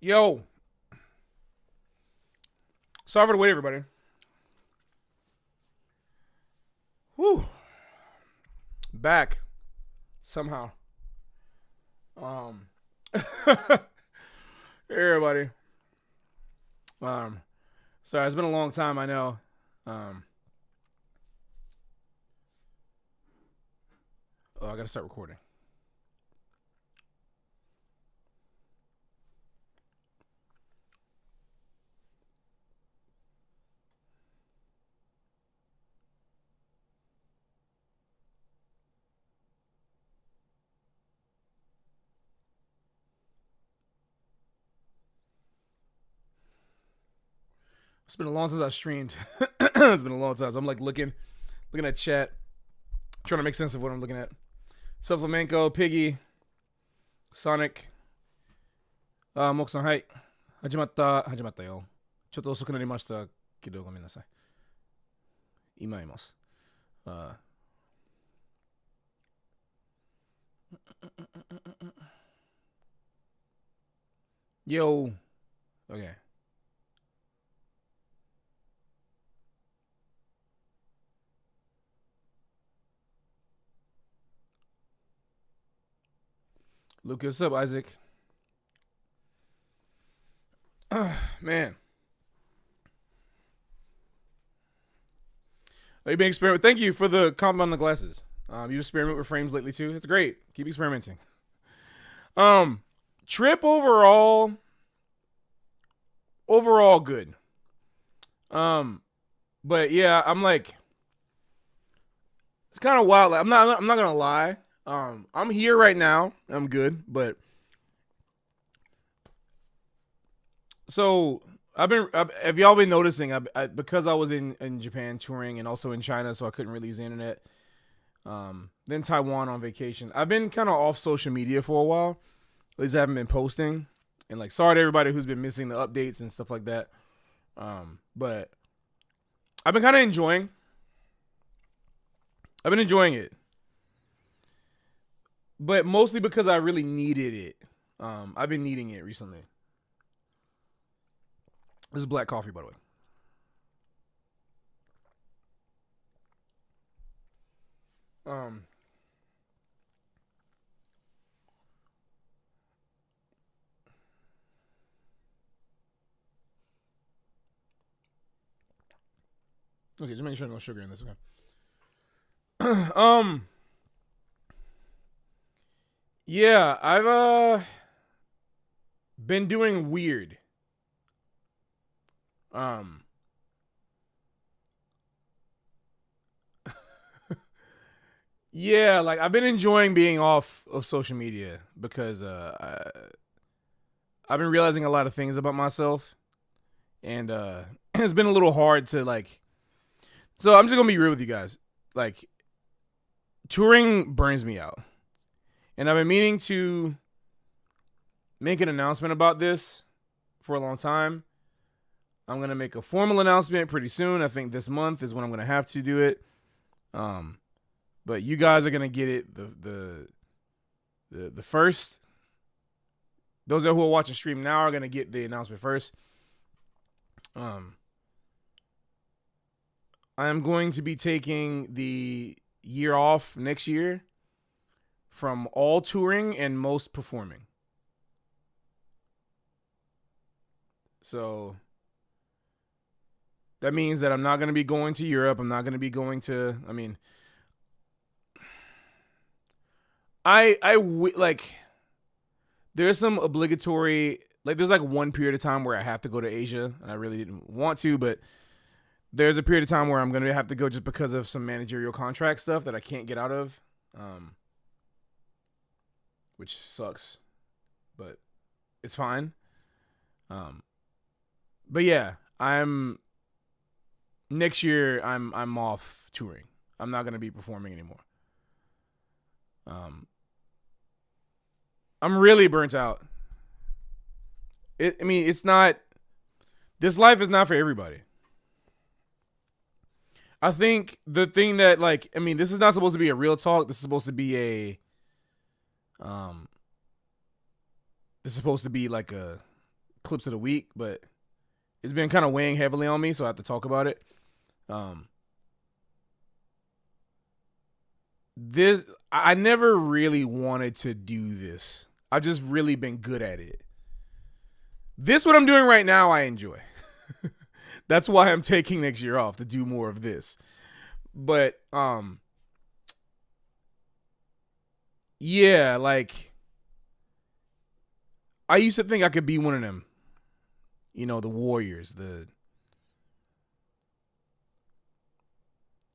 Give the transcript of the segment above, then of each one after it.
Yo, sorry for the wait, everybody. Whew, back somehow. Um, hey everybody. Um, sorry, it's been a long time. I know. Um, I gotta start recording. It's been a long since I streamed. It's been a long time. So I'm like looking at chat, trying to make sense of what I'm looking at. So Flamenco, Piggy, Sonic, Moku-san, hi. 始まったよ。ちょっと遅くなりましたけど、ごめんなさい。今います。Yo. Okay. Lucas, what's up, Isaac? Man. Oh, you've been experimenting. Thank you for the comment on the glasses. You experiment with frames lately too. It's great. Keep experimenting. Trip overall good. But yeah, I'm like, it's kind of wild. Like, I'm not gonna lie. I'm here right now. I'm good, but so have y'all been noticing? Because I was in Japan touring and also in China, so I couldn't really use the internet. Then Taiwan on vacation. I've been kind of off social media for a while. At least I haven't been posting. And like, sorry to everybody who's been missing the updates and stuff like that. But I've been kind of enjoying. I've been enjoying it, but mostly because I really needed it. I've been needing it recently. This is black coffee, by the way. Okay, just making sure no sugar in this. Okay. Yeah, I've been doing weird. Yeah, like I've been enjoying being off of social media because I've been realizing a lot of things about myself, and it's been a little hard to like. So I'm just gonna be real with you guys. Like, touring burns me out, and I've been meaning to make an announcement about this for a long time. I'm gonna make a formal announcement pretty soon. I think this month is when I'm gonna have to do it. But you guys are gonna get it the first. Those who are watching stream now are gonna get the announcement first. I am going to be taking the year off next year from all touring and most performing. So that means that I'm not going to be going to Europe. I'm not going to be going to, I mean, like, there's some obligatory, like, there's like one period of time where I have to go to Asia, and I really didn't want to, but there's a period of time where I'm going to have to go just because of some managerial contract stuff that I can't get out of, which sucks, but it's fine. But yeah, next year I'm off touring. I'm not going to be performing anymore. I'm really burnt out. It's not, this life is not for everybody. I think the thing that, like, this is not supposed to be a real talk. This is supposed to be this is supposed to be like a clips of the week, but it's been kind of weighing heavily on me, so I have to talk about it. I never really wanted to do this. I've just really been good at it. This, what I'm doing right now, I enjoy. That's why I'm taking next year off, to do more of this. But yeah, like, I used to think I could be one of them. You know, the warriors,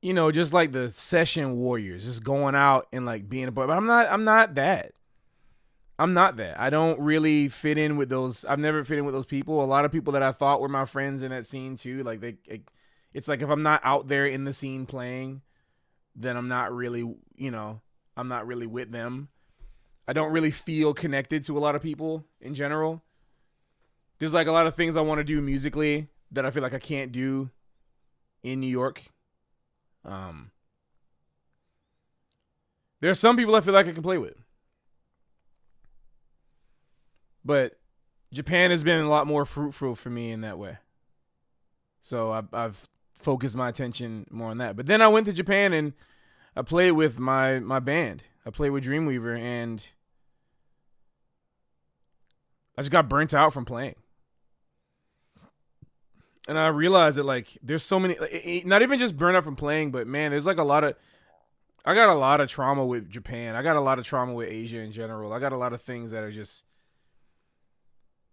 just like the session warriors, just going out and like being a boy. But I'm not that. I'm not that. I don't really fit in with those. I've never fit in with those people. A lot of people that I thought were my friends in that scene too. Like it's like if I'm not out there in the scene playing, then I'm not really, I'm not really with them. I don't really feel connected to a lot of people in general. There's like a lot of things I want to do musically that I feel like I can't do in New York. There's some people I feel like I can play with. But Japan has been a lot more fruitful for me in that way. So I've focused my attention more on that. But then I went to Japan and I played with my band. I played with Dreamweaver, and I just got burnt out from playing. And I realized that, like, there's so many, not even just burnt out from playing, but man, there's like I got a lot of trauma with Japan. I got a lot of trauma with Asia in general. I got a lot of things that are just,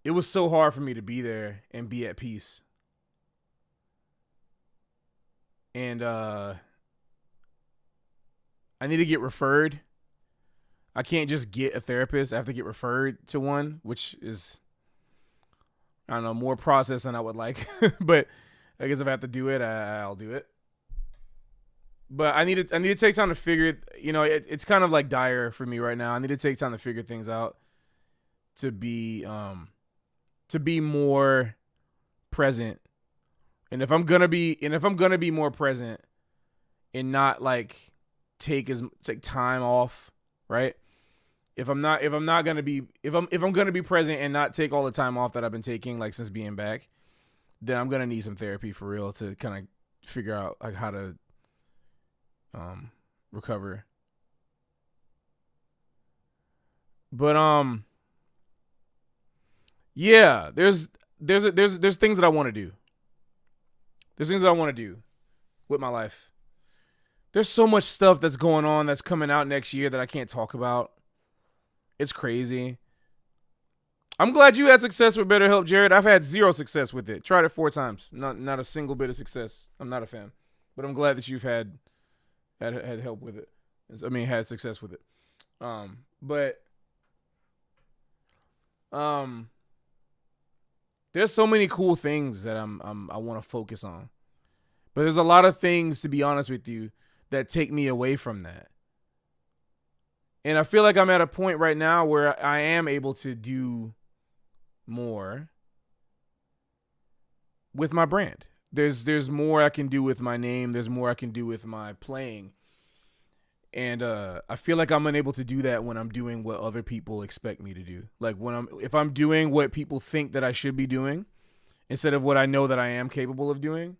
it was so hard for me to be there and be at peace. And I need to get referred. I can't just get a therapist. I have to get referred to one, which is, I don't know, more process than I would like. But I guess if I have to do it, I'll do it. But I need to take time to figure it. It's kind of like dire for me right now. I need to take time to figure things out to be more present. And if I'm gonna be more present and not like take time off, right? If I'm gonna be present and not take all the time off that I've been taking, like, since being back, then I'm gonna need some therapy for real to kind of figure out like how to recover. But yeah, there's things that I want to do. There's things that I want to do with my life. There's so much stuff that's going on that's coming out next year that I can't talk about. It's crazy. I'm glad you had success with BetterHelp, Jared. I've had zero success with it. Tried it 4 times. Not a single bit of success. I'm not a fan. But I'm glad that you've had help with it. Had success with it. There's so many cool things that I want to focus on. But there's a lot of things, to be honest with you, that take me away from that. And I feel like I'm at a point right now where I am able to do more with my brand. There's more I can do with my name. There's more I can do with my playing. And I feel like I'm unable to do that when I'm doing what other people expect me to do. Like if I'm doing what people think that I should be doing instead of what I know that I am capable of doing,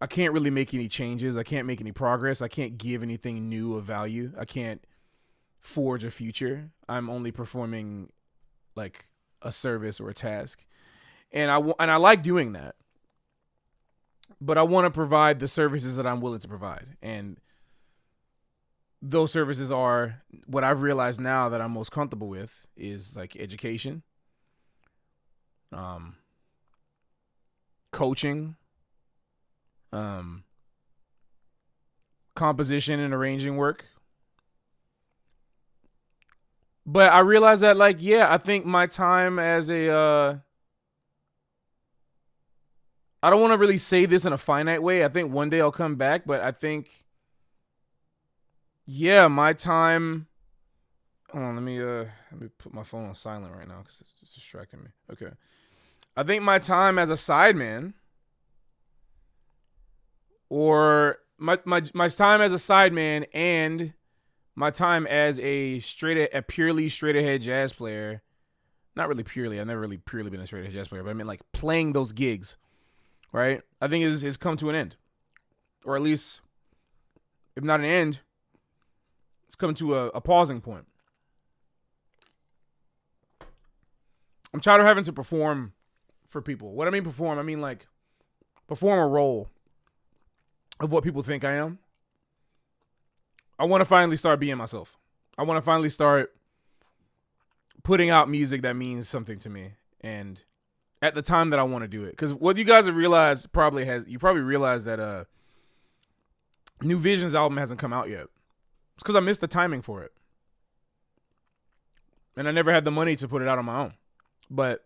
I can't really make any changes. I can't make any progress. I can't give anything new of value. I can't forge a future. I'm only performing like a service or a task. And I like doing that. But I want to provide the services that I'm willing to provide. And those services are what I've realized now that I'm most comfortable with is like education, coaching, composition and arranging work. But I realized that, like, yeah, I think my time as I don't want to really say this in a finite way. I think one day I'll come back, but I think, yeah, my time. Hold on, let me put my phone on silent right now because it's distracting me. Okay, I think my time as a sideman, or my time as a sideman, and my time as a purely straight ahead jazz player, not really purely. I've never really purely been a straight edge jazz player, but I mean like playing those gigs, right? I think is come to an end, or at least if not an end, it's come to a pausing point. I'm tired of having to perform for people. What I mean perform, I mean like perform a role of what people think I am. I want to finally start being myself. I want to finally start putting out music that means something to me, and at the time that I want to do it. Because what you guys have realized you probably realized that New Vision's album hasn't come out yet. It's because I missed the timing for it, and I never had the money to put it out on my own. But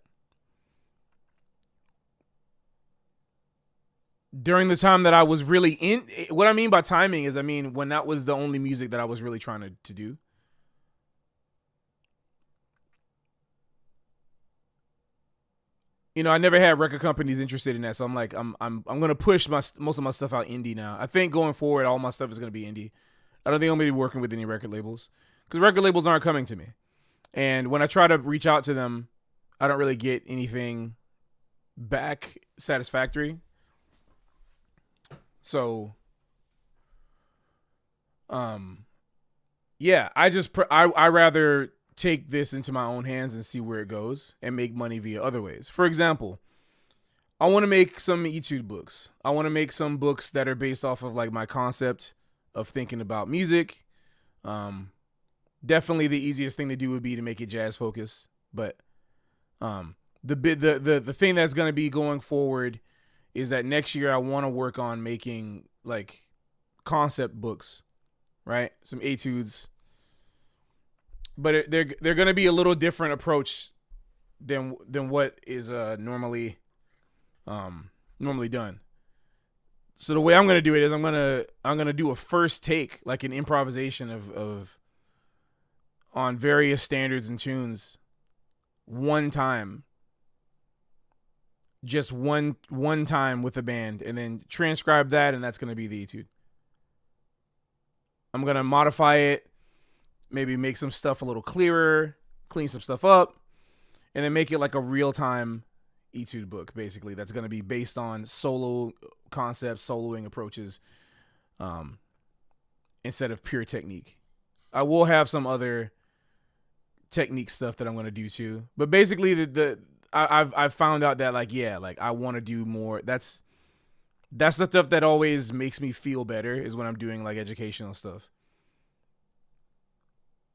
during the time that I was really in, what I mean by timing is, I mean when that was the only music that I was really trying to do. You know, I never had record companies interested in that, so I'm like, I'm gonna push most of my stuff out indie now. I think going forward, all my stuff is gonna be indie. I don't think I'm gonna be working with any record labels because record labels aren't coming to me, and when I try to reach out to them, I don't really get anything back satisfactory. So, yeah, I rather take this into my own hands and see where it goes and make money via other ways. For example, I want to make some etude books. I want to make some books that are based off of like my concept of thinking about music. Definitely the easiest thing to do would be to make it jazz focused, but the thing that's going to be going forward is that next year I want to work on making like concept books, right? Some etudes, but they're going to be a little different approach than what is normally done. So the way I'm going to do it is I'm going to do a first take, like an improvisation of on various standards and tunes one time. Just one time with the band, and then transcribe that, and that's going to be the etude. I'm going to modify it, maybe make some stuff a little clearer, clean some stuff up, and then make it like a real-time etude book, basically. That's going to be based on solo concepts, soloing approaches, instead of pure technique. I will have some other technique stuff that I'm going to do too. But basically, I've found out that like I want to do more. That's the stuff that always makes me feel better is when I'm doing like educational stuff.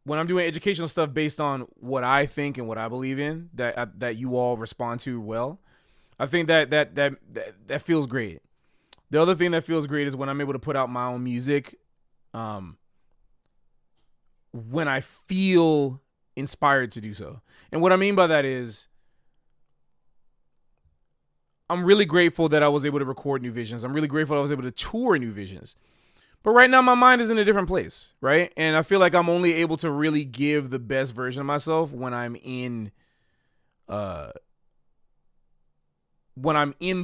When I'm doing educational stuff based on what I think and what I believe in, that you all respond to well, I think that feels great. The other thing that feels great is when I'm able to put out my own music, when I feel inspired to do so. And what I mean by that is, I'm really grateful that I was able to record New Visions. I'm really grateful I was able to tour New Visions. But right now my mind is in a different place, right? And I feel like I'm only able to really give the best version of myself when I'm in the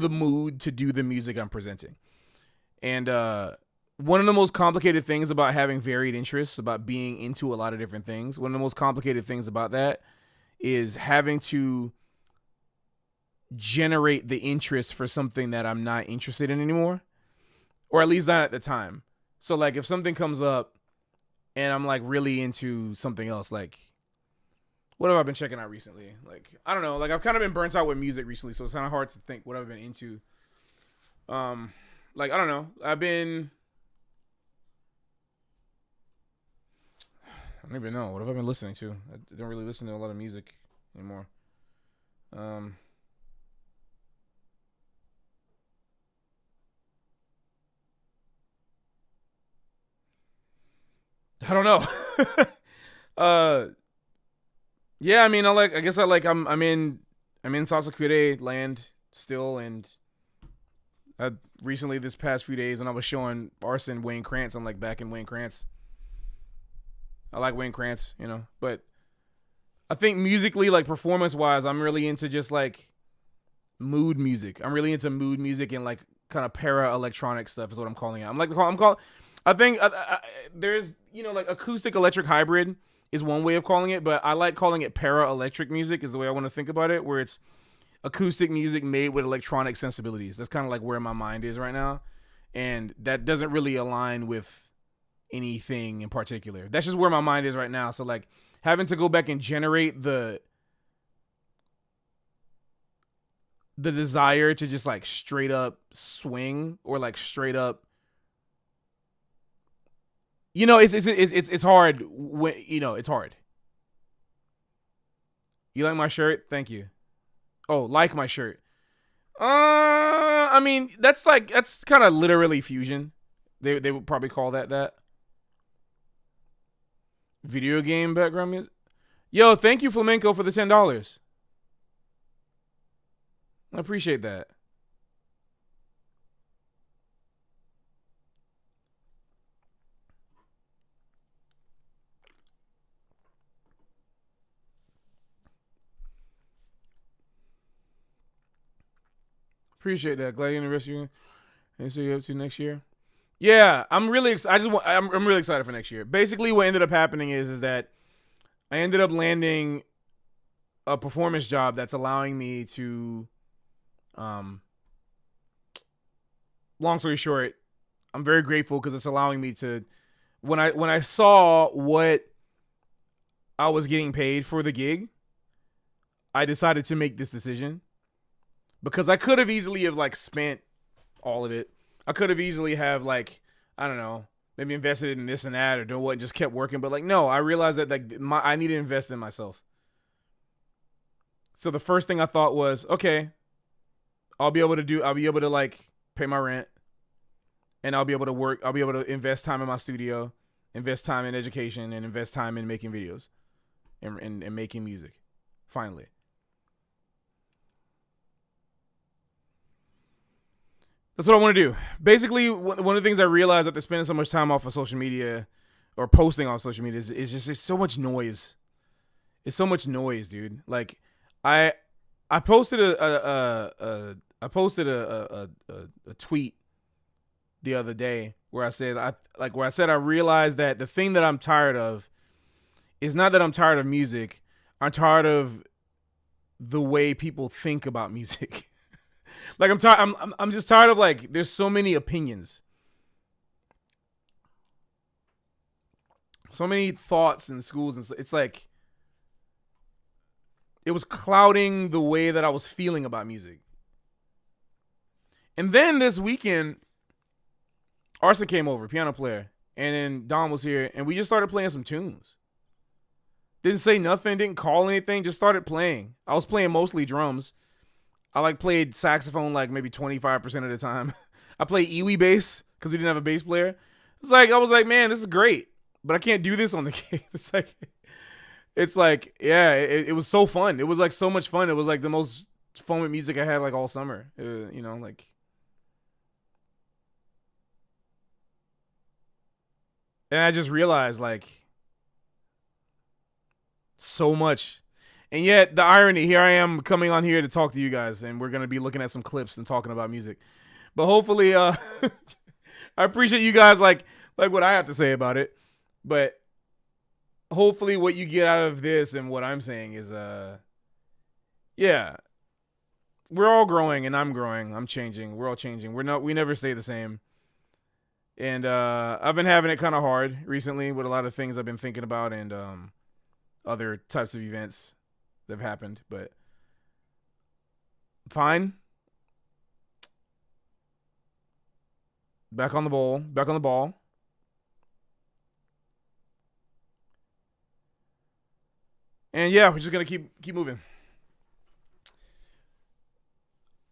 mood to do the music I'm presenting. And one of the most complicated things about having varied interests, about being into a lot of different things, one of the most complicated things about that is having to generate the interest for something that I'm not interested in anymore, or at least not at the time. So like if something comes up and I'm like really into something else, like what have I been checking out recently? Like, I don't know, like I've kind of been burnt out with music recently, so it's kind of hard to think what I've been into. Like, I don't know, I don't even know. What have I been listening to? I don't really listen to a lot of music anymore. I don't know. Yeah, I mean, I'm in Salsa Cuire land still, and recently this past few days when I was showing Arson Wayne Krantz, I'm like back in Wayne Krantz. I like Wayne Krantz, you know, but I think musically, like performance wise, I'm really into just like mood music. I'm really into mood music and like kind of para electronic stuff is what I'm calling it. I think there's, you know, like acoustic electric hybrid is one way of calling it, but I like calling it para electric music is the way I want to think about it, where it's acoustic music made with electronic sensibilities. That's kind of like where my mind is right now. And that doesn't really align with anything in particular. That's just where my mind is right now. So like having to go back and generate the desire to just like straight up swing or like straight up, you know, it's hard when, you know, it's hard. You like my shirt? Thank you. Oh, like my shirt. I mean, that's kind of literally fusion. They would probably call that. Video game background music. Yo, thank you, Flamenco, for the $10. I appreciate that. Appreciate that. Glad you and the rest of you. And so you up to next year? Yeah, I'm really excited. I'm really excited for next year. Basically, what ended up happening is that I ended up landing a performance job that's allowing me to, long story short, I'm very grateful because it's allowing me to, when I saw what I was getting paid for the gig, I decided to make this decision because I could have easily have like spent all of it. I could have easily have like, I don't know, maybe invested in this and that or do what and just kept working. But like, no, I realized that like I need to invest in myself. So the first thing I thought was, okay, I'll be able to like pay my rent and I'll be able to work. I'll be able to invest time in my studio, invest time in education, and invest time in making videos and making music. Finally. That's what I want to do. Basically, one of the things I realized after spending so much time off of social media or posting on social media is just it's so much noise. It's so much noise, dude. Like, I posted a tweet the other day where I said I realized that the thing that I'm tired of is not that I'm tired of music. I'm tired of the way people think about music. Like I'm just tired of like there's so many opinions. So many thoughts in schools and it's like it was clouding the way that I was feeling about music. And then this weekend Arson came over, piano player, and then Dom was here and we just started playing some tunes. Didn't say nothing, didn't call anything, just started playing. I was playing mostly drums. I like played saxophone like maybe 25% of the time. I played Iwi bass because we didn't have a bass player. I was like, man, this is great, but I can't do this on the gig. It's like, yeah, it was so fun. It was like so much fun. It was like the most fun with music I had like all summer. You know, like, and I just realized like so much. And yet, the irony, here I am coming on here to talk to you guys, and we're going to be looking at some clips and talking about music. But hopefully, I appreciate you guys like what I have to say about it. But hopefully what you get out of this and what I'm saying is, yeah, we're all growing, and I'm growing. I'm changing. We're all changing. We never stay the same. And I've been having it kind of hard recently with a lot of things I've been thinking about and other types of events that have happened, but fine. Back on the ball. And yeah, we're just gonna keep moving.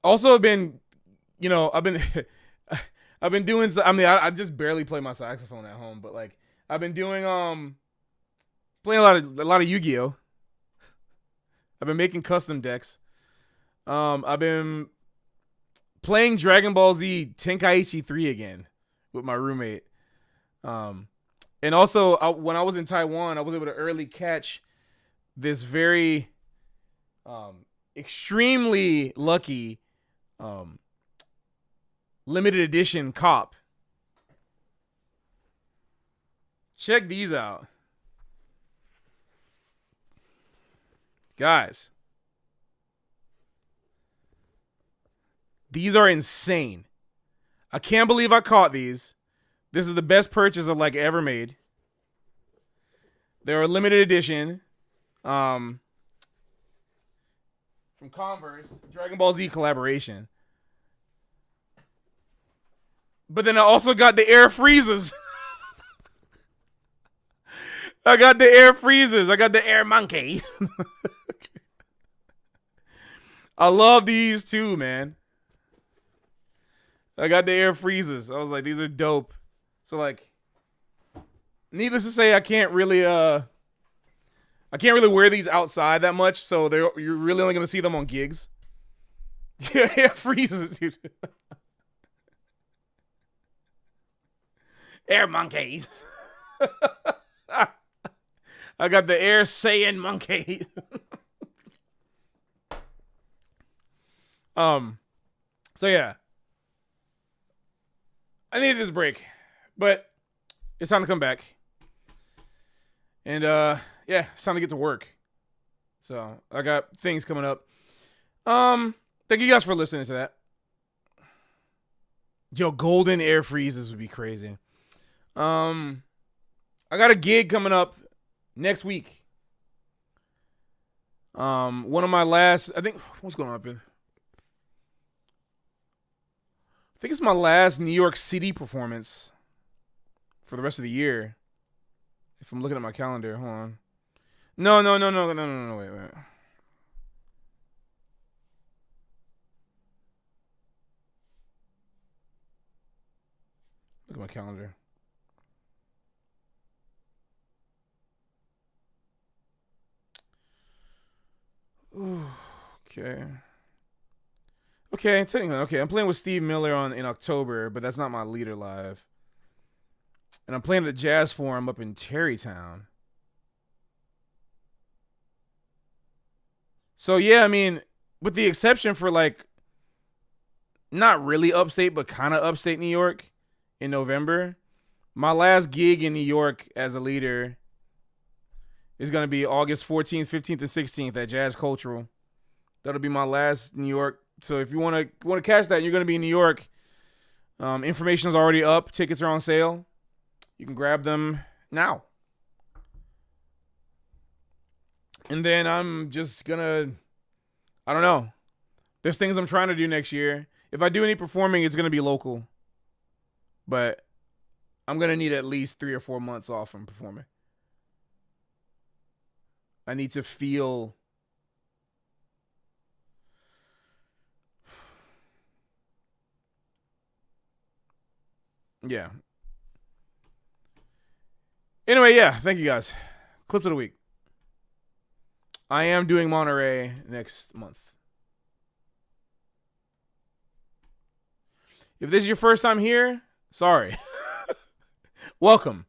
Also, I've been I've been doing. I mean, I just barely play my saxophone at home, but like I've been doing playing a lot of Yu-Gi-Oh. I've been making custom decks. I've been playing Dragon Ball Z Tenkaichi 3 again with my roommate. And also, when I was in Taiwan, I was able to early catch this very extremely lucky limited edition cop. Check these out. Guys, these are insane. I can't believe I caught these. This is the best purchase I've like ever made. They're a limited edition. From Converse, Dragon Ball Z collaboration. But then I also got the Air Freezers. I got the Air Freezers. I got the Air Monkey. I love these too, man. I got the Air Freezers. I was like, these are dope. So like, needless to say, I can't really wear these outside that much. So you're really only gonna see them on gigs. Yeah, Air Freezers, dude. Air Monkey. I got the Air Saiyan Monkey. So yeah. I needed this break, but it's time to come back. And yeah, it's time to get to work. So I got things coming up. Thank you guys for listening to that. Yo, golden Air Freezes would be crazy. I got a gig coming up next week. One of my last, I think, what's going on up in? I think it's my last New York City performance for the rest of the year. If I'm looking at my calendar, hold on. No, wait. Look at my calendar. Ooh, okay. Okay, I'm playing with Steve Miller in October, but that's not my leader live. And I'm playing at the Jazz Forum up in Tarrytown. So yeah, I mean, with the exception for like not really upstate, but kind of upstate New York in November, my last gig in New York as a leader is going to be August 14th, 15th, and 16th at Jazz Cultural. That'll be my last New York. So if you want to catch that, you're going to be in New York. Information is already up. Tickets are on sale. You can grab them now. And then I'm just going to, I don't know. There's things I'm trying to do next year. If I do any performing, it's going to be local. But I'm going to need at least 3 or 4 months off from performing. I need to feel yeah. Anyway, yeah, thank you guys. Clips of the week. I am doing Monterey next month. If this is your first time here, sorry. Welcome.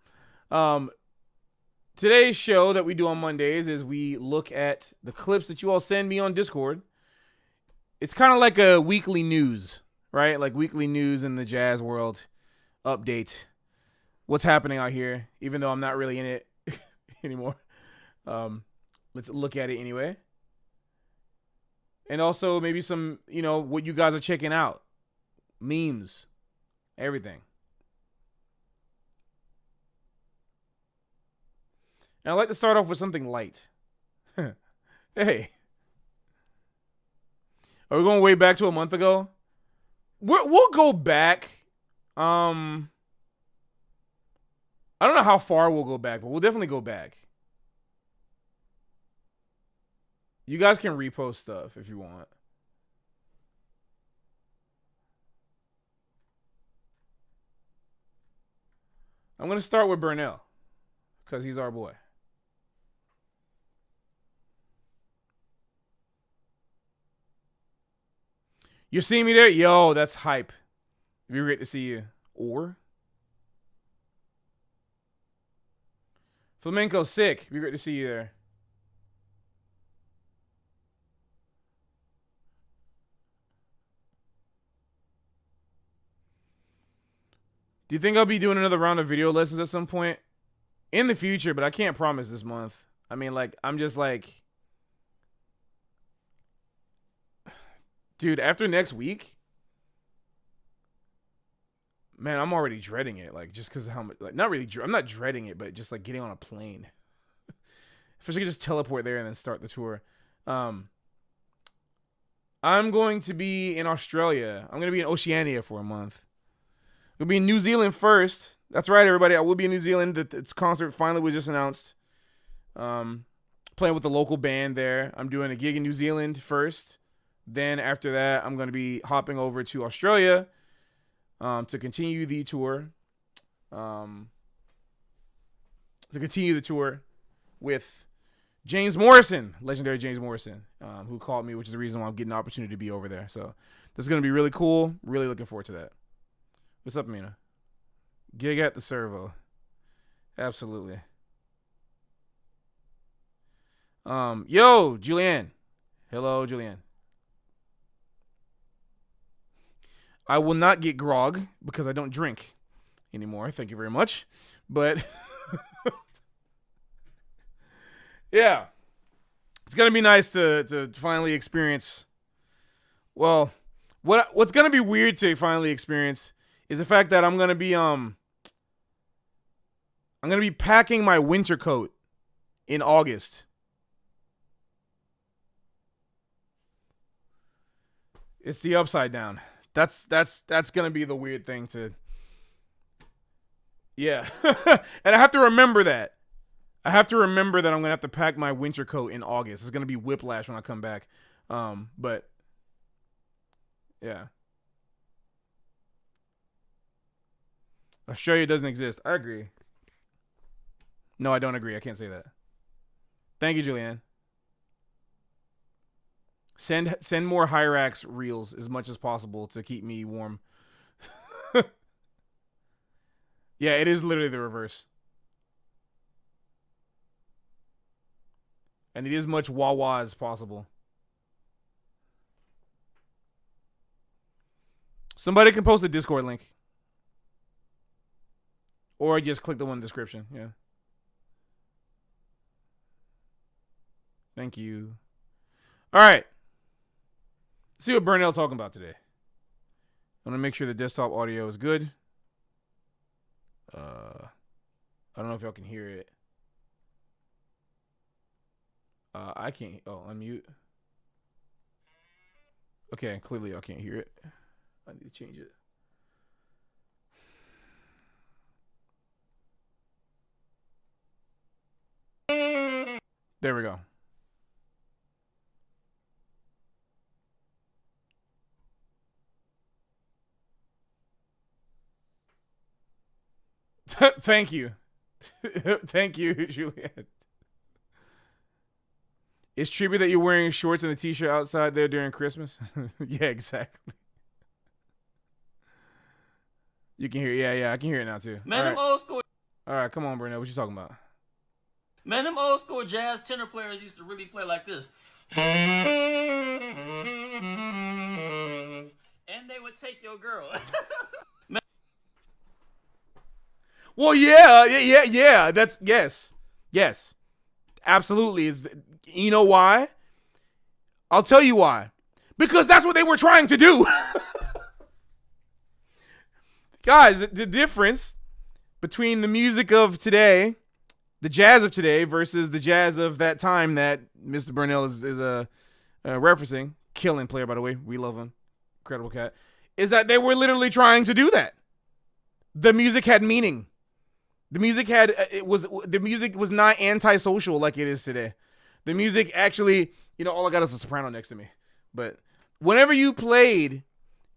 Today's show that we do on Mondays is we look at the clips that you all send me on Discord. It's kind of like a weekly news, right? Like weekly news in the jazz world. Update. What's happening out here, even though I'm not really in it anymore. Let's look at it anyway. And also maybe some, what you guys are checking out. Memes. Everything. And I'd like to start off with something light. Hey. Are we going way back to a month ago? We'll go back. I don't know how far we'll go back, but we'll definitely go back. You guys can repost stuff if you want. I'm going to start with Burnell because he's our boy. You're seeing me there? Yo, that's hype. It'd be great to see you. Or Flamenco, sick. It'd be great to see you there. Do you think I'll be doing another round of video lessons at some point in the future? But I can't promise this month. I mean, like, I'm just like, Dude, after next week, man, I'm already dreading it. Like, just because of how much, like, not really, I'm not dreading it, but just like getting on a plane. If I could just teleport there and then start the tour. I'm going to be in Australia. I'm going to be in Oceania for a month. We'll be in New Zealand first. That's right, everybody. I will be in New Zealand. Its concert finally was just announced. Playing with the local band there. I'm doing a gig in New Zealand first. Then after that, I'm going to be hopping over to Australia to continue the tour. With James Morrison, legendary James Morrison, who called me, which is the reason why I'm getting the opportunity to be over there. So this is going to be really cool. Really looking forward to that. What's up, Mina? Gig at the Servo. Absolutely. Yo, Julianne. Hello, Julianne. I will not get grog because I don't drink anymore. Thank you very much. But yeah, it's gonna be nice to finally experience. Well, what's gonna be weird to finally experience is the fact that I'm gonna be packing my winter coat in August. It's the upside down. That's gonna be the weird thing to. Yeah, and I have to remember that. I'm gonna have to pack my winter coat in August. It's gonna be whiplash when I come back. But yeah, Australia doesn't exist. I agree. No, I don't agree. I can't say that. Thank you, Julianne. Send more Hyrax reels as much as possible to keep me warm. Yeah, it is literally the reverse. And it is much wah-wah as possible. Somebody can post a Discord link. Or just click the one in the description. Yeah. Thank you. All right. Let's see what Burnell talking about today. I'm going to make sure the desktop audio is good. I don't know if y'all can hear it. I can't. Oh, unmute. Okay, clearly y'all can't hear it. I need to change it. There we go. Thank you. Thank you, Juliet. It's trippy that you're wearing shorts and a t-shirt outside there during Christmas. Yeah, exactly. You can hear it. Yeah, I can hear it now too. Man, them old school. All right, come on, Burnell. What you talking about? Man, them old school jazz tenor players used to really play like this. And they would take your girl. Well, yeah. That's yes, absolutely. You know why? I'll tell you why. Because that's what they were trying to do. Guys, the difference between the music of today, the jazz of today, versus the jazz of that time that Mr. Burnell is referencing, killing player, by the way, we love him, incredible cat, is that they were literally trying to do that. The music had meaning. The music was not antisocial like it is today. The music actually, all I got is a soprano next to me. But whenever you played,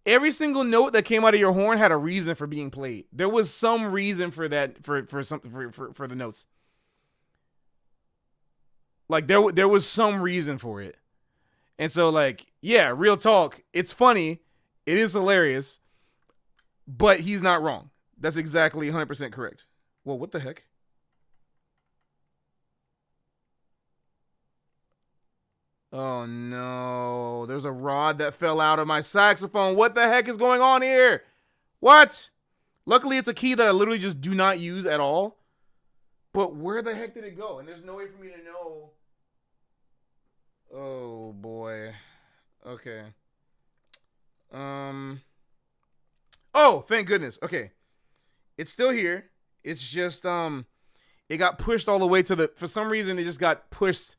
every single note that came out of your horn had a reason for being played. There was some reason for that, for the notes. Like there was some reason for it. And so yeah, real talk, it's funny, it is hilarious, but he's not wrong. That's exactly 100% correct. Well, what the heck? Oh no, there's a rod that fell out of my saxophone. What the heck is going on here? What? Luckily, it's a key that I literally just do not use at all. But where the heck did it go? And there's no way for me to know. Oh boy. Okay. Oh, thank goodness. Okay. It's still here. It's just it got pushed all the way to the for some reason it just got pushed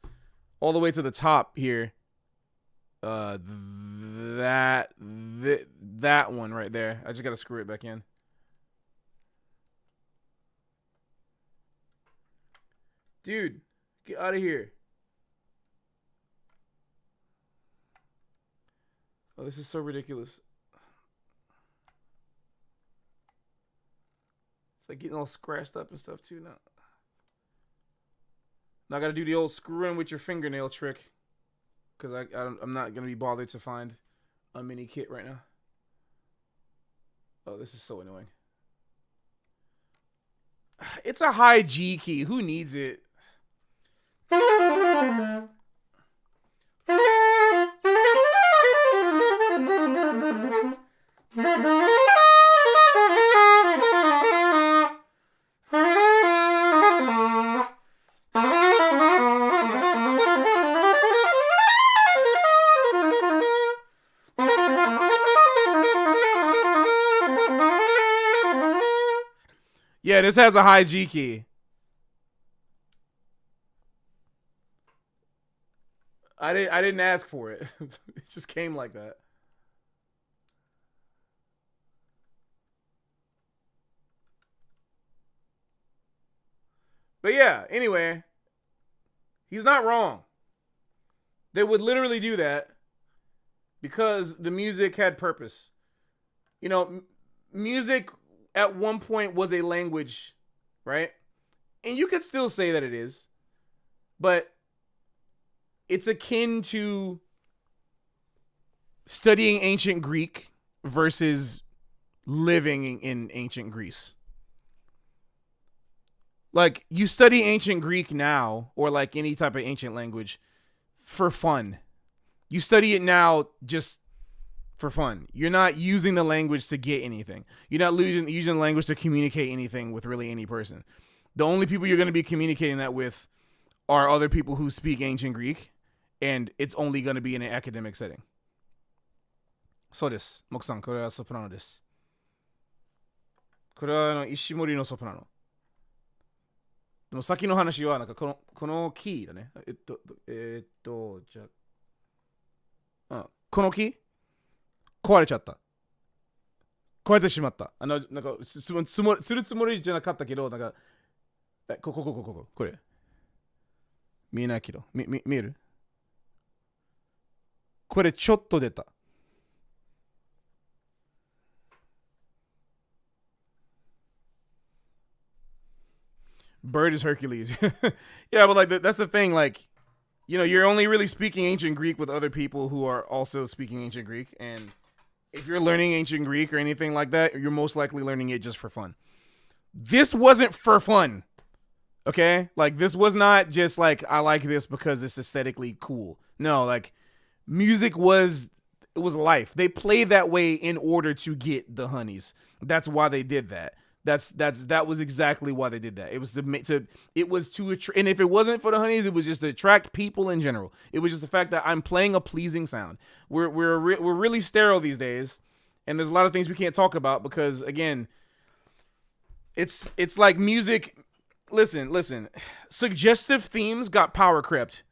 all the way to the top here. That one right there. I just got to screw it back in. Dude, get out of here. Oh, this is so ridiculous. It's like getting all scratched up and stuff too now. Now I gotta do the old screw in with your fingernail trick. Because I'm not gonna be bothered to find a mini kit right now. Oh, this is so annoying. It's a high G key. Who needs it? Yeah, this has a high G key. I didn't ask for it. It just came like that. But yeah, anyway, he's not wrong. They would literally do that because the music had purpose. You know, music at one point was a language, right? And you could still say that it is, but it's akin to studying ancient Greek versus living in ancient Greece. Like, you study ancient Greek now, or like any type of ancient language, for fun. You study it now just for fun. You're not using the language to get anything. You're not using the language to communicate anything with really any person. The only people you're going to be communicating that with are other people who speak ancient Greek, and it's only going to be in an academic setting. そうです。モクさん、これはソプラノです。これは石森のソプラノ。でも先の話はなんかこのキーだね。じゃあ、このキー壊れちゃった。壊れてしまった。なんかするつもりじゃなかったけど、なんかこれ見えないけど、見える？これちょっと出た。Bird is Hercules. Yeah, but like that's the thing. Like, you know, you're only really speaking ancient Greek with other people who are also speaking ancient Greek. And if you're learning ancient Greek or anything like that, you're most likely learning it just for fun. This wasn't for fun. Okay? Like, this was not just like, I like this because it's aesthetically cool. No, like, music was life. They played that way in order to get the honeys. That's why they did that. That was exactly why they did that. It was to attract, and if it wasn't for the honeys, it was just to attract people in general. It was just the fact that I'm playing a pleasing sound. We're really sterile these days, and there's a lot of things we can't talk about because again, it's like music. Listen. Suggestive themes got power crept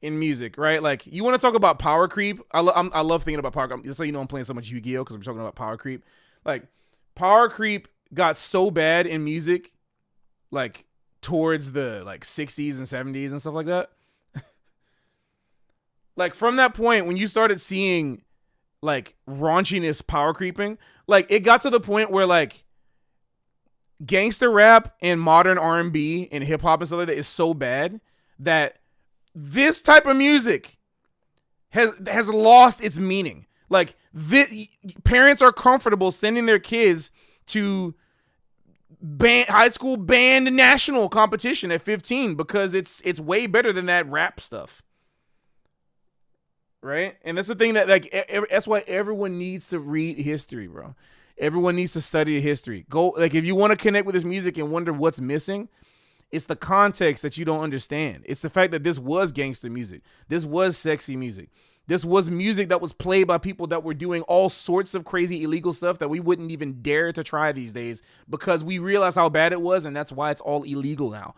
in music, right? Like, you want to talk about power creep? I love thinking about power creep. That's how you know I'm playing so much Yu-Gi-Oh because we're talking about power creep. Like, power creep got so bad in music, like towards the like 60s and 70s and stuff like that. Like, from that point, when you started seeing like raunchiness power creeping, like it got to the point where like gangster rap and modern R&B and hip hop and stuff like that is so bad that this type of music has lost its meaning. Like, parents are comfortable sending their kids to high school band national competition at 15 because it's way better than that rap stuff, right? And that's the thing that like that's why everyone needs to read history, bro. Everyone needs to study history. Go, like, if you want to connect with this music and wonder what's missing, it's the context that you don't understand. It's the fact that this was gangster music. This was sexy music. This was music that was played by people that were doing all sorts of crazy illegal stuff that we wouldn't even dare to try these days because we realized how bad it was, and that's why it's all illegal now.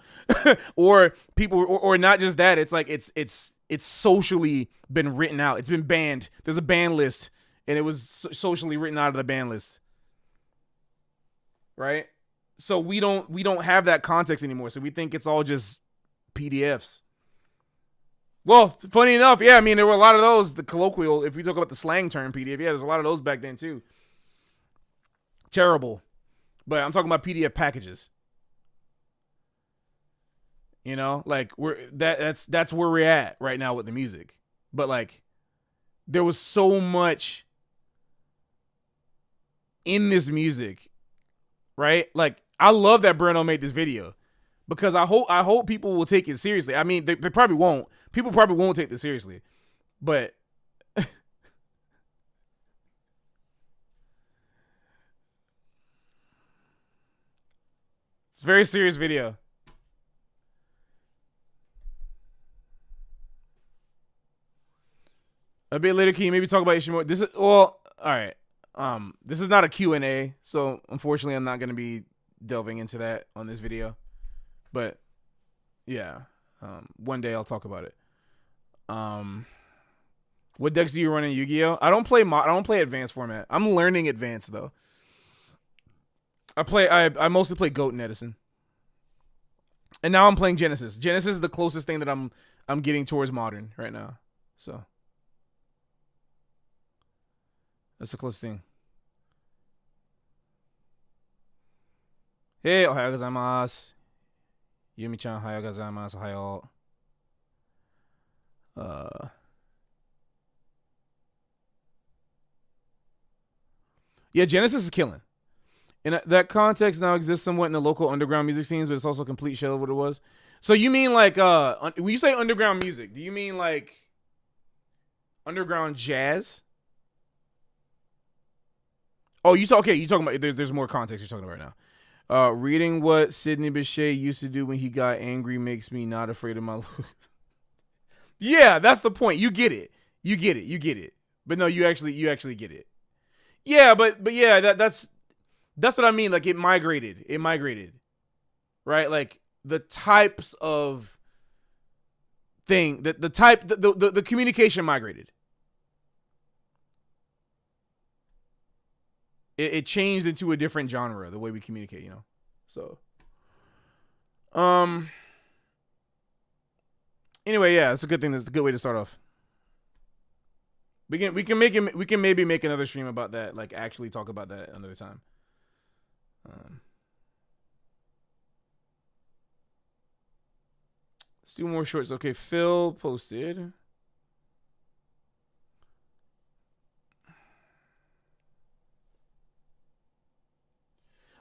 Or people, or not just that. It's like it's socially been written out. It's been banned. There's a ban list, and it was socially written out of the ban list. Right? So we don't have that context anymore. So we think it's all just PDFs. Well, funny enough, yeah, I mean, there were a lot of those, the colloquial, if we talk about the slang term PDF, yeah, there's a lot of those back then, too. Terrible. But I'm talking about PDF packages. You know, like, that's where we're at right now with the music. But, like, there was so much in this music, right? Like, I love that Breno made this video. Because I hope people will take it seriously. I mean, they probably won't. People probably won't take this seriously. But it's a very serious video. A bit later, can you maybe talk about Ishimori? This is, well, all right. This is not a Q&A, so unfortunately I'm not going to be delving into that on this video. But yeah, one day I'll talk about it. What decks do you run in Yu-Gi-Oh? I don't play advanced format. I'm learning advanced though. I mostly play Goat and Edison. And now I'm playing Genesis. Genesis is the closest thing that I'm getting towards modern right now. So that's the closest thing. Hey, ohayou gozaimasu. Yumi-chan, ohayou gozaimasu. Ohayou. Yeah, Genesis is killing. And that context now exists somewhat in the local underground music scenes, but it's also a complete shell of what it was. So you mean like when you say underground music, do you mean like underground jazz? Oh, you talking about there's more context you're talking about right now. Reading what Sidney Bechet used to do when he got angry makes me not afraid of my Yeah, that's the point. You get it. But no, you actually get it. Yeah, but yeah, that's what I mean. Like it migrated. Right? Like the types of thing, the communication migrated. It changed into a different genre, the way we communicate, you know. So anyway, yeah, it's a good thing. That's a good way to start off. We can maybe make another stream about that, like actually talk about that another time. Let's do more shorts. Okay, Phil posted.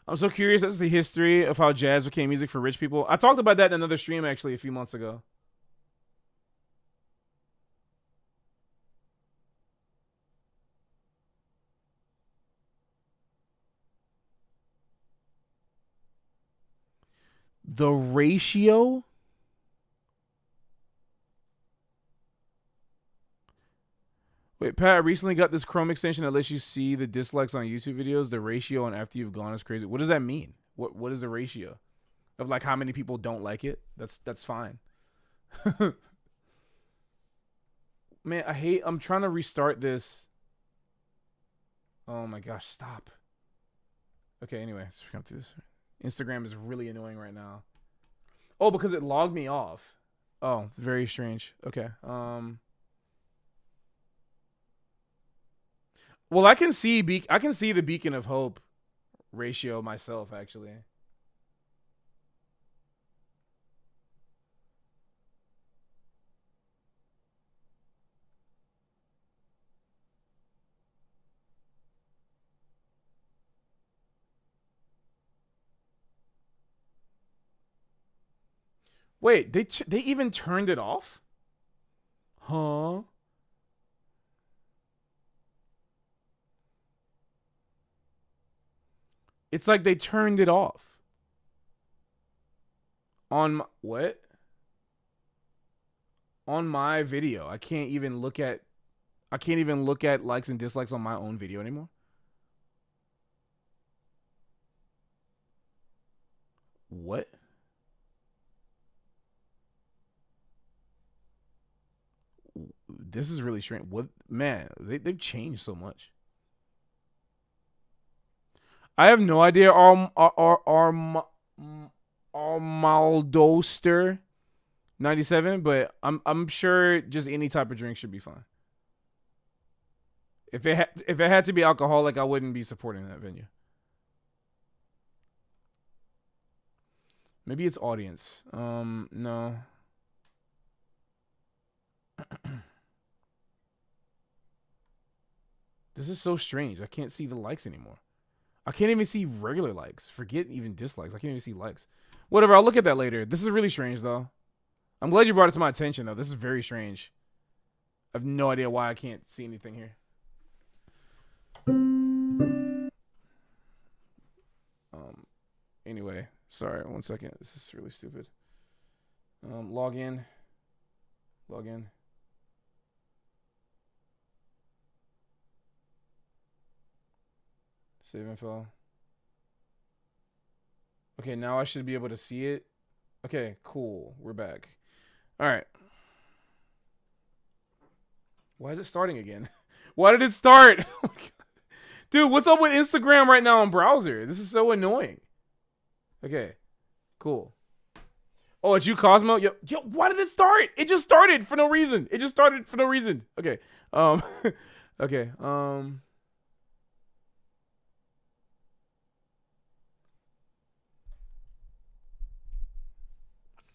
I'm so curious as to the history of how jazz became music for rich people. I talked about that in another stream actually a few months ago. The ratio? Wait, Pat, I recently got this Chrome extension that lets you see the dislikes on YouTube videos. The ratio on after you've gone is crazy. What does that mean? What is the ratio? Of like how many people don't like it? That's fine. Man, I'm trying to restart this. Oh my gosh, stop. Okay, anyway, let's come through this. Instagram is really annoying right now. Oh, because it logged me off. Oh, it's very strange. Okay. Well, I can see the Beacon of Hope ratio myself actually. Wait, they even turned it off? Huh? It's like they turned it off. On what? On my video. I can't even look at I can't even look at likes and dislikes on my own video anymore. What? This is really strange. What, man? They've changed so much. I have no idea. Armaldoster 97, but I'm sure just any type of drink should be fine. If it had to be alcoholic, I wouldn't be supporting that venue. Maybe it's audience. No. This is so strange. I can't see the likes anymore. I can't even see regular likes. Forget even dislikes. I can't even see likes. Whatever, I'll look at that later. This is really strange, though. I'm glad you brought it to my attention, though. This is very strange. I have no idea why I can't see anything here. Anyway, sorry, 1 second. This is really stupid. Log in. Log in. Save info. Okay, now I should be able to see it. Okay, cool. We're back. All right. Why is it starting again? Why did it start? Dude, what's up with Instagram right now on browser? This is so annoying. Okay, cool. Oh, it's you, Cosmo? Yo, why did it start? It just started for no reason. It just started for no reason. Okay. Okay.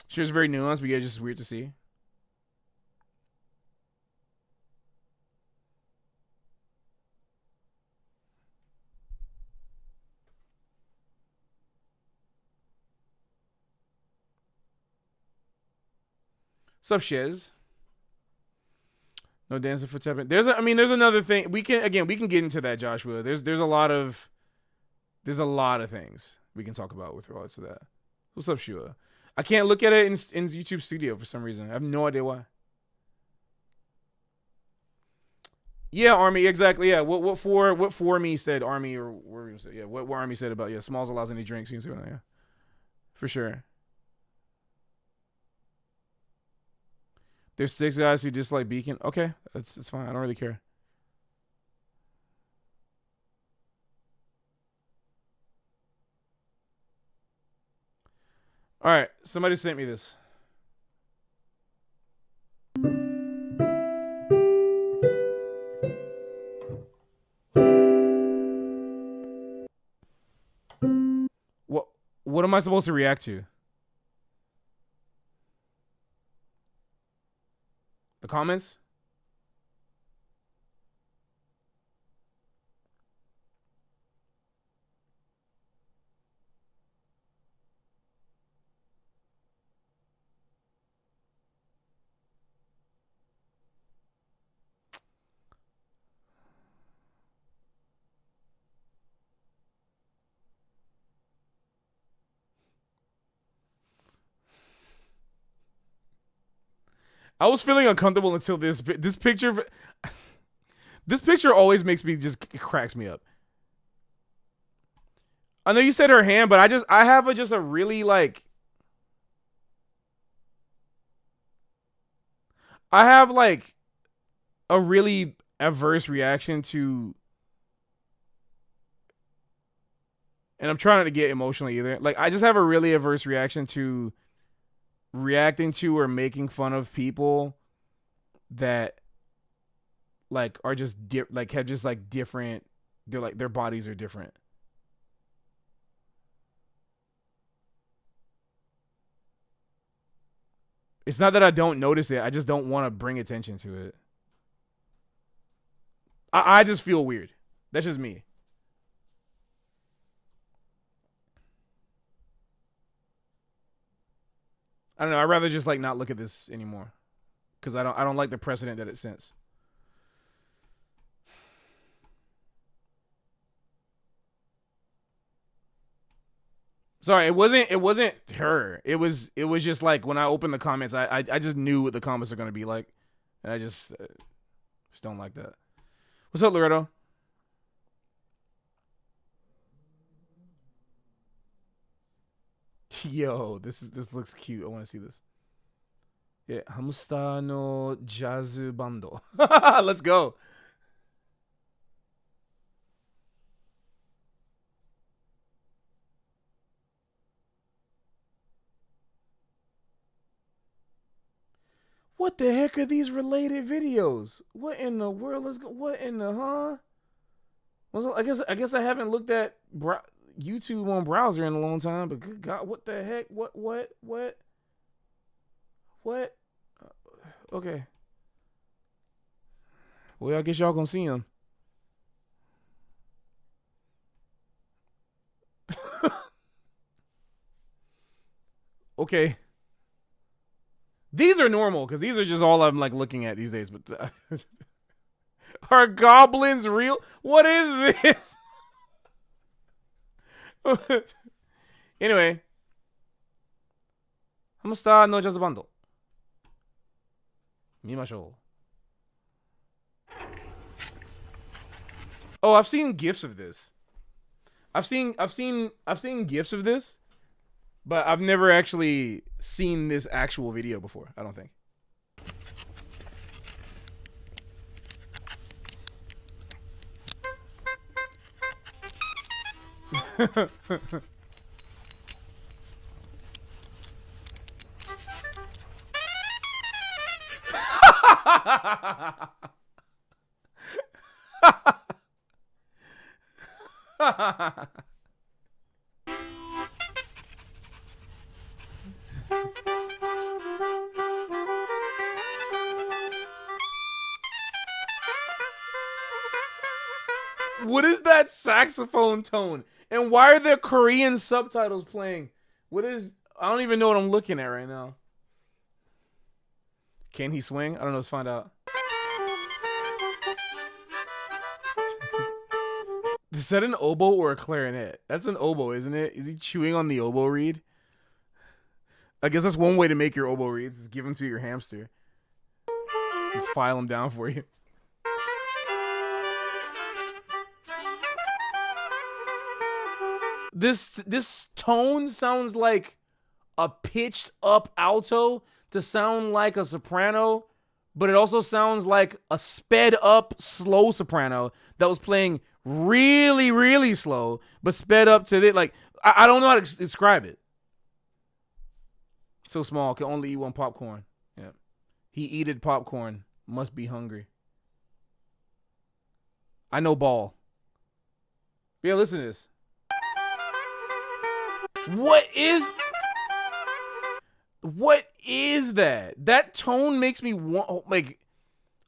Sure, it's very nuanced, but yeah, just weird to see. What's up, Shiz? No dancing for tapping. There's another thing. We can get into that, Joshua. There's a lot of things we can talk about with regards to that. What's up, Shua? I can't look at it in YouTube Studio for some reason. I have no idea why. Yeah, Army, exactly. Yeah, what for me said Army, or where you say, yeah, what Army said about, yeah, Smalls allows any drinks. You can say, yeah, for sure. There's 6 guys who dislike Beacon. Okay, it's fine. I don't really care. All right, somebody sent me this. What am I supposed to react to? The comments? I was feeling uncomfortable until this picture. This picture always makes me it cracks me up. I know you said her hand, but I have a really like. I have like a really adverse reaction to, and I'm trying not to get emotional either. Like, I just have a really adverse reaction to reacting to or making fun of people that like are just have just like different. They're like, their bodies are different. It's not that I don't notice it. I just don't want to bring attention to it. I just feel weird. That's just me. I don't know. I'd rather just like not look at this anymore, because I don't like the precedent that it sets. Sorry, it wasn't her. It was just like when I opened the comments, I just knew what the comments are gonna be like, and I just Just don't like that. What's up, Loretto? Yo, this looks cute. I want to see this. Yeah, Hamster no Jazz Bando. Let's go. What the heck are these related videos? What in the world is what in the I guess I haven't looked at YouTube on browser in a long time, but good God, what the heck? What? Okay. Well, I guess y'all gonna see them. Okay. These are normal because these are just all I'm like looking at these days. But are goblins real? What is this? Anyway, Hamster no Jazz Bando. Mimashou. Oh, I've seen gifs of this. I've seen gifs of this, but I've never actually seen this actual video before. I don't think. What is that saxophone tone? And why are there Korean subtitles playing? What is... I don't even know what I'm looking at right now. Can he swing? I don't know. Let's find out. Is that an oboe or a clarinet? That's an oboe, isn't it? Is he chewing on the oboe reed? I guess that's one way to make your oboe reeds is give them to your hamster. And file them down for you. This tone sounds like a pitched up alto to sound like a soprano, but it also sounds like a sped up slow soprano that was playing really, really slow, but sped up to it. Like, I don't know how to describe it. So small, can only eat one popcorn. Yeah. He eated popcorn. Must be hungry. I know ball. But yeah, listen to this. What is that? That tone makes me want, like,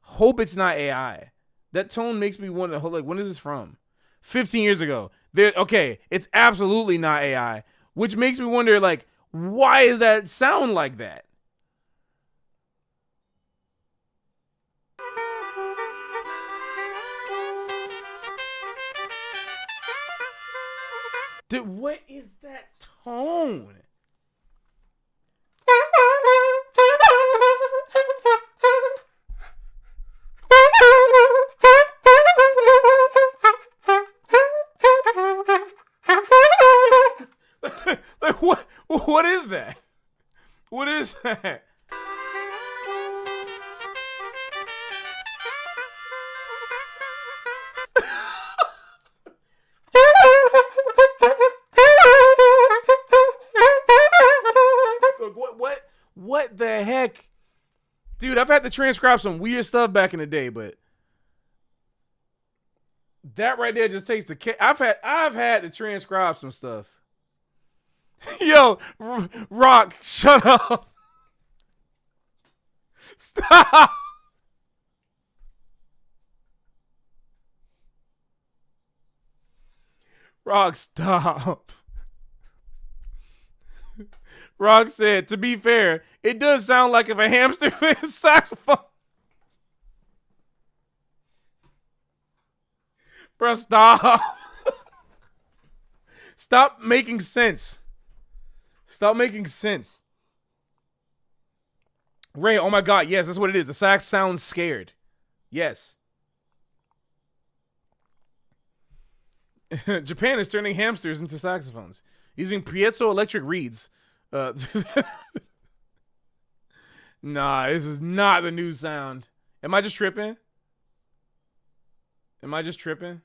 hope it's not AI. That tone makes me want to, like, when is this from? 15 years ago. Okay, it's absolutely not AI, which makes me wonder, like, why does that sound like that? Dude, what is that tone? Like, what is that? What is that? What the heck? Dude, I've had to transcribe some weird stuff back in the day, but that right there just takes the I've had to transcribe some stuff. Yo, Rock, shut up. Stop. Rock, stop. Rock said, to be fair, it does sound like if a hamster plays a saxophone. Bro, stop. Stop making sense. Stop making sense. Ray, oh my God, yes, that's what it is. The sax sounds scared. Yes. Japan is turning hamsters into saxophones using piezoelectric reeds. Nah, this is not the new sound. Am I just tripping? Am I just tripping?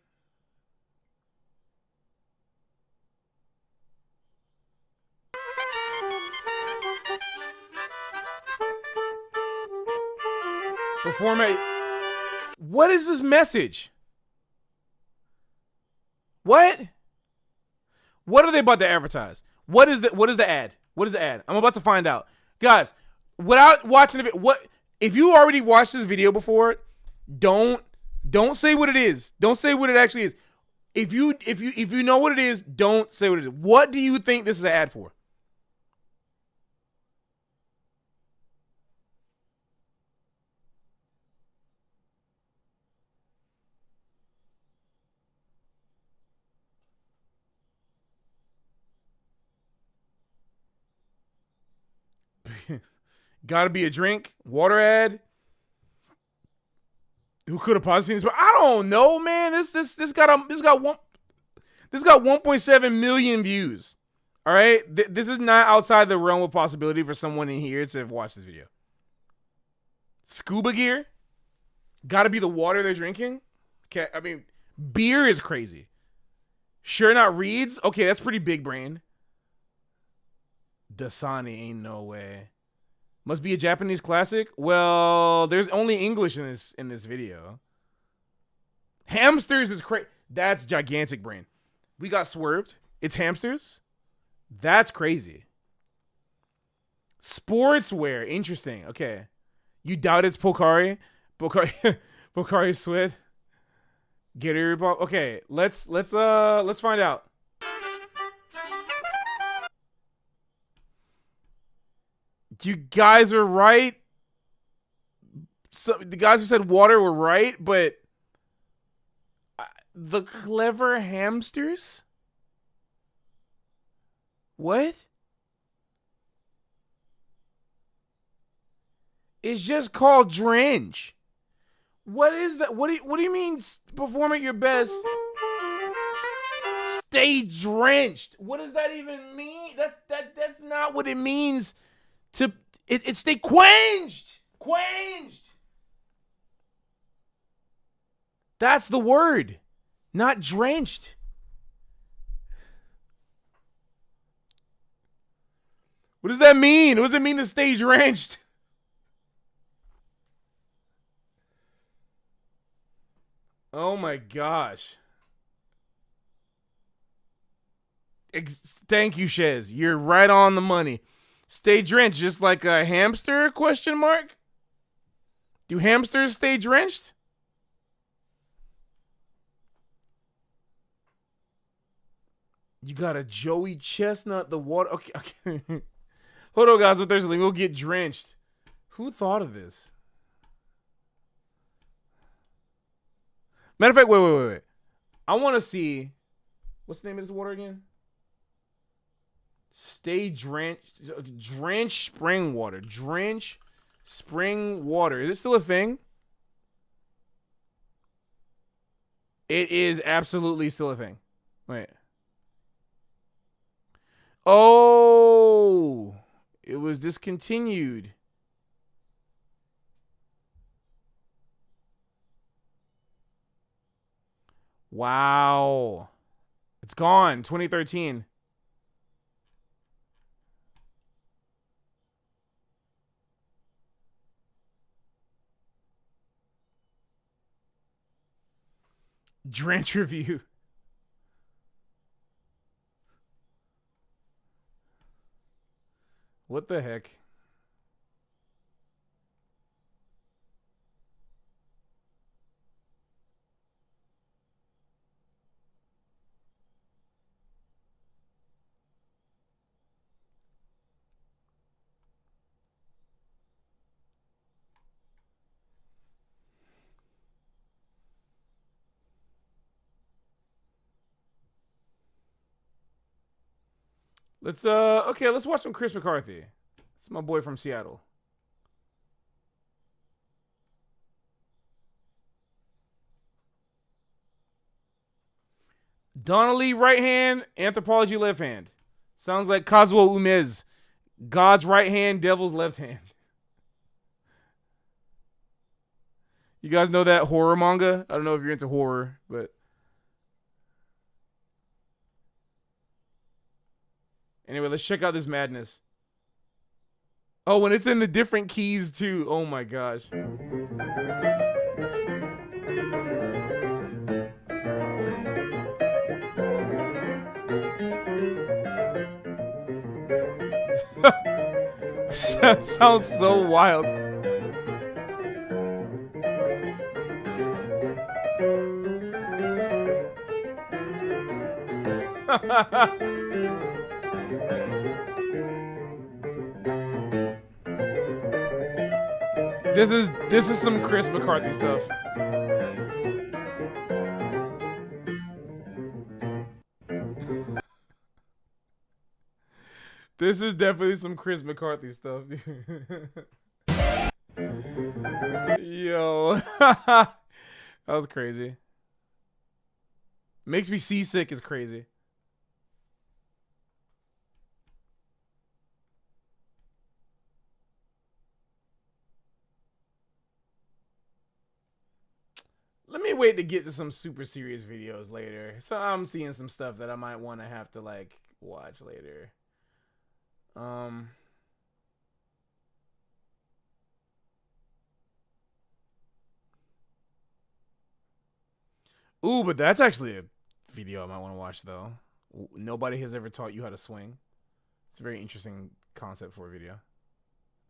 Perform a. What is this message? What? What are they about to advertise? What is the ad? What is the ad? I'm about to find out. Guys, without watching the video, what if you already watched this video before, don't say what it is. Don't say what it actually is. If you know what it is, don't say what it is. What do you think this is an ad for? Gotta be a drink, water ad. Who could have possibly seen this? But I don't know, man. This got 1.7 million views. All right, this is not outside the realm of possibility for someone in here to watch this video. Scuba gear, gotta be the water they're drinking. Okay, I mean, beer is crazy. Sure, not reeds. Okay, that's pretty big brain. Dasani ain't no way. Must be a Japanese classic. Well, there's only English in this video. Hamsters is crazy. That's gigantic brain. We got swerved. It's hamsters. That's crazy. Sportswear. Interesting. Okay. You doubt it's Pocari? Pocari Sweat. Gatorade Ball. Okay, let's find out. You guys are right. So the guys who said water were right, but the clever hamsters? What? It's just called drench. What is that? What do you mean perform at your best? Stay drenched. What does that even mean? That's not what it means. It stay quenched. That's the word, not drenched. What does that mean? What does it mean to stay drenched? Oh my gosh. Thank you, Shez. You're right on the money. Stay drenched just like a hamster? Question mark. Do hamsters stay drenched? You got a Joey Chestnut, the water. Okay. Hold on, guys. If there's something, we'll get drenched. Who thought of this? Matter of fact, wait. I want to see. What's the name of this water again? Stay drenched. Drench spring water. Drench spring water. Is it still a thing? It is absolutely still a thing. Wait. Oh, it was discontinued. Wow. It's gone. 2013. Drench review. What the heck? Let's watch some Chris McCarthy. It's my boy from Seattle. Donnelly right hand, Anthropology left hand. Sounds like Kazuo Umez. God's right hand, devil's left hand. You guys know that horror manga? I don't know if you're into horror, but anyway, let's check out this madness. Oh, and it's in the different keys too. Oh my gosh. That sounds so wild. This is some Chris McCarthy stuff. This is definitely some Chris McCarthy stuff. Yo. That was crazy. Makes me seasick is crazy. Let me wait to get to some super serious videos later. So I'm seeing some stuff that I might want to have to like watch later. Ooh, but that's actually a video I might want to watch though. Nobody has ever taught you how to swing. It's a very interesting concept for a video.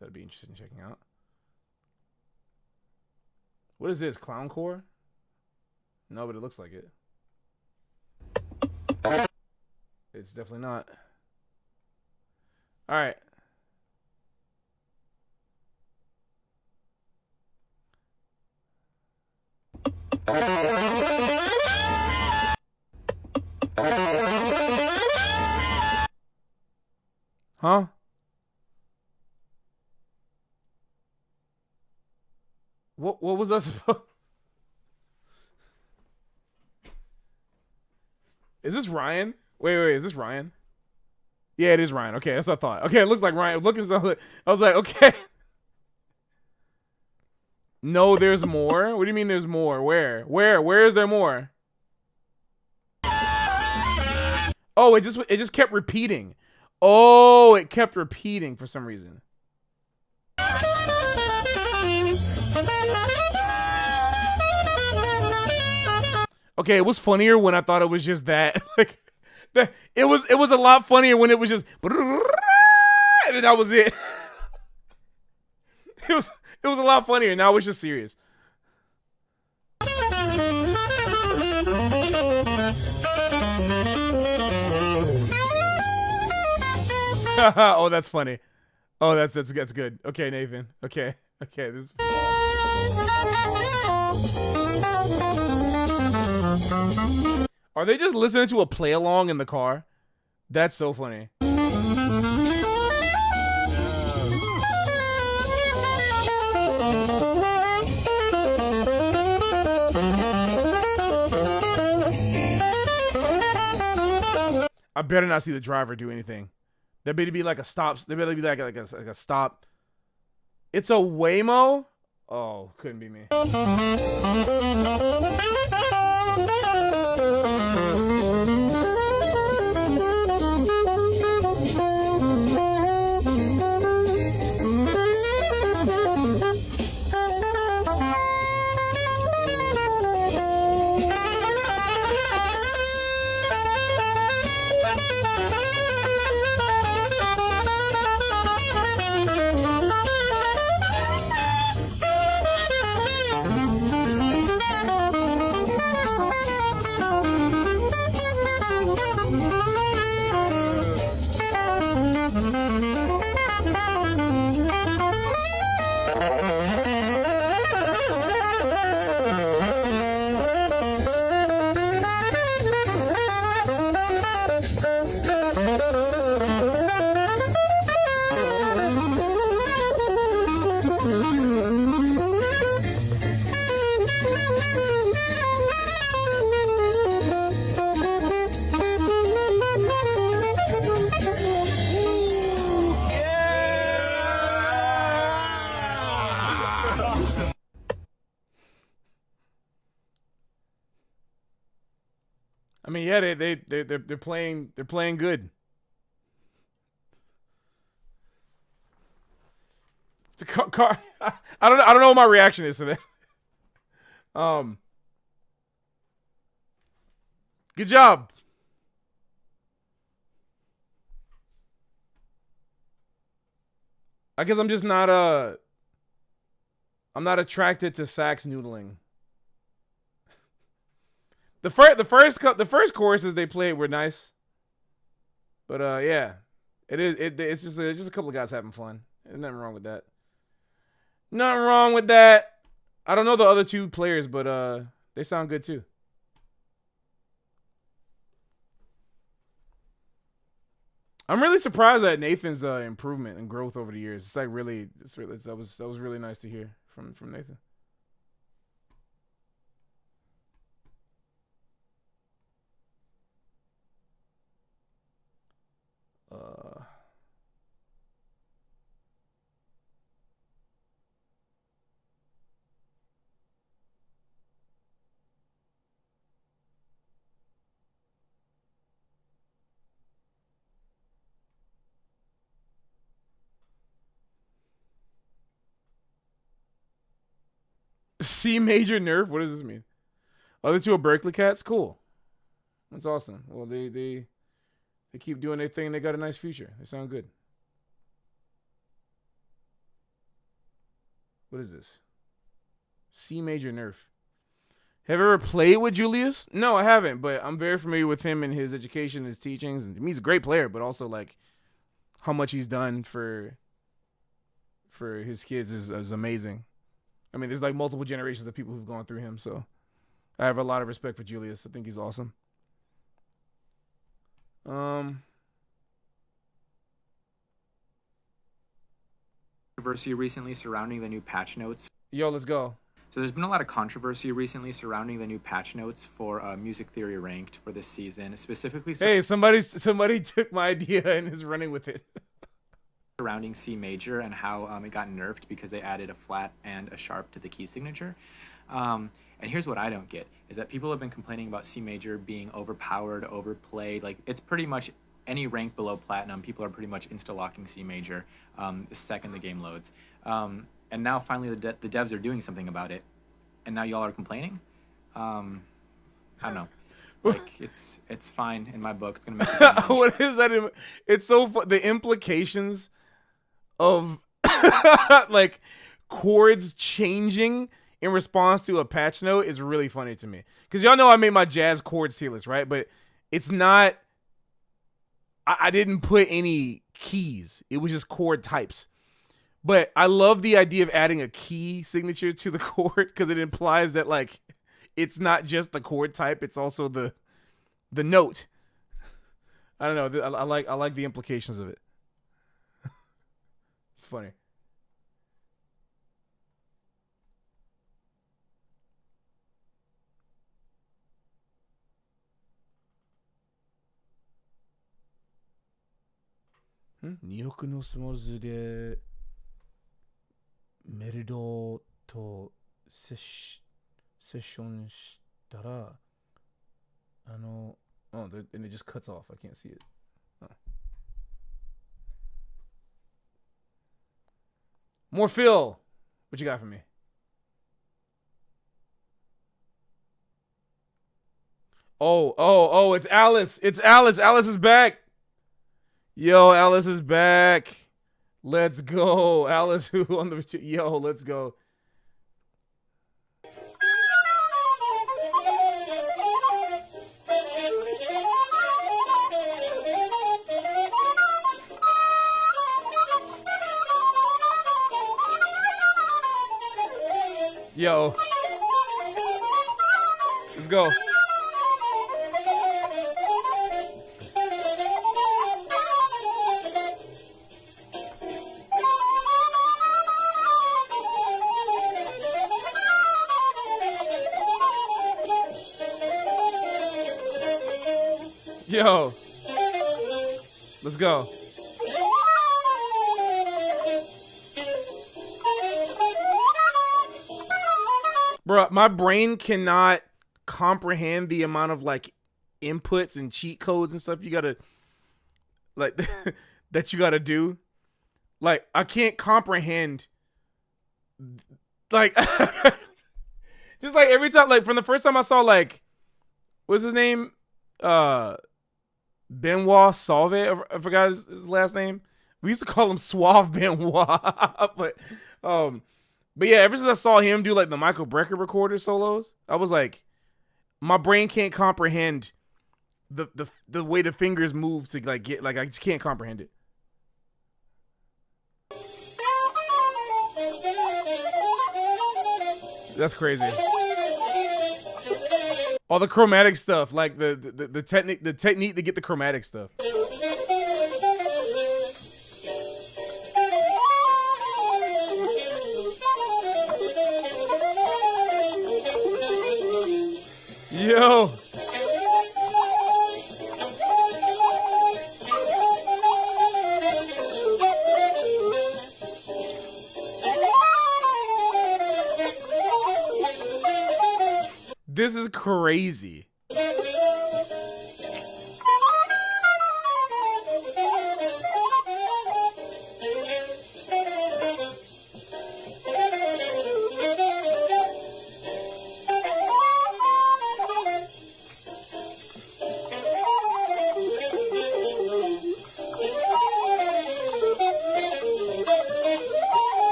That'd be interesting checking out. What is this? Clowncore? No, but it looks like it. It's definitely not. All right. Huh? What was that supposed? Is this Ryan? Wait, is this Ryan? Yeah, it is Ryan. Okay, that's what I thought. Okay, it looks like Ryan. Looking something. I was like, okay. No, there's more. What do you mean there's more? Where is there more? Oh, it just kept repeating. Oh, it kept repeating for some reason. Okay, it was funnier when I thought it was just that. Like, it was a lot funnier when it was just and that was it. It was a lot funnier. Now it's just serious. Oh, that's funny. Oh, that's good. Okay, Nathan. Okay. This. Are they just listening to a play along in the car? That's so funny. I better not see the driver do anything. There better be like a stop. There better be like a stop. It's a Waymo? Oh, couldn't be me. I mean, yeah, they're playing good. I don't know what my reaction is to that. Good job. I guess I'm just not I'm not attracted to sax noodling. The first choruses they played were nice, but yeah, it's just a couple of guys having fun. There's nothing wrong with that. Nothing wrong with that. I don't know the other two players, but they sound good too. I'm really surprised at Nathan's improvement and growth over the years. It's like that was really nice to hear from Nathan. C major nerf. What does this mean? Other two are Berkeley cats. Cool. That's awesome. Well, they keep doing their thing. They got a nice future. They sound good. What is this? C major nerf. Have you ever played with Julius? No, I haven't, but I'm very familiar with him and his education, his teachings. And he's a great player, but also like how much he's done for his kids is amazing. I mean, there's like multiple generations of people who've gone through him, so I have a lot of respect for Julius. I think he's awesome. Controversy recently surrounding the new patch notes. Yo, let's go. So there's been a lot of controversy recently surrounding the new patch notes for Music Theory Ranked for this season, specifically. Hey, somebody took my idea and is running with it. Surrounding C major and how it got nerfed because they added a flat and a sharp to the key signature. And here's what I don't get is that people have been complaining about C major being overpowered, overplayed. Like it's pretty much any rank below platinum, people are pretty much insta-locking C major the second the game loads. And now finally the devs are doing something about it. And now y'all are complaining? I don't know. Like it's fine in my book. It's gonna make it what is that? It's so the implications of like chords changing in response to a patch note is really funny to me. Because y'all know I made my jazz chord tier list, right? But it's not. I didn't put any keys. It was just chord types. But I love the idea of adding a key signature to the chord because it implies that like it's not just the chord type; it's also the note. I don't know. I like the implications of it. It's funny. Nihoku no Smozu de Merido to session shitara and it just cuts off. I can't see it. Oh. More Phil. What you got for me? Oh, it's Alice. It's Alice. Alice is back. Yo, Alice is back. Let's go. Alice who on the yo, let's go. Yo. Let's go. Yo. Let's go. Bro, my brain cannot comprehend the amount of like inputs and cheat codes and stuff you gotta like that you gotta do. Like I can't comprehend. Like just like every time, like from the first time I saw like what's his name, Benoit Salve. I forgot his last name. We used to call him Suave Benoit, but yeah, ever since I saw him do like the Michael Brecker recorder solos, I was like, my brain can't comprehend the way the fingers move to like get like I just can't comprehend it. That's crazy. All the chromatic stuff, like the technique to get the chromatic stuff. Yo. This is crazy.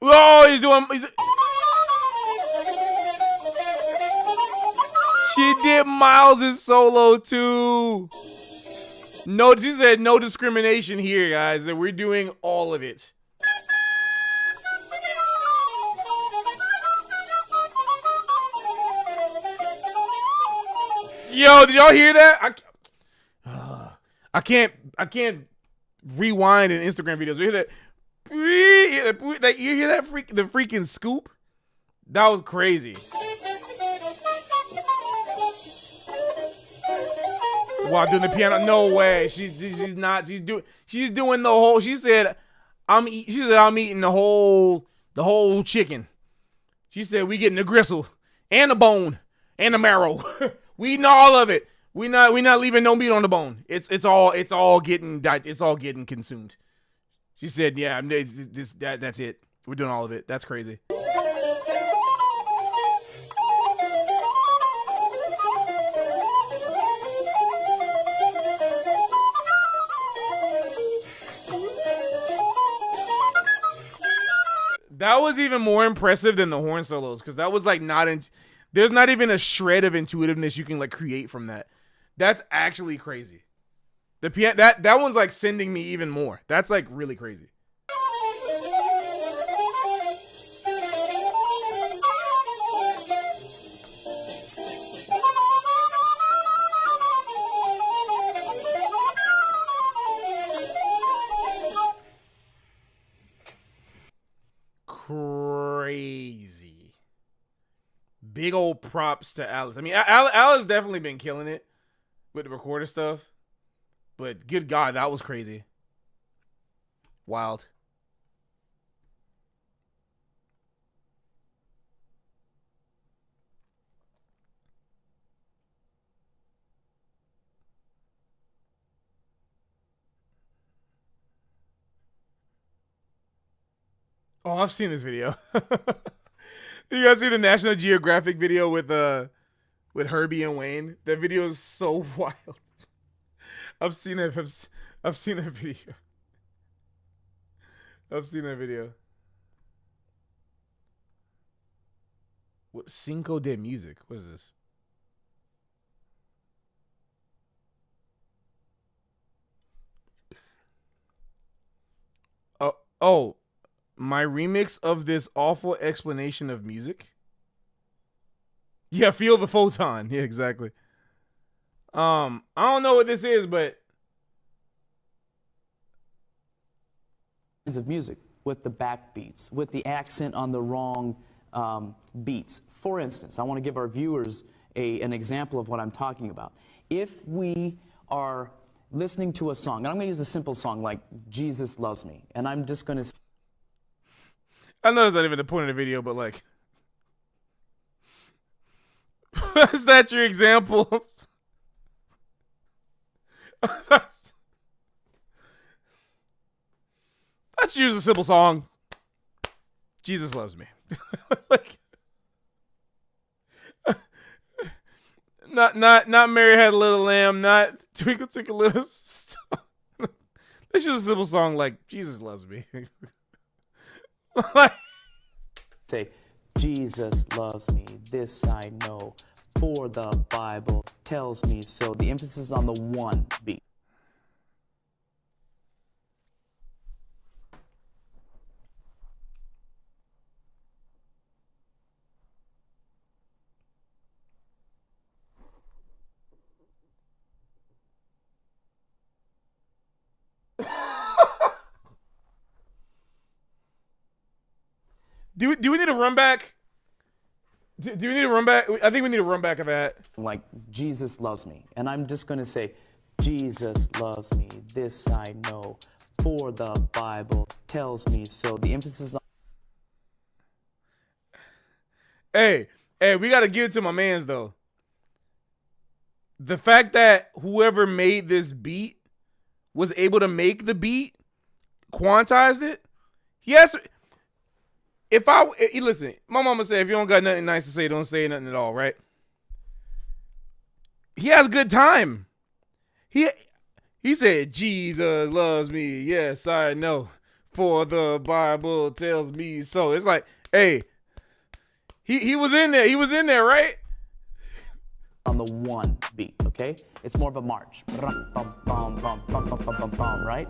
Oh, he's doing. She did Miles' solo too. No, she said no discrimination here, guys. That we're doing all of it. Yo, did y'all hear that? I can't rewind in Instagram videos. You hear that? You hear that the freaking scoop? That was crazy. Wow, doing the piano? No way. She's not. She's doing the whole. She said, I'm eating the whole chicken. She said we getting the gristle and the bone and the marrow. We eating all of it. We not leaving no meat on the bone. It's all getting consumed. She said, yeah, that's it. We're doing all of it. That's crazy. That was even more impressive than the horn solos, because that was like there's not even a shred of intuitiveness you can like create from that. That's actually crazy. The piano that one's like sending me even more. That's like really crazy. Crazy. Big old props to Alice. I mean, Alice definitely been killing it with the recorder stuff. But good God, that was crazy. Wild. Oh, I've seen this video. You guys see the National Geographic video with Herbie and Wayne? That video is so wild. I've seen it. I've seen that video. I've seen that video. What Cinco de Music? What is this? Oh, my remix of this awful explanation of music. Yeah, feel the photon. Yeah, exactly. I don't know what this is, but of music with the backbeats, with the accent on the wrong beats. For instance, I want to give our viewers an example of what I'm talking about. If we are listening to a song, and I'm going to use a simple song like Jesus Loves Me, and I'm just going to... I know that's not even the point of the video, but like... Is that your example? Let's use a simple song. Jesus loves me. Like, not Mary Had a Little Lamb, not Twinkle Twinkle Little Star. Let's use a simple song like Jesus loves me. Like, Say, Jesus loves me, this I know, for the Bible tells me so. The emphasis is on the one beat. do we need a run back? Do we need a run back? I think we need a run back of that. Like, Jesus loves me. And I'm just going to say, Jesus loves me, this I know, for the Bible tells me so. The emphasis on Hey, we gotta give it to my mans though. The fact that whoever made this beat was able to make the beat, quantized it. Yes. Listen, my mama said if you don't got nothing nice to say, don't say nothing at all, right? He has good time. He said, Jesus loves me. Yes, I know. For the Bible tells me so. It's like, hey, he was in there. He was in there, right? on the one beat, okay? It's more of a march. Right?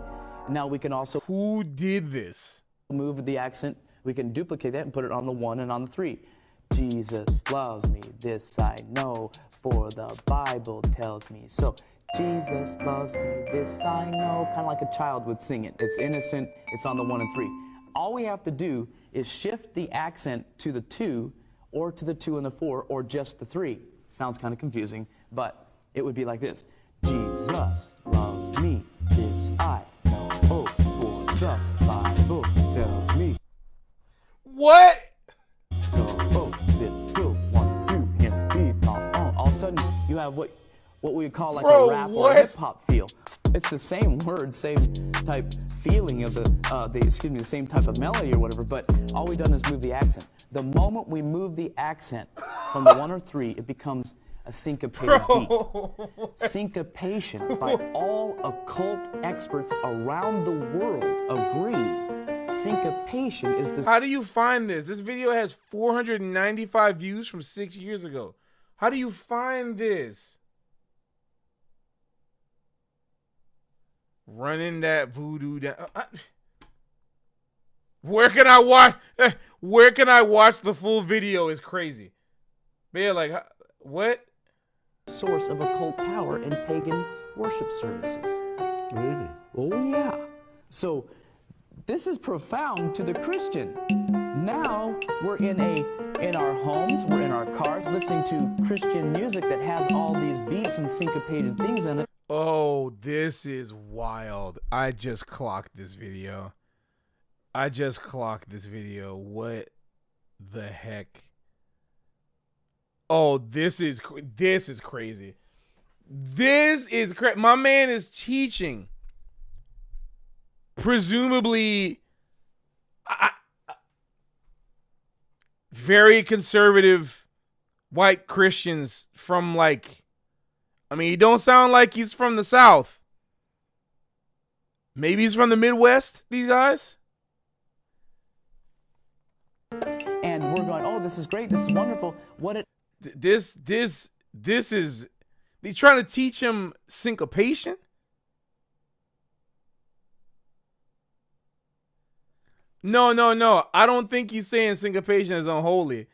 Now we can also Who did this? move the accent. We can duplicate that and put it on the one and on the three. Jesus loves me, this I know, for the Bible tells me so. Jesus loves me, this I know, kind of like a child would sing it. It's innocent, it's on the 1 and 3. All we have to do is shift the accent to the 2, or to the 2 and the 4, or just the 3. Sounds kind of confusing, but it would be like this. Jesus loves me, this I know, oh, for the Bible tells me What? so. Oh, it will wants to him be on. All of a sudden, you have what we would call like Bro, a rap or what? a hip hop feel. It's the same word, same type feeling of the same type of melody or whatever. But all we've done is move the accent. The moment we move the accent from the 1 or 3, it becomes a syncopated beat. Syncopation, by all occult experts around the world, agree. Syncopation is the How do you find this? This video has 495 views from 6 years ago. How do you find this? Running that voodoo down. Where can I watch? Where can I watch the full video? Is crazy. But yeah, like what? source of occult power in pagan worship services. Really? Oh yeah. So this is profound to the Christian. Now we're in our homes, we're in our cars, listening to Christian music that has all these beats and syncopated things in it. Oh, this is wild. I just clocked this video. What the heck? Oh, this is crazy. This is crazy. My man is teaching. Presumably, very conservative white Christians from he don't sound like he's from the South. Maybe he's from the Midwest, these guys. And we're going, oh, this is great, this is wonderful. This is, they trying to teach him syncopation? No. I don't think he's saying syncopation is unholy.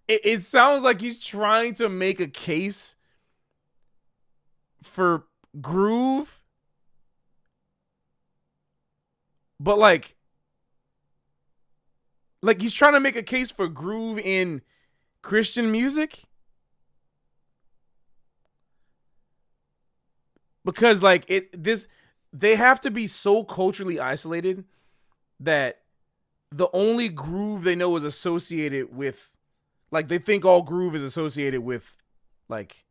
It sounds like he's trying to make a case for groove, but like he's trying to make a case for groove in Christian music, because they have to be so culturally isolated that the only groove they know is associated with Like they think all groove is associated with like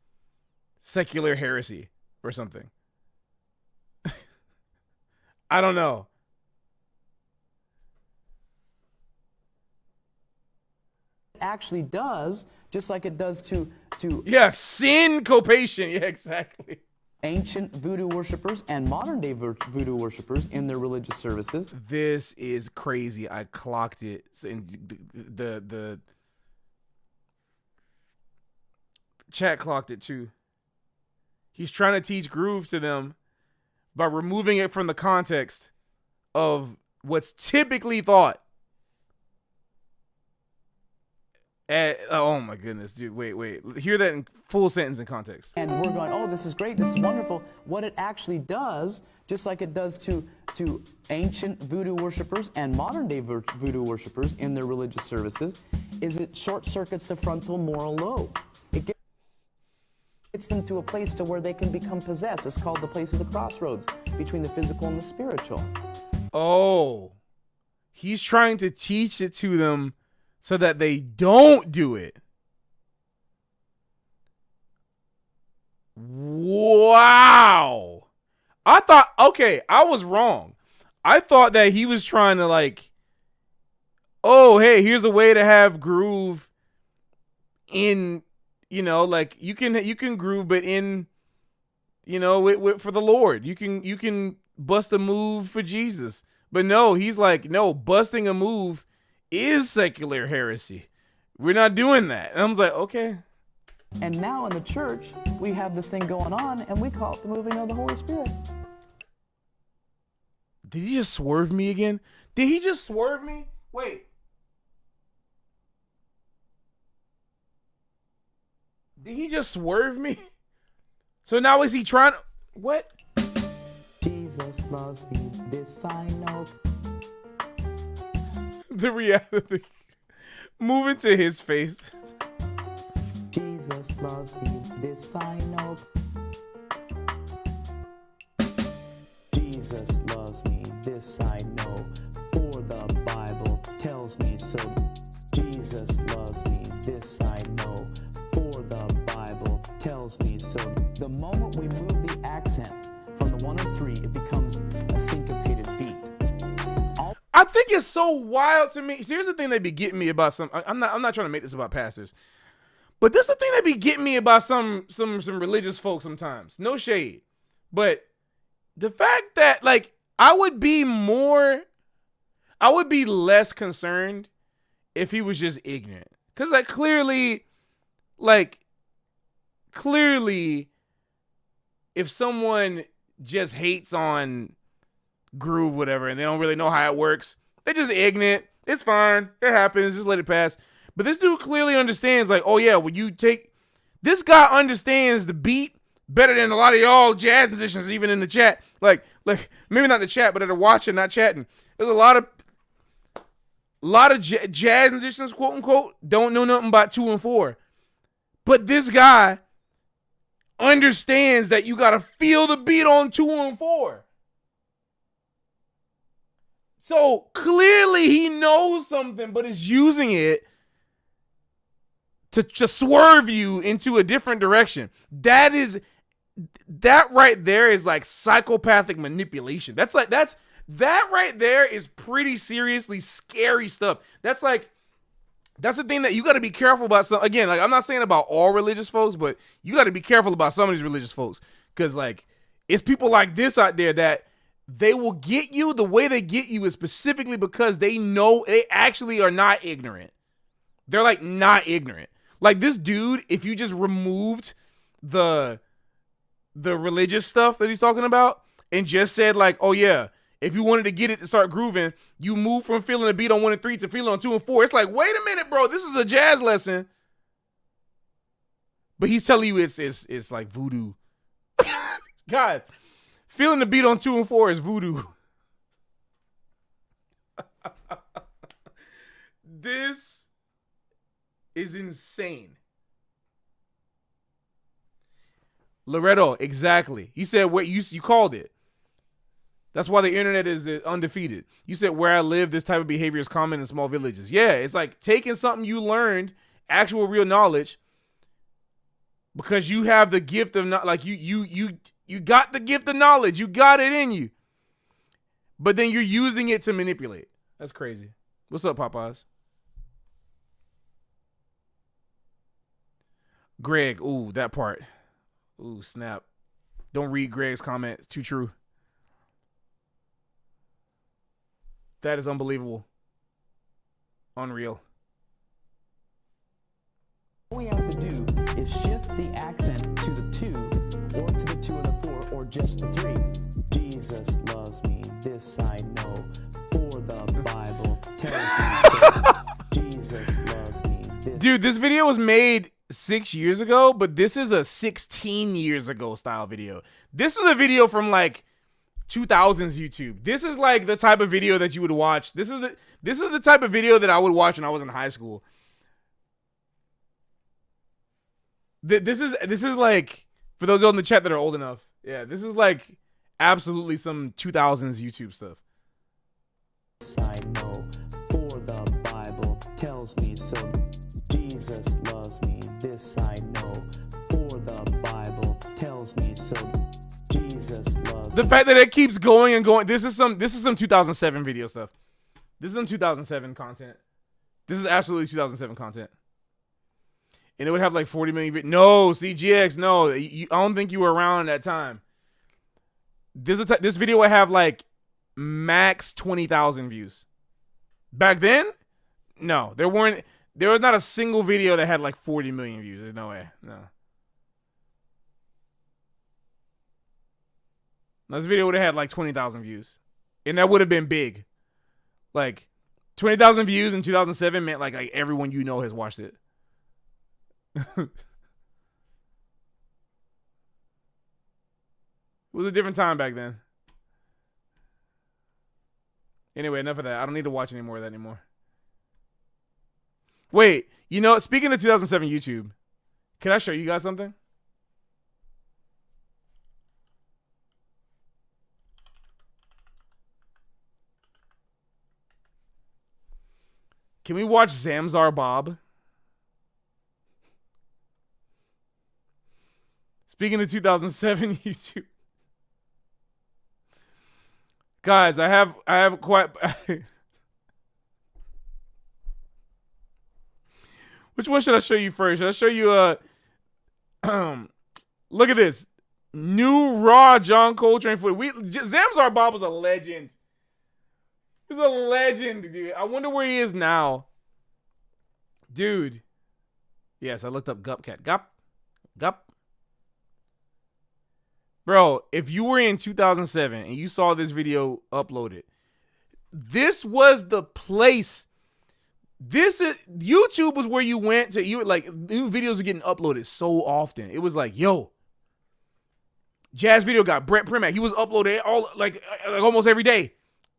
secular heresy or something. I don't know. Actually does, just like it does to Yeah, syncopation. Yeah, exactly. ancient voodoo worshipers and modern day voodoo worshipers in their religious services. This is crazy. I clocked it. And the chat clocked it too. He's trying to teach groove to them by removing it from the context of what's typically thought. Oh my goodness, dude. Wait. Hear that in full sentence in context. And we're going, oh, this is great, this is wonderful. What it actually does, just like it does to ancient voodoo worshipers and modern day voodoo worshipers in their religious services, is it short circuits the frontal moral lobe. It gets them to a place to where they can become possessed. It's called the place of the crossroads between the physical and the spiritual. Oh, he's trying to teach it to them so that they don't do it. Wow. I was wrong. I thought that he was trying to like, oh, hey, here's a way to have groove in, like you can groove, but in, for the Lord, you can bust a move for Jesus. But no, he's like, no, busting a move is secular heresy. We're not doing that. And I was like, okay. And now in the church, we have this thing going on, and we call it the moving of the Holy Spirit. Did he just swerve me again? Did he just swerve me? Wait. Did he just swerve me? So now is he trying to... What? Jesus loves me, this I know. The reality. Moving to his face. Jesus loves me, this I know. Jesus loves me, this I know. For the Bible tells me so. Jesus loves me, this I know. For the Bible tells me so. The moment we move the accent from the 103, it becomes a syncopated beat. I think it's so wild to me. So here's the thing they be getting me about some. I'm not trying to make this about pastors, but this is the thing that be getting me about some religious folks sometimes. No shade, but the fact that like I would be less concerned if he was just ignorant, because clearly, if someone just hates on groove, whatever, and they don't really know how it works, they're just ignorant. It's fine. It happens. Just let it pass. But this dude clearly understands, like, oh yeah, when you take, this guy understands the beat better than a lot of y'all jazz musicians, even in the chat. Like maybe not in the chat, but that are watching, not chatting. There's a lot of jazz musicians, quote unquote, don't know nothing about 2 and 4. But this guy understands that you gotta feel the beat on 2 and 4. So clearly he knows something, but is using it to swerve you into a different direction. That right there is like psychopathic manipulation. That right there is pretty seriously scary stuff. That's the thing that you got to be careful about. Some, again, like I'm not saying about all religious folks, but you got to be careful about some of these religious folks, because like it's people like this out there that they will get you. The way they get you is specifically because they know they actually are not ignorant. They're like not ignorant. Like this dude, if you just removed the religious stuff that he's talking about and just said like, oh yeah, if you wanted to get it to start grooving, you move from feeling a beat on 1 and 3 to feeling on 2 and 4. It's like, wait a minute, bro, this is a jazz lesson. But he's telling you it's like voodoo. God, feeling the beat on 2 and 4 is voodoo. This is insane. Loretto, exactly. He said what you called it. That's why the internet is undefeated. You said where I live, this type of behavior is common in small villages. Yeah, it's like taking something you learned actual real knowledge because you have the gift of like you got the gift of knowledge. You got it in you. But then you're using it to manipulate. That's crazy. What's up, Popeyes? Greg, ooh, that part. Ooh, snap. Don't read Greg's comment. It's too true. That is unbelievable. Unreal. All we have to do is shift the accent to the 2, or to the 2 and the 4, or just the 3. Jesus loves me, this I know, for the Bible tells me so. Jesus loves me. Dude, this video was made 6 years ago, but this is a 16 years ago style video. This is a video from like 2000s YouTube. This is like the type of video that you would watch. This is the type of video that I would watch when I was in high school. This is like, for those in the chat that are old enough. Yeah, this is like absolutely some 2000s YouTube stuff. I know, for the Bible tells me so. Jesus loves me, this I know, for the Bible tells me so. Jesus loves the fact that it keeps going and going. This is some 2007 video stuff. This is some 2007 content. This is absolutely 2007 content. And it would have like 40 million. No, CGX, no. I don't think you were around at that time. This video would have like max 20,000 views. Back then, no. There was not a single video that had like 40 million views. There's no way. No. This video would have had like 20,000 views. And that would have been big. Like 20,000 views in 2007 meant like everyone you know has watched it. It was a different time back then. Anyway, enough of that. I don't need to watch any more of that anymore. Wait, you know, speaking of 2007 YouTube, can I show you guys something? Can we watch Zamzar Bob? Speaking of 2007 YouTube. Guys, I have quite Which one should I show you first? Should I show you look at this. New Raw John Coltrane footage. Zamzar Bob was a legend. He was a legend, dude. I wonder where he is now. Dude. Yes, I looked up Gupcat. Gup. Bro, if you were in 2007 and you saw this video uploaded, this was the place. YouTube was where you went to. You like new videos were getting uploaded so often. It was like, yo, Jazz Video got Brett Primack. He was uploaded like almost every day.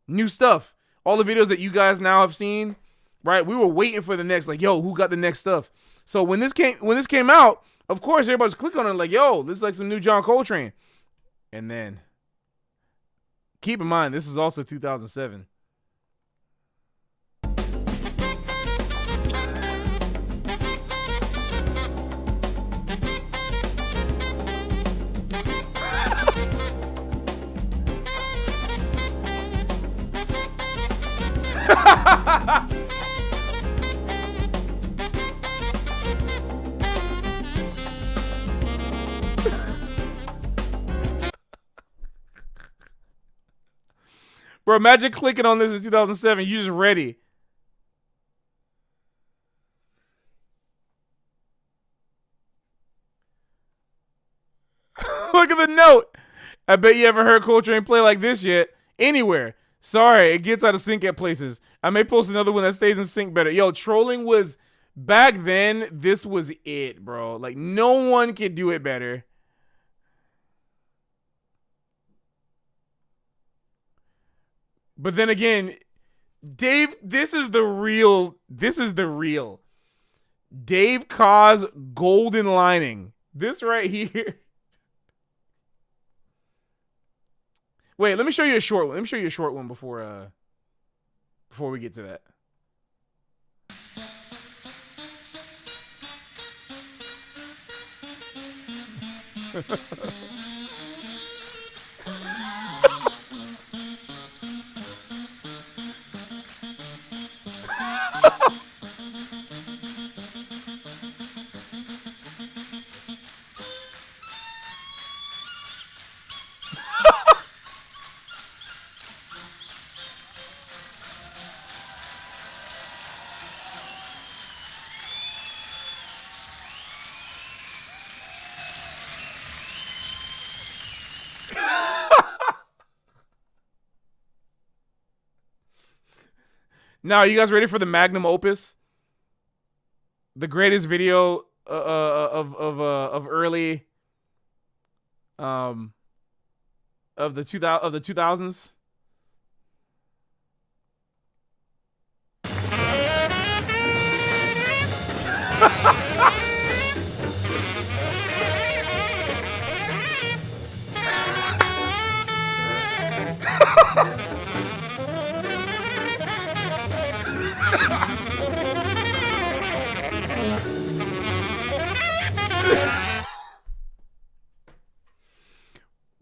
New stuff. All the videos that you guys now have seen, right? We were waiting for the next, like, yo, who got the next stuff? So when this came out, of course everybody's clicking on it like, yo, this is like some new John Coltrane. And then, keep in mind, this is also 2007. Bro, imagine clicking on this in 2007. You just ready. Look at the note. I bet you haven't heard Coltrane play like this yet. Anywhere. Sorry, it gets out of sync at places. I may post another one that stays in sync better. Yo, trolling was, back then, this was it, bro. Like, no one could do it better. But then again, Dave, this is the real. Dave Kaw's golden lining. This right here. Wait, let me show you a short one. Let me show you a short one before we get to that. Now, you guys ready for the magnum opus? The greatest video of early of the 2000s.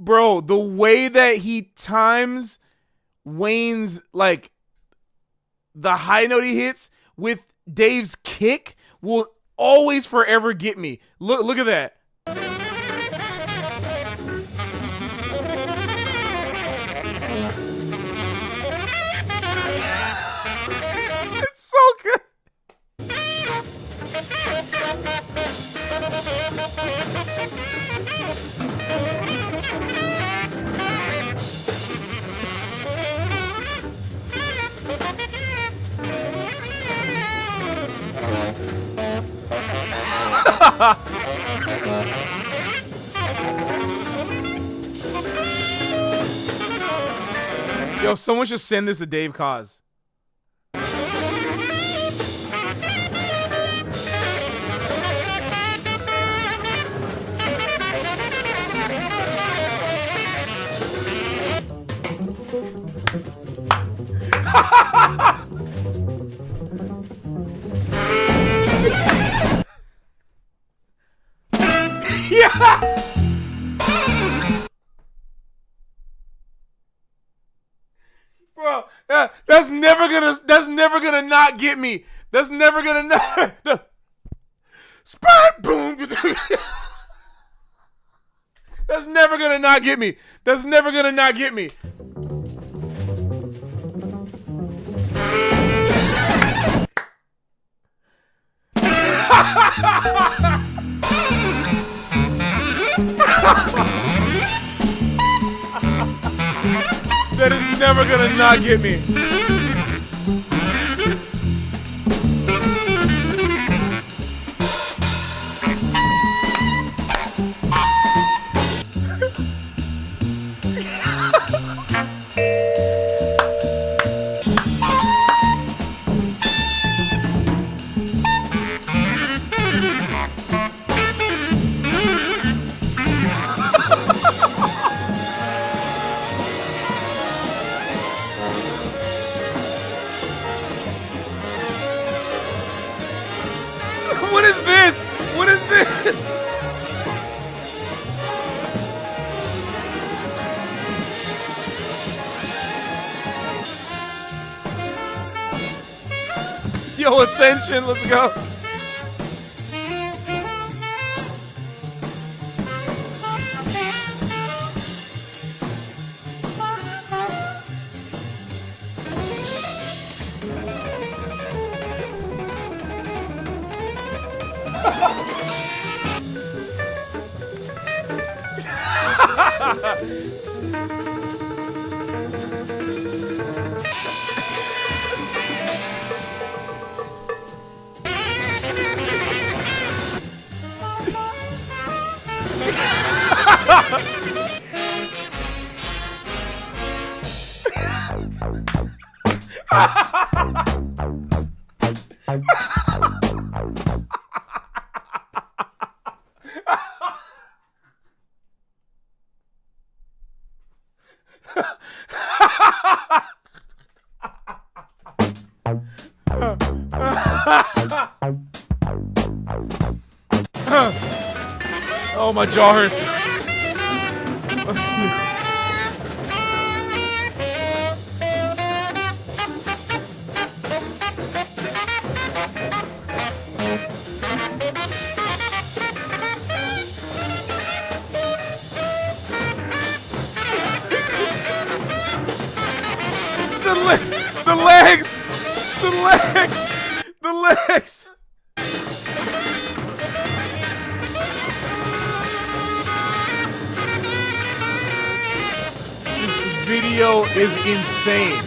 Bro, the way that he times Wayne's, like, the high note he hits with Dave's kick will always forever get me. Look at that. It's so good. Yo, someone should send this to Dave Cause. Yeah. Bro, that's never gonna not get me. That's never gonna not. Spot boom. That's never gonna not get me. That's never gonna not get me. That is never gonna not get me. What is this? What is this? Yo, Ascension, let's go. Oh, my jaw hurts. The legs! The legs! The legs! This video is insane.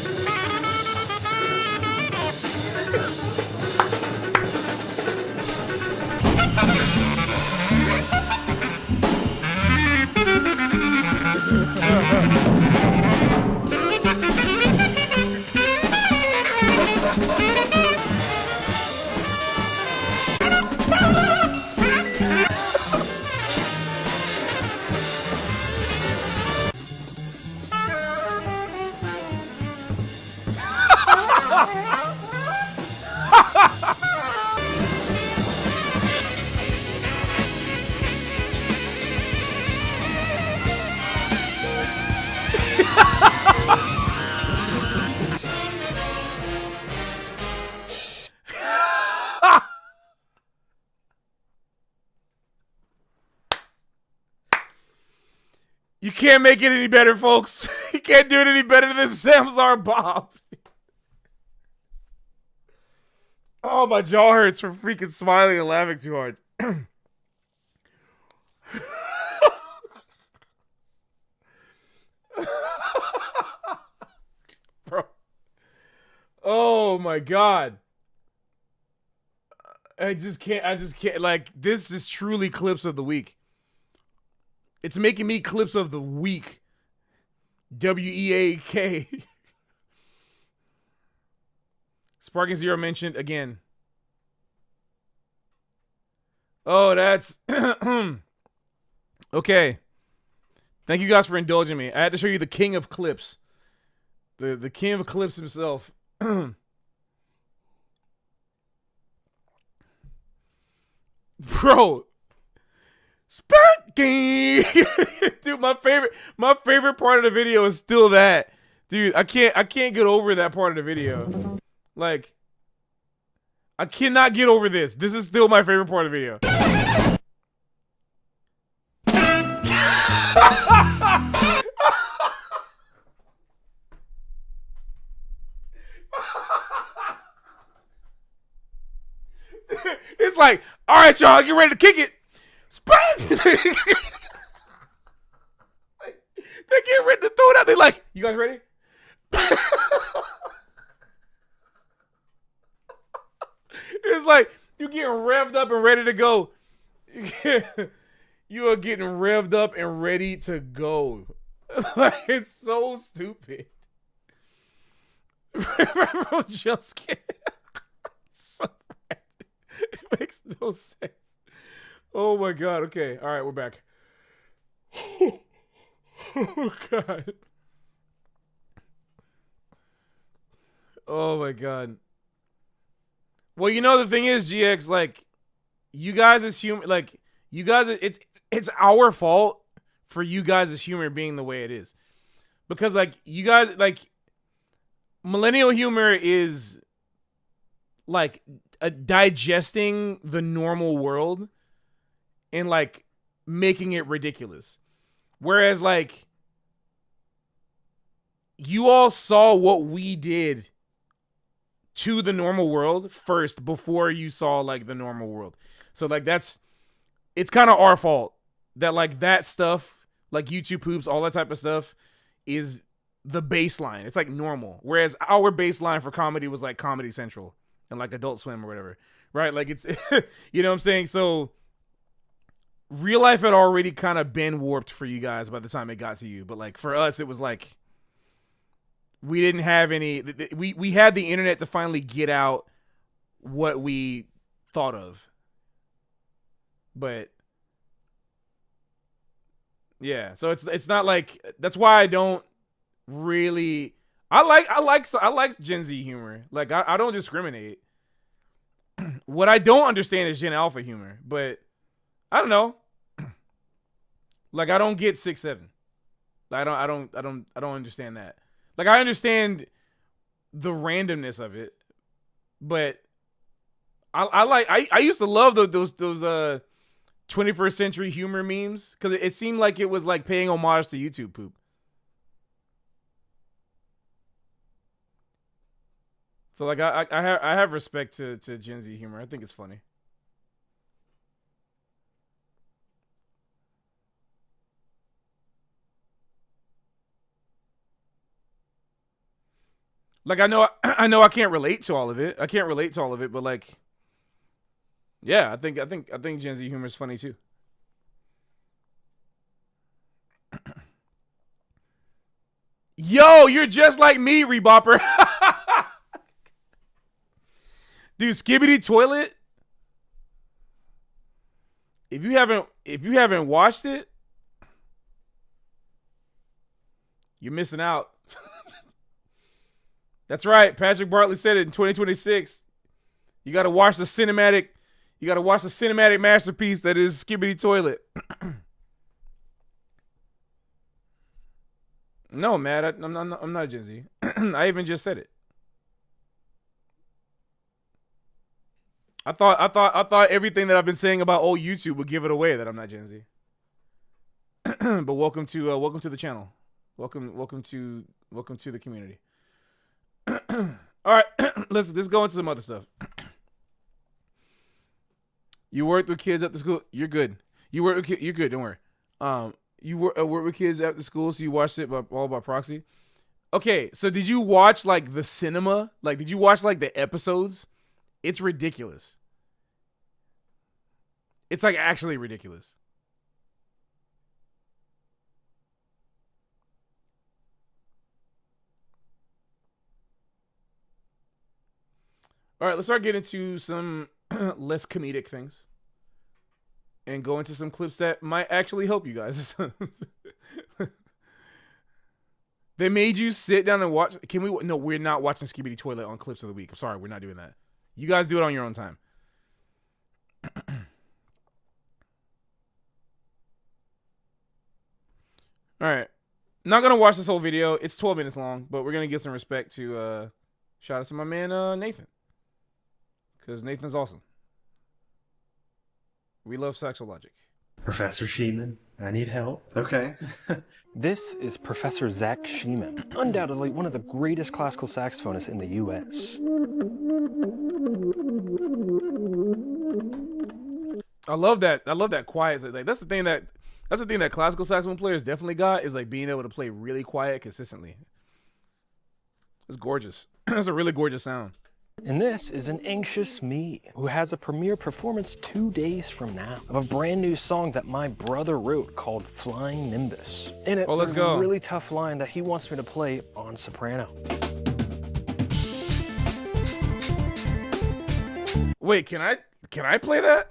You can't make it any better, folks. You can't do it any better than Samsar Bob. Oh, my jaw hurts from freaking smiling and laughing too hard. Bro. Oh my God. I just can't. Like, this is truly clips of the week. It's making me clips of the week. WEAK. Sparking Zero mentioned again. Oh, that's okay. Thank you guys for indulging me. I had to show you the king of clips. The king of clips himself. Bro. Sparking! Dude, my favorite part of the video is still that. Dude, I can't get over that part of the video. Like, I cannot get over this. This is still my favorite part of the video. It's like, all right, y'all, get ready to kick it. They get ready to throw it out. They like, you guys ready? It's like you getting revved up and ready to go. You are getting revved up and ready to go. Like, it's so stupid. Bro, jump scare. So it makes no sense. Oh my God. Okay. All right. We're back. Oh God. Oh my God. Well, you know, the thing is, GX, like, you guys as human, like, you guys, it's our fault for you guys' humor being the way it is. Because, like, you guys, like, millennial humor is, like, digesting the normal world and, like, making it ridiculous. Whereas, like, you all saw what we did to the normal world first before you saw, like, the normal world. So, like, it's kind of our fault that, like, that stuff, like YouTube poops, all that type of stuff is the baseline. It's like normal. Whereas our baseline for comedy was like Comedy Central and like Adult Swim or whatever, right? Like, it's, you know what I'm saying? So real life had already kind of been warped for you guys by the time it got to you. But like for us, it was like, we didn't have any, we had the internet to finally get out what we thought of. But yeah, so it's not like, that's why I don't really, I like Gen Z humor. Like, I don't discriminate. What I don't understand is Gen Alpha humor, but I don't know. Like I don't get 6'7". I don't understand that. Like I understand the randomness of it, but I used to love those 21st century humor memes because it seemed like it was like paying homage to YouTube poop. So like I have respect to Gen Z humor. I think it's funny. Like I know I can't relate to all of it. But like, yeah, I think Gen Z humor is funny too. Yo, you're just like me, Rebopper. Dude, Skibidi Toilet. If you haven't watched it, you're missing out. That's right. Patrick Bartley said it in 2026. You got to watch the cinematic masterpiece that is Skibidi Toilet. No, Matt, I'm not Gen Z. I even just said it. I thought everything that I've been saying about old YouTube would give it away that I'm not Gen Z. But welcome to the channel. Welcome to the community. All right, let's go into some other stuff. You worked with kids at the school. You're good. You're good. Don't worry. You work with kids after school, so you watched it all by proxy. Okay, so did you watch like the cinema? Like, did you watch like the episodes? It's ridiculous. It's like actually ridiculous. All right, let's start getting into some less comedic things and go into some clips that might actually help you guys. They made you sit down and watch. Can we? No, we're not watching Skibidi Toilet on Clips of the Week. I'm sorry, we're not doing that. You guys do it on your own time. All right. Not going to watch this whole video. It's 12 minutes long, but we're going to give some respect to, shout out to my man, Nathan. Because Nathan's awesome. We love Saxo Logic. Professor Sheeman, I need help. Okay. This is Professor Zach Sheeman, undoubtedly one of the greatest classical saxophonists in the U.S. I love that quiet. Like that's the thing that classical saxophone players definitely got is like being able to play really quiet consistently. It's gorgeous. It's a really gorgeous sound. And this is an anxious me who has a premiere performance 2 days from now of a brand new song that my brother wrote called Flying Nimbus. In it, let's there's go. a really tough line that he wants me to play on soprano. Wait, can I play that?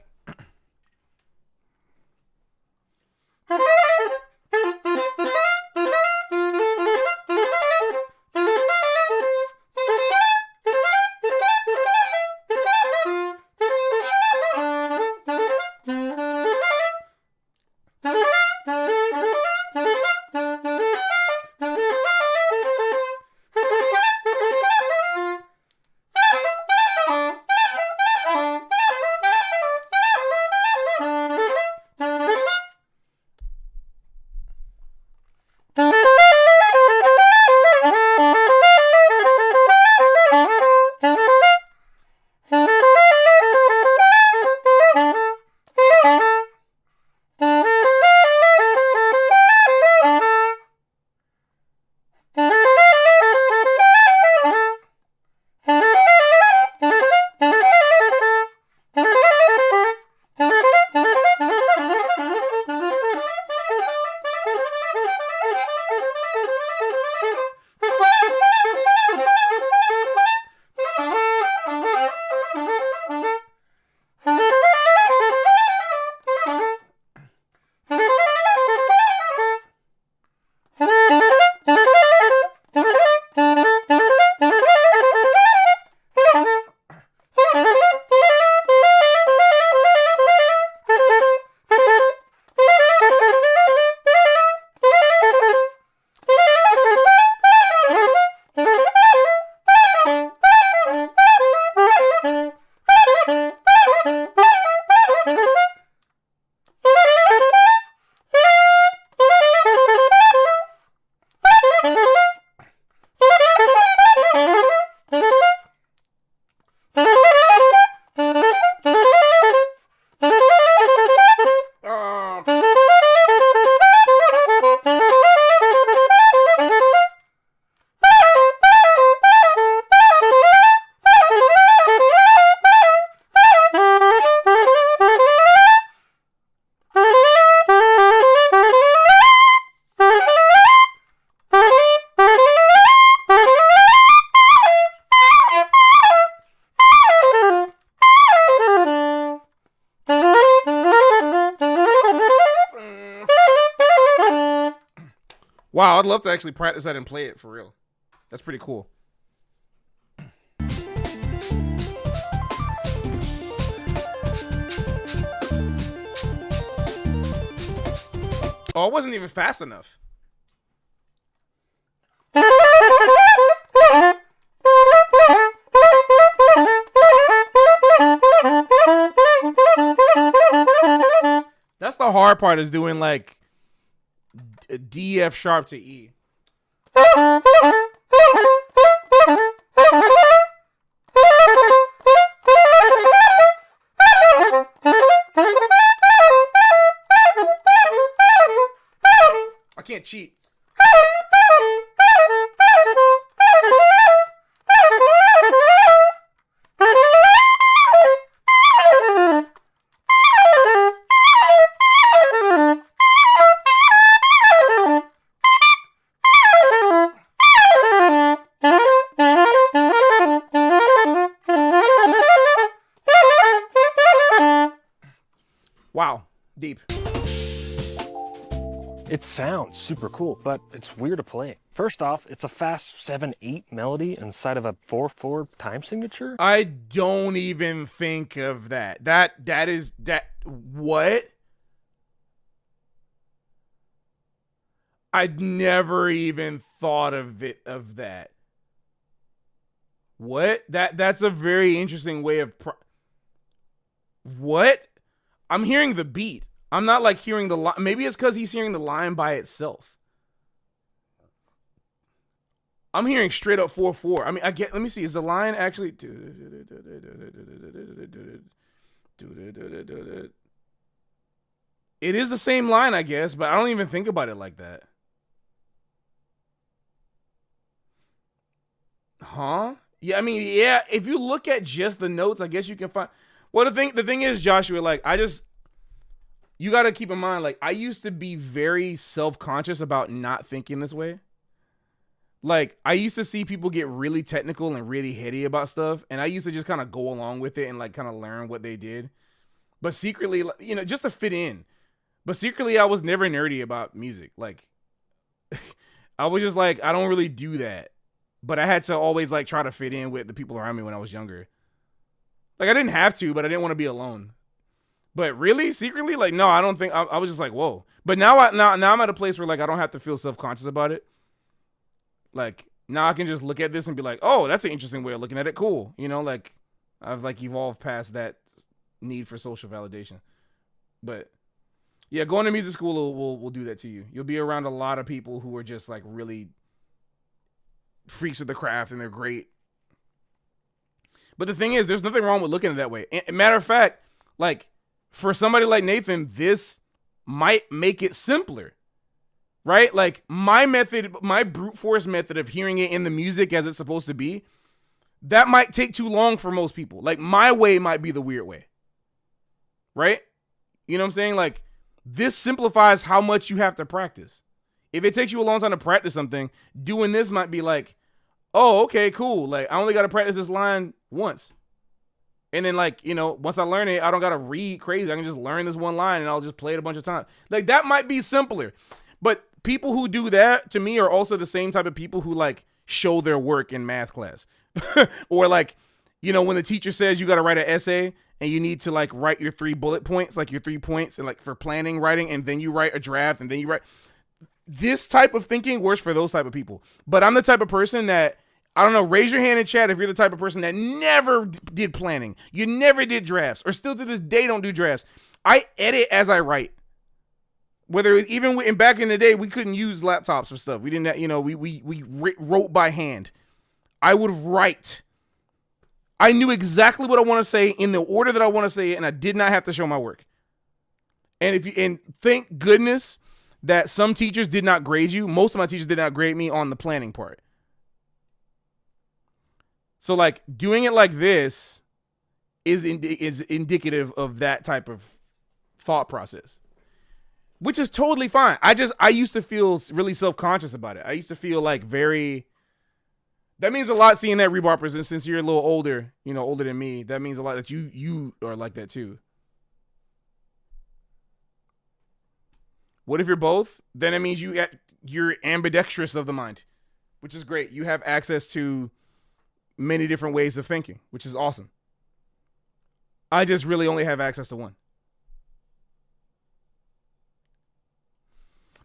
Wow, I'd love to actually practice that and play it for real. That's pretty cool. Oh, it wasn't even fast enough. That's the hard part, is doing like D, F sharp to E. I can't cheat. Wow, deep. It sounds super cool, but it's weird to play. First off, it's a fast 7/8 melody inside of a 4/4 time signature. I don't even think of that. That is what? I'd never even thought of that. What? That's a very interesting way of what? I'm hearing the beat. I'm not like hearing the line. Maybe it's because he's hearing the line by itself. I'm hearing straight up 4/4. I mean, let me see. Is the line actually? It is the same line, I guess, but I don't even think about it like that. Huh? Yeah, I mean, yeah, if you look at just the notes, I guess you can find. Well, the thing is, Joshua, like, you got to keep in mind, like, I used to be very self-conscious about not thinking this way. Like, I used to see people get really technical and really heady about stuff, and I used to just kind of go along with it and, like, kind of learn what they did. But secretly, you know, just to fit in. But secretly, I was never nerdy about music. Like, I was just like, I don't really do that. But I had to always, like, try to fit in with the people around me when I was younger. Like, I didn't have to, but I didn't want to be alone. But really, secretly, like, no, I don't think. I was just like, whoa. But now I'm at a place where, like, I don't have to feel self-conscious about it. Like, now I can just look at this and be like, oh, that's an interesting way of looking at it. Cool. You know, like, I've, like, evolved past that need for social validation. But yeah, going to music school will do that to you. You'll be around a lot of people who are just, like, really freaks of the craft, and they're great. But the thing is, there's nothing wrong with looking at it that way. And matter of fact, like, for somebody like Nathan, this might make it simpler, right? Like, my method, my brute force method of hearing it in the music as it's supposed to be, that might take too long for most people. Like, my way might be the weird way, right? You know what I'm saying? Like, this simplifies how much you have to practice. If it takes you a long time to practice something, doing this might be like, oh, okay, cool. Like, I only got to practice this line once. And then, like, you know, once I learn it, I don't got to read crazy. I can just learn this one line and I'll just play it a bunch of times. Like, that might be simpler. But people who do that, to me, are also the same type of people who, like, show their work in math class. Or, like, you know, when the teacher says you got to write an essay and you need to, like, write your 3 bullet points, like your 3 points, and, like, for planning, writing, and then you write a draft, and then you write. This type of thinking works for those type of people. But I'm the type of person that, I don't know, raise your hand in chat if you're the type of person that never did planning. You never did drafts, or still to this day don't do drafts. I edit as I write. Whether it was, even back in the day, we couldn't use laptops for stuff. We didn't, you know, we wrote by hand. I would write. I knew exactly what I want to say in the order that I want to say it, and I did not have to show my work. And thank goodness that some teachers did not grade you. Most of my teachers did not grade me on the planning part. So, like, doing it like this is indicative of that type of thought process, which is totally fine. I used to feel really self-conscious about it. I used to feel like that means a lot seeing that, Rebarpers, and since you're a little older, you know, older than me, that means a lot that you are like that too. What if you're both? Then it means you're ambidextrous of the mind, which is great. You have access to many different ways of thinking, which is awesome. I just really only have access to one.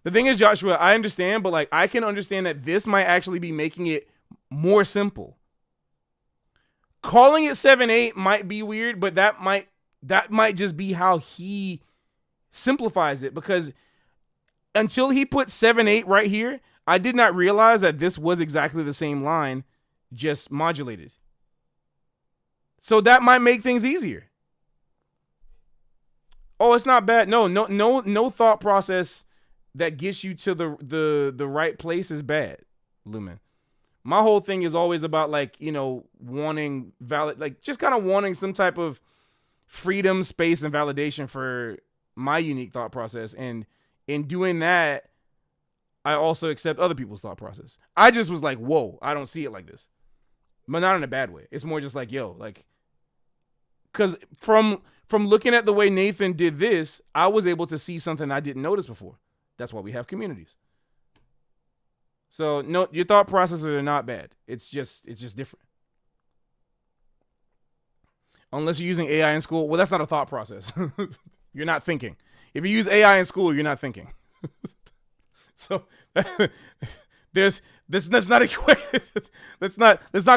The thing is, Joshua, I understand, but like I can understand that this might actually be making it more simple. Calling it 7/8 might be weird, but that might just be how he simplifies it, because until he put 7/8 right here, I did not realize that this was exactly the same line, just modulated. So that might make things easier. Oh, it's not bad. No thought process that gets you to the right place is bad, Lumen. My whole thing is always about like, you know, wanting just kind of wanting some type of freedom, space, and validation for my unique thought process. And in doing that, I also accept other people's thought process. I just was like, whoa, I don't see it like this. But not in a bad way. It's more just like, yo, like, because from looking at the way Nathan did this, I was able to see something I didn't notice before. That's why we have communities. So no, your thought processes are not bad. It's just different. Unless you're using AI in school, well, that's not a thought process. You're not thinking. If you use AI in school, you're not thinking. So let's not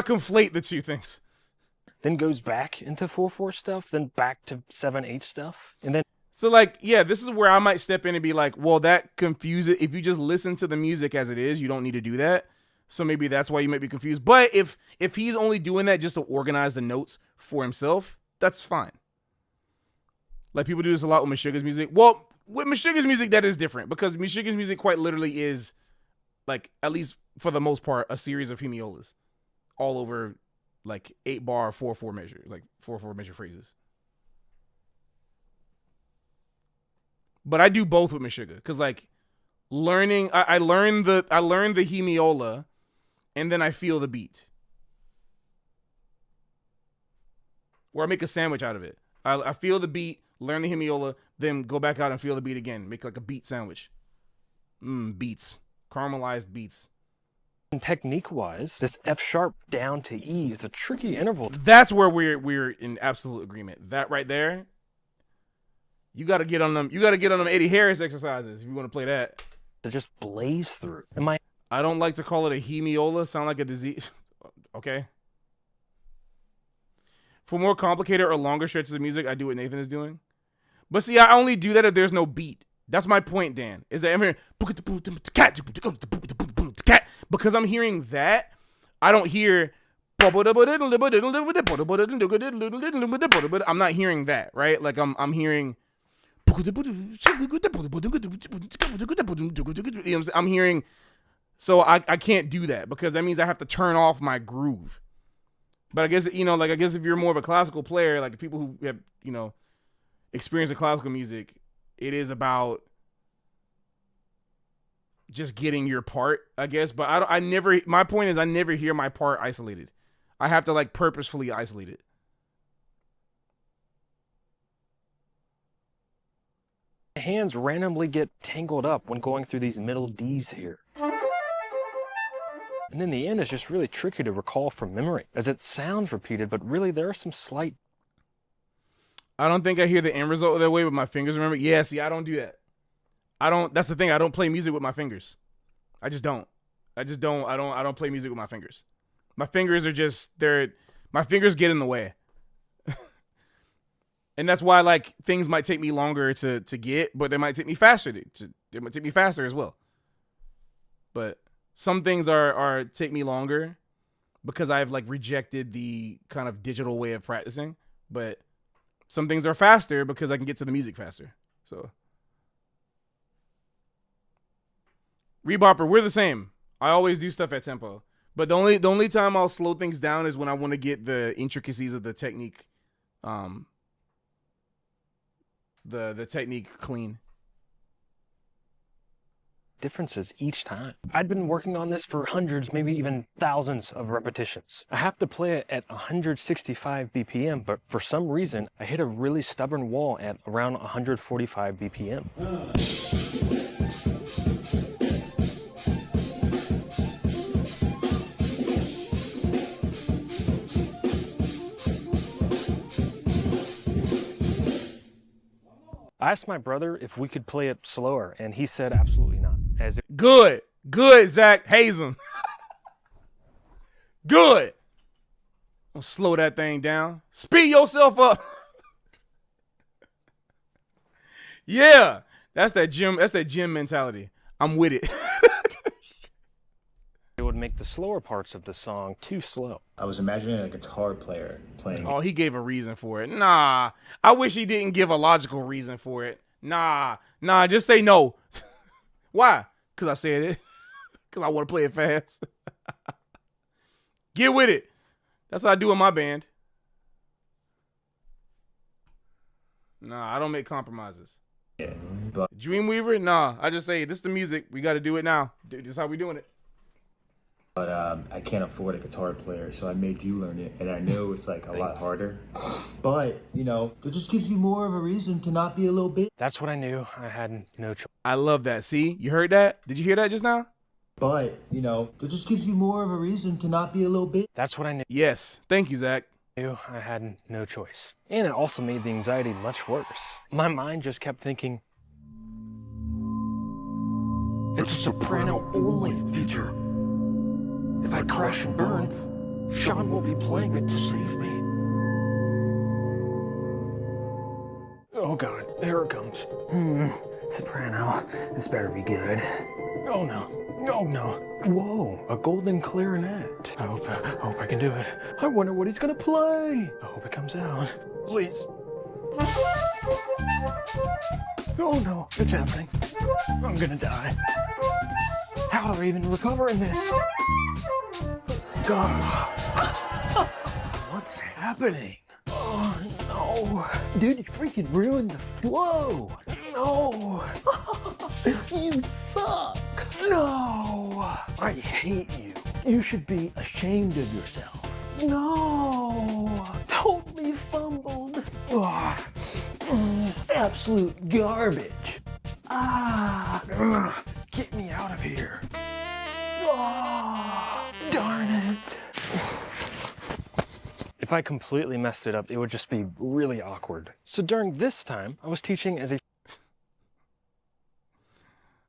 conflate the two things. Then goes back into 4/4 stuff, then back to 7/8 stuff, and then. So like, yeah, this is where I might step in and be like, well, that confuses. If you just listen to the music as it is, you don't need to do that. So maybe that's why you might be confused. But if he's only doing that just to organize the notes for himself, that's fine. Like people do this a lot with Meshuggah's music. Well, with Meshuggah's music, that is different because Meshuggah's music quite literally is, like, at least for the most part, a series of hemiolas all over like 8-bar 4/4 measure, like 4/4 measure phrases. But I do both with Meshuggah because like learning, I learned the hemiola, and then I feel the beat, or I make a sandwich out of it. I feel the beat, learn the hemiola, then go back out and feel the beat again, make like a beat sandwich. Beats, caramelized beats. And technique-wise, this F sharp down to E is a tricky interval. That's where we're in absolute agreement. That right there. You got to get on them. You got to get on them Eddie Harris exercises if you want to play that. To just blaze through. I don't like to call it a hemiola. Sound like a disease. Okay. For more complicated or longer stretches of music, I do what Nathan is doing. But see, I only do that if there's no beat. That's my point, Dan. Is that I'm hearing because I'm hearing that. I don't hear. I'm not hearing that, right? Like I'm hearing. I'm hearing, so I can't do that because that means I have to turn off my groove. But I guess, you know, like I guess if you're more of a classical player, like people who have, you know, experience in classical music, it is about just getting your part, I guess. But my point is I never hear my part isolated. I have to like purposefully isolate it. Hands randomly get tangled up when going through these middle D's here. And then the end is just really tricky to recall from memory, as it sounds repeated, but really there are some slight... I don't think I hear the end result that way, but my fingers remember. Yeah, see, I don't do that. That's the thing, I don't play music with my fingers. I don't play music with my fingers. My fingers are just, my fingers get in the way. And that's why, like, things might take me longer to get, but they might take me faster. They might take me faster as well. But some things are take me longer because I've, like, rejected the kind of digital way of practicing. But some things are faster because I can get to the music faster. So, Rebopper, we're the same. I always do stuff at tempo. But the only time I'll slow things down is when I want to get the intricacies of the technique, the technique clean. Differences each time. I'd been working on this for hundreds, maybe even thousands of repetitions. I have to play it at 165 BPM, but for some reason, I hit a really stubborn wall at around 145 BPM. I asked my brother if we could play it slower, and he said absolutely not. As it Good. Good, Zach. Haze him. Good. Don't slow that thing down. Speed yourself up. Yeah. That's that gym mentality. I'm with it. would make the slower parts of the song too slow. I was imagining a guitar player playing. Oh, he gave a reason for it. Nah. I wish he didn't give a logical reason for it. Nah, just say no. Why? Because I said it. Because I want to play it fast. Get with it. That's what I do in my band. Nah, I don't make compromises. Yeah, but Dreamweaver? Nah, I just say, this is the music. We got to do it now. This is how we doing it. I can't afford a guitar player, so I made you learn it, and I know it's like a lot harder. But, you know, it just gives you more of a reason to not be a little bit. That's what I knew. I had no choice. I love that. See? You heard that? Did you hear that just now? But, you know, it just gives you more of a reason to not be a little bit. That's what I knew. Yes. Thank you, Zach. I had no choice. And it also made the anxiety much worse. My mind just kept thinking, it's a soprano only feature. If I crash and burn, Sean won't be playing it to save me. Oh God, there it comes. Soprano, this better be good. Oh no, oh no. Whoa, a golden clarinet. I hope I can do it. I wonder what he's gonna play. I hope it comes out. Please. Oh no, it's happening. I'm gonna die. How do I even recover in this? God. What's happening? Oh no. Dude, you freaking ruined the flow. No. You suck. No. I hate you. You should be ashamed of yourself. No. Totally fumbled. Absolute garbage. Get me out of here. Darn it. If I completely messed it up, it would just be really awkward. So during this time, I was teaching as a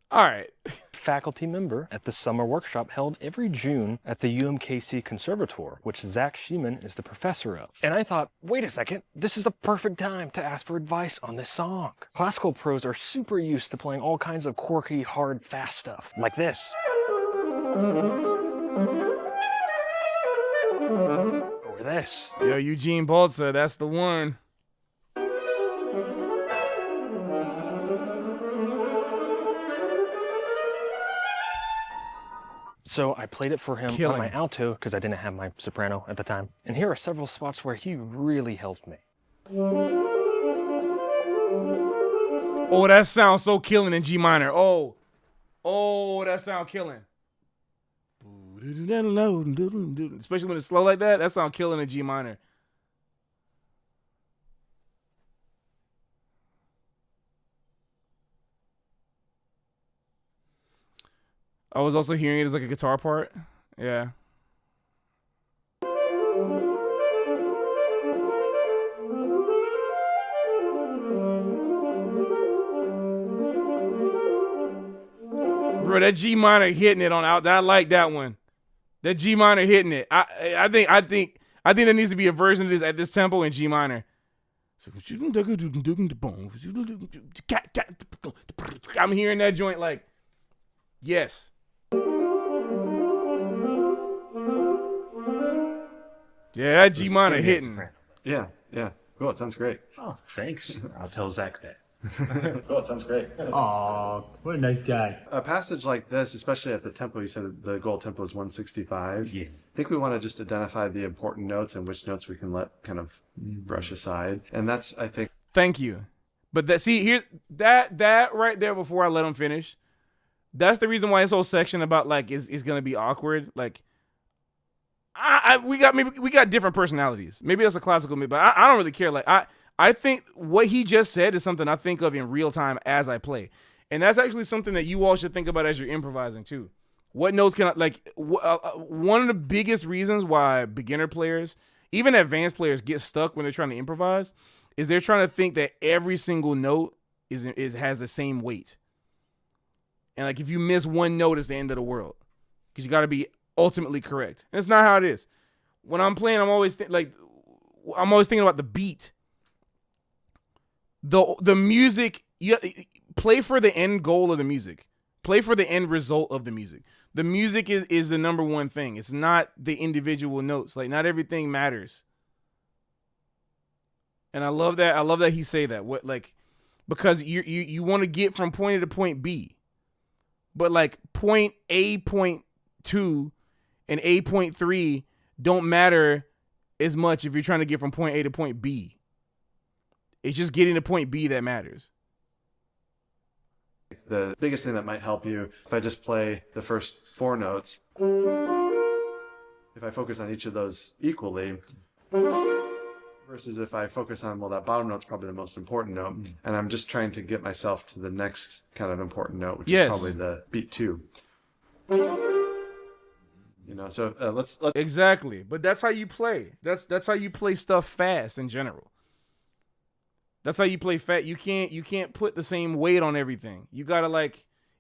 All right. faculty member at the summer workshop held every June at the UMKC Conservatoire, which Zach Sheeman is the professor of. And I thought, wait a second, this is a perfect time to ask for advice on this song. Classical pros are super used to playing all kinds of quirky, hard, fast stuff, like this. Or this. Yo, Eugene Baltzer, that's the one. So I played it for him Killing. on my alto because I didn't have my soprano at the time. And here are several spots where he really helped me. Oh, that sounds so killing in G minor. Oh, that sound killing. Especially when it's slow like that, that sound killing in G minor. I was also hearing it as like a guitar part. Yeah. Bro, that G minor hitting it on out. I like that one. That G minor hitting it. I think there needs to be a version of this at this tempo in G minor. I'm hearing that joint like, yes. Yeah, that G minor hitting. Yeah. Cool, it sounds great. Oh, thanks. I'll tell Zach that. Cool, it sounds great. Aw, what a nice guy. A passage like this, especially at the tempo, you said the goal tempo is 165. Yeah. I think we want to just identify the important notes and which notes we can let kind of brush aside. And that's, I think. Thank you. But that right there before I let him finish, that's the reason why this whole section about like is gonna be awkward. Like, we got different personalities. Maybe that's a classical me, but I don't really care. Like I think what he just said is something I think of in real time as I play, and that's actually something that you all should think about as you're improvising too. What notes can I like? One of the biggest reasons why beginner players, even advanced players, get stuck when they're trying to improvise is they're trying to think that every single note has the same weight. And like if you miss one note, it's the end of the world because you got to be ultimately correct. And it's not how it is. When I'm playing, I'm always thinking about the beat. The music, you play for the end goal of the music. Play for the end result of the music. The music is the number one thing. It's not the individual notes. Like not everything matters. And I love that. I love that he say that. Because you want to get from point A to point B. But like point A, point 2 and A point 3 don't matter as much if you're trying to get from point A to point B. It's just getting to point B that matters. The biggest thing that might help you, if I just play the first 4 notes, if I focus on each of those equally, versus if I focus on, well, that bottom note's probably the most important note, and I'm just trying to get myself to the next kind of important note, which is probably the beat 2. So let's exactly. But that's how you play. That's how you play stuff fast in general. That's how you play fat. You can't put the same weight on everything. You gotta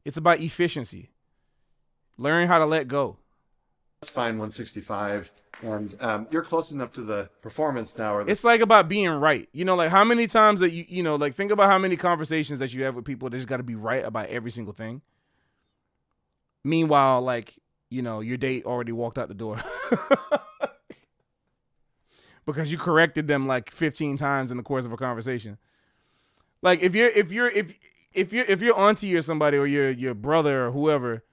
it's about efficiency. Learn how to let go. Let's find 165, and you're close enough to the performance now. It's like about being right. How many times that think about how many conversations that you have with people that just got to be right about every single thing. Meanwhile, your date already walked out the door. Because you corrected them 15 times in the course of a conversation. Like if you're auntie or somebody or your brother or whoever,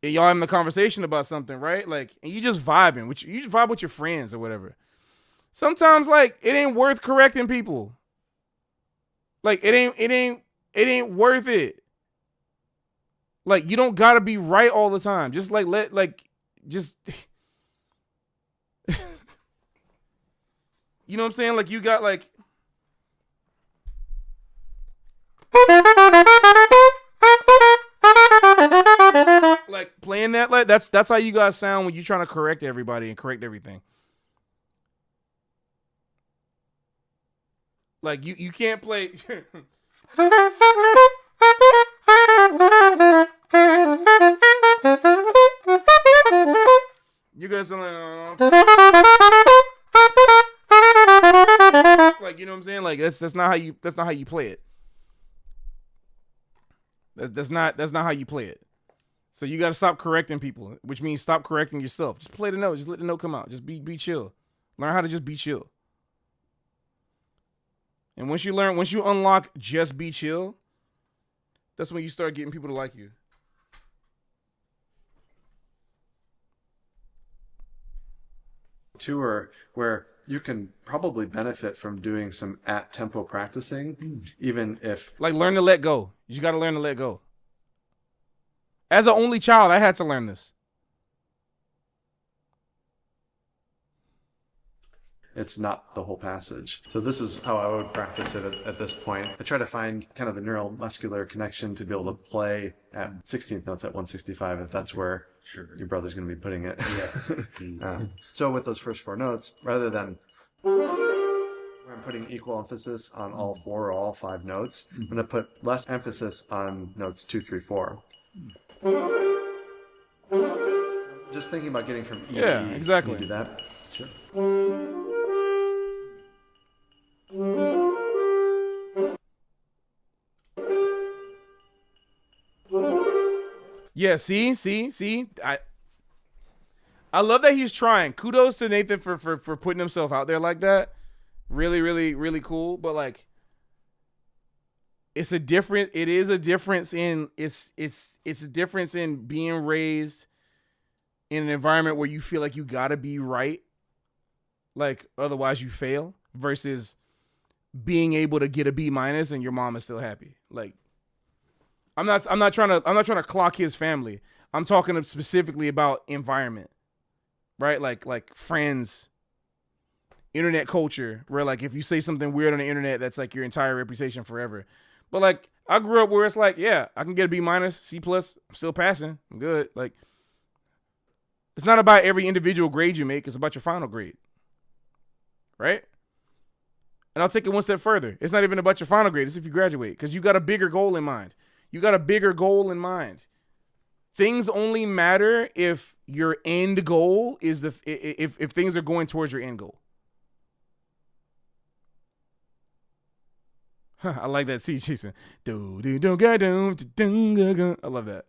and y'all having a conversation about something, right? And you just vibing, you just vibe with your friends or whatever. Sometimes it ain't worth correcting people. It ain't worth it. You don't gotta be right all the time. Just just. You know what I'm saying? You got playing that that's how you guys sound when you're trying to correct everybody and correct everything. You can't play. You're gonna sound you know what I'm saying? That's not how you play it. That's not how you play it. So you gotta stop correcting people, which means stop correcting yourself. Just play the note. Just let the note come out. Just be chill. Learn how to just be chill. And once you unlock just be chill, that's when you start getting people to like you. Tour where you can probably benefit from doing some at-tempo practicing, even if... learn to let go. You got to learn to let go. As an only child, I had to learn this. It's not the whole passage. So this is how I would practice it at this point. I try to find kind of the neuromuscular connection to be able to play at 16th notes at 165, if that's where your brother's going to be putting it. Yeah. So with those first 4 notes, rather than where I'm putting equal emphasis on all 4 or all 5 notes, I'm going to put less emphasis on notes 2, 3, 4. Just thinking about getting from E to E. Exactly. Can you do that? Sure. Yeah, see. I love that he's trying. Kudos to Nathan for putting himself out there like that. Really, really, really cool. But it's a difference in being raised in an environment where you feel like you gotta be right, otherwise you fail, versus being able to get a B- and your mom is still happy. I'm not trying to clock his family. I'm talking specifically about environment, right? Like friends, internet culture, where if you say something weird on the internet, that's your entire reputation forever. But I grew up where it's I can get a B-, C+, I'm still passing, I'm good. It's not about every individual grade you make, it's about your final grade, right? And I'll take it one step further. It's not even about your final grade. It's if you graduate, because you got a bigger goal in mind. You got a bigger goal in mind. Things only matter if your end goal is if things are going towards your end goal. I like that. See, Jason. I love that.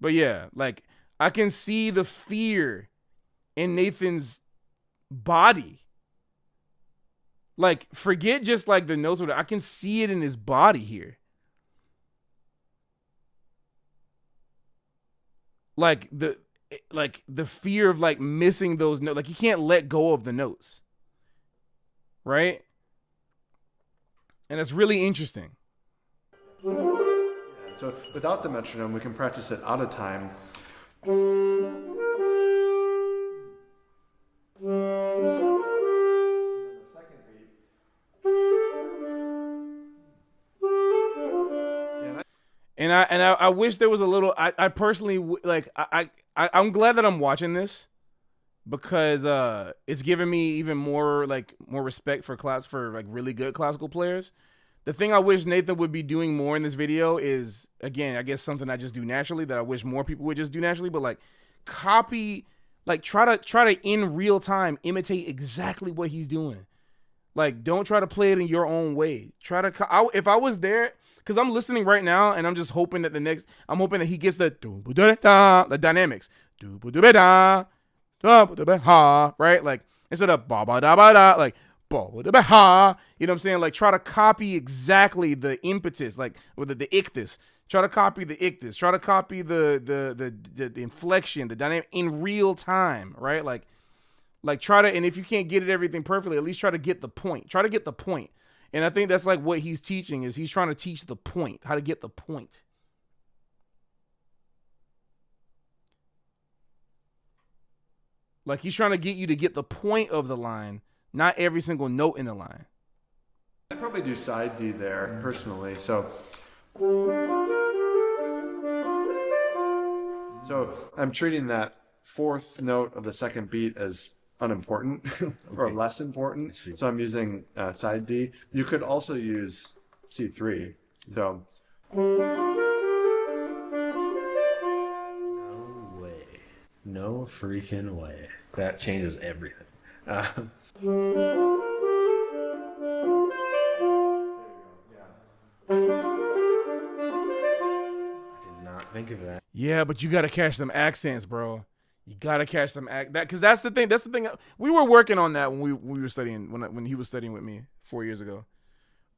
But yeah, like I can see the fear in Nathan's body. Like, forget just like the notes. I can see it in his body here. Like the fear of like missing those notes. Like he can't let go of the notes. Right? And it's really interesting. So without the metronome, we can practice it out of time. And I wish there was a little. I personally like. I'm glad that I'm watching this because it's giving me even more respect for like really good classical players. The thing I wish Nathan would be doing more in this video is, again, I guess something I just do naturally that I wish more people would just do naturally, but like copy, like try to in real time imitate exactly what he's doing. Like, don't try to play it in your own way. Try to, if I was there, because I'm listening right now and I'm just hoping that I'm hoping that he gets the dynamics. Right? Like, instead of ba ba da ba da, like, ba ba da ba ha. You know what I'm saying? Like, try to copy exactly the impetus, like, with the ichthus. Try to copy the ichthus. Try to copy the inflection, the dynamic in real time, right? Like try to, and if you can't get it everything perfectly, at least try to get the point. Try to get the point. And I think that's like what he's teaching is he's trying to teach the point, how to get the point. Like he's trying to get you to get the point of the line, not every single note in the line. I'd probably do side D there personally. So I'm treating that fourth note of the second beat as unimportant or less important. So I'm using side D. You could also use C3. So. No way. No freaking way. That changes everything. Think of that. Yeah, but you gotta catch them accents, bro. You gotta catch them because that's the thing. That's the thing. We were working on that when we were studying when he was studying with me 4 years ago.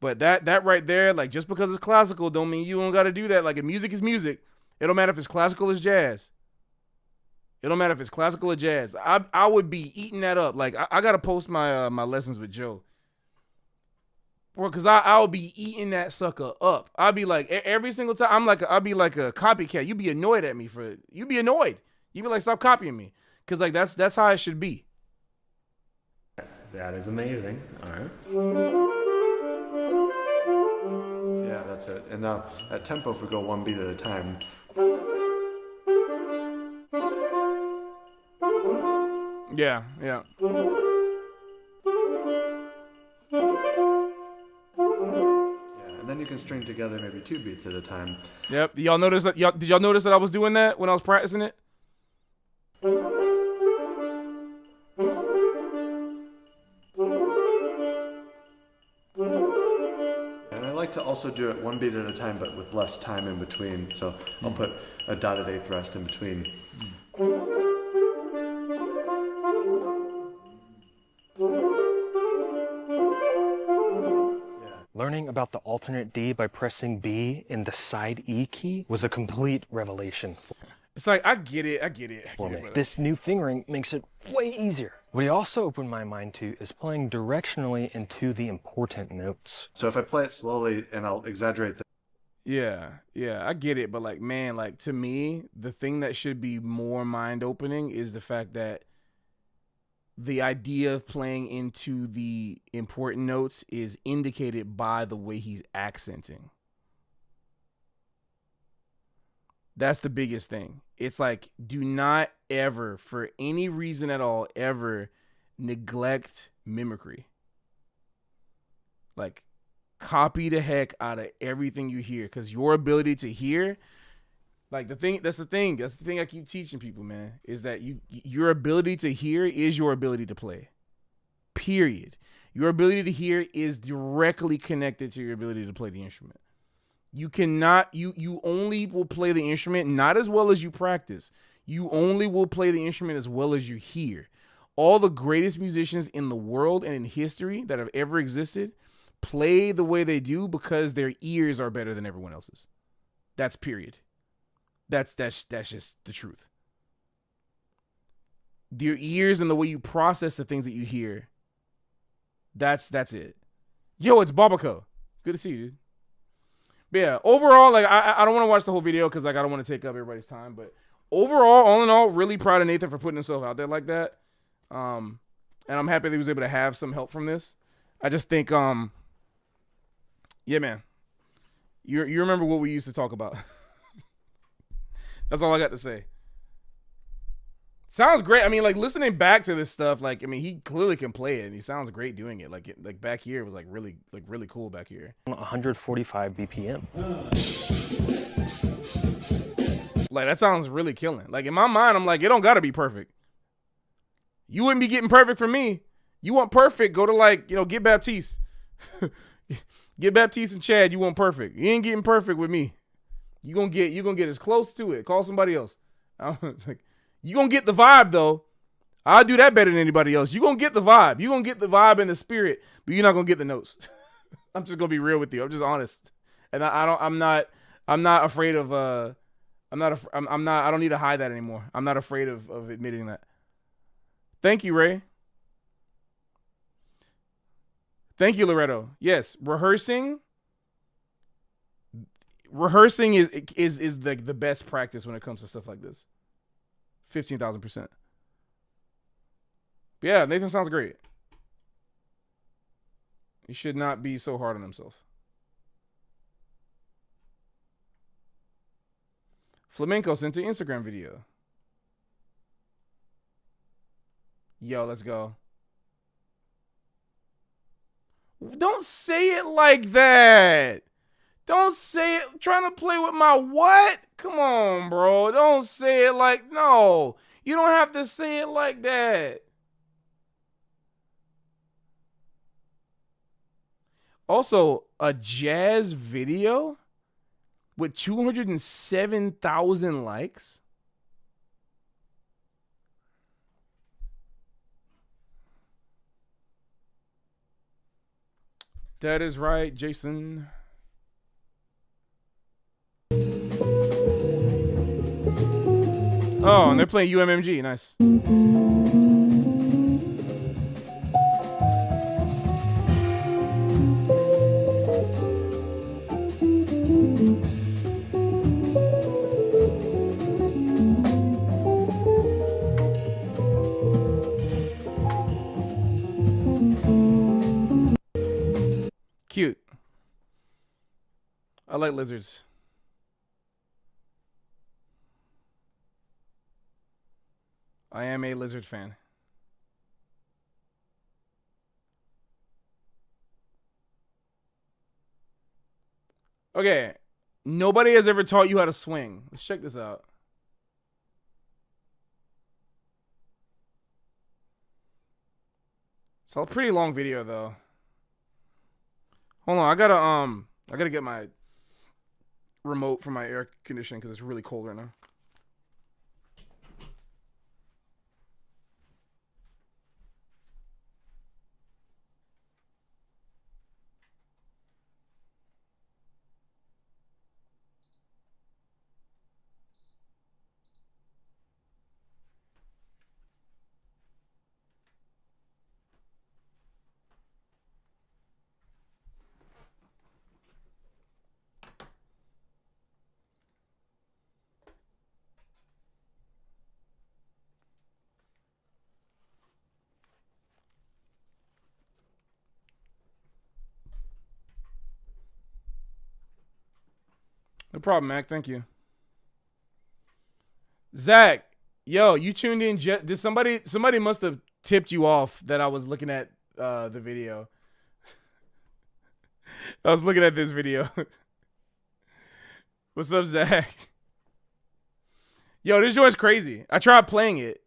But that right there, like just because it's classical, don't mean you don't gotta do that. Like if music is music, it don't matter if it's classical or jazz. It don't matter if it's classical or jazz. I would be eating that up. Like I gotta post my my lessons with Joe. Because I'll be eating that sucker up. I'll be like, every single time, I'll be like a copycat. You be annoyed at me you be annoyed. You be like, stop copying me. Because like, that's how it should be. That is amazing. All right. Yeah, that's it. And now at tempo, if we go one beat at a time. Yeah. And then you can string together maybe 2 beats at a time. Yep. Did y'all notice that I was doing that when I was practicing it? And I like to also do it 1 beat at a time, but with less time in between. So I'll put a dotted eighth rest in between. Learning about the alternate D by pressing B in the side E key was a complete revelation It's like, I get it. for me. This new fingering makes it way easier. What he also opened my mind to is playing directionally into the important notes. So if I play it slowly and I'll exaggerate the Yeah, I get it. But like, man, like to me, the thing that should be more mind opening is the fact that the idea of playing into the important notes is indicated by the way he's accenting. That's the biggest thing. It's like, do not ever, for any reason at all, ever neglect mimicry. Like, copy the heck out of everything you hear, because your ability to hear, like that's the thing I keep teaching people, man, is that your ability to hear is your ability to play. Period. Your ability to hear is directly connected to your ability to play the instrument. You cannot, you only will play the instrument not as well as you practice. You only will play the instrument as well as you hear. All the greatest musicians in the world and in history that have ever existed play the way they do because their ears are better than everyone else's. That's period. That's just the truth. Your ears and the way you process the things that you hear. That's it. Yo, it's Babaco. Good to see you, dude. But yeah, overall, like I don't want to watch the whole video because like I don't want to take up everybody's time. But overall, all in all, really proud of Nathan for putting himself out there like that. And I'm happy that he was able to have some help from this. I just think, yeah, man, you remember what we used to talk about. That's all I got to say. Sounds great. I mean, like listening back to this stuff, like I mean, he clearly can play it, and he sounds great doing it. Like back here, it was like really cool back here. 145 BPM. Like that sounds really killing. Like in my mind, I'm like, it don't gotta be perfect. You wouldn't be getting perfect from me. You want perfect? Go to like Get Baptiste. Get Baptiste and Chad. You want perfect? You ain't getting perfect with me. You gonna get as close to it. Call somebody else. Like. You gonna get the vibe though. I'll do that better than anybody else. You gonna get the vibe. You gonna get the vibe and the spirit, but you're not gonna get the notes. I'm just gonna be real with you. I'm just honest, and I'm not afraid of. I don't need to hide that anymore. I'm not afraid of admitting that. Thank you, Ray. Thank you, Loretto. Yes, rehearsing is the best practice when it comes to stuff like this. 15,000%. Yeah, Nathan sounds great. He should not be so hard on himself. Flamenco sent an Instagram video. Yo, let's go. Don't say it like that. Don't say it trying to play with my what? Come on, bro. Don't say it like, no. You don't have to say it like that. Also, a jazz video with 207,000 likes. That is right, Jason. Oh, and they're playing UMMG. Nice. Cute. I like lizards. I am a lizard fan. Okay. Nobody has ever taught you how to swing. Let's check this out. It's a pretty long video though. Hold on, I gotta get my remote for my air conditioning because it's really cold right now. No problem, Mac. Thank you. Zach, yo, you tuned in. Did somebody must have tipped you off that I was looking at the video. I was looking at this video. What's up, Zach? Yo, this joint's crazy. I tried playing it.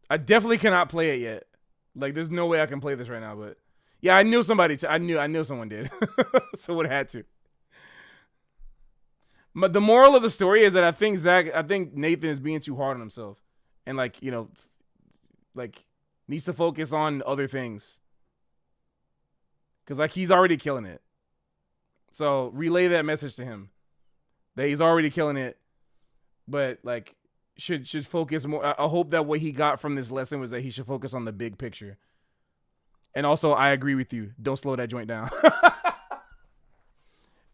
I definitely cannot play it yet. Like, there's no way I can play this right now. But yeah, I knew somebody. I knew someone did. So it had to. But the moral of the story is that I think Nathan is being too hard on himself, and like, you know, like needs to focus on other things. Cause like he's already killing it. So relay that message to him that he's already killing it, but like should focus more. I hope that what he got from this lesson was that he should focus on the big picture. And also, I agree with you. Don't slow that joint down.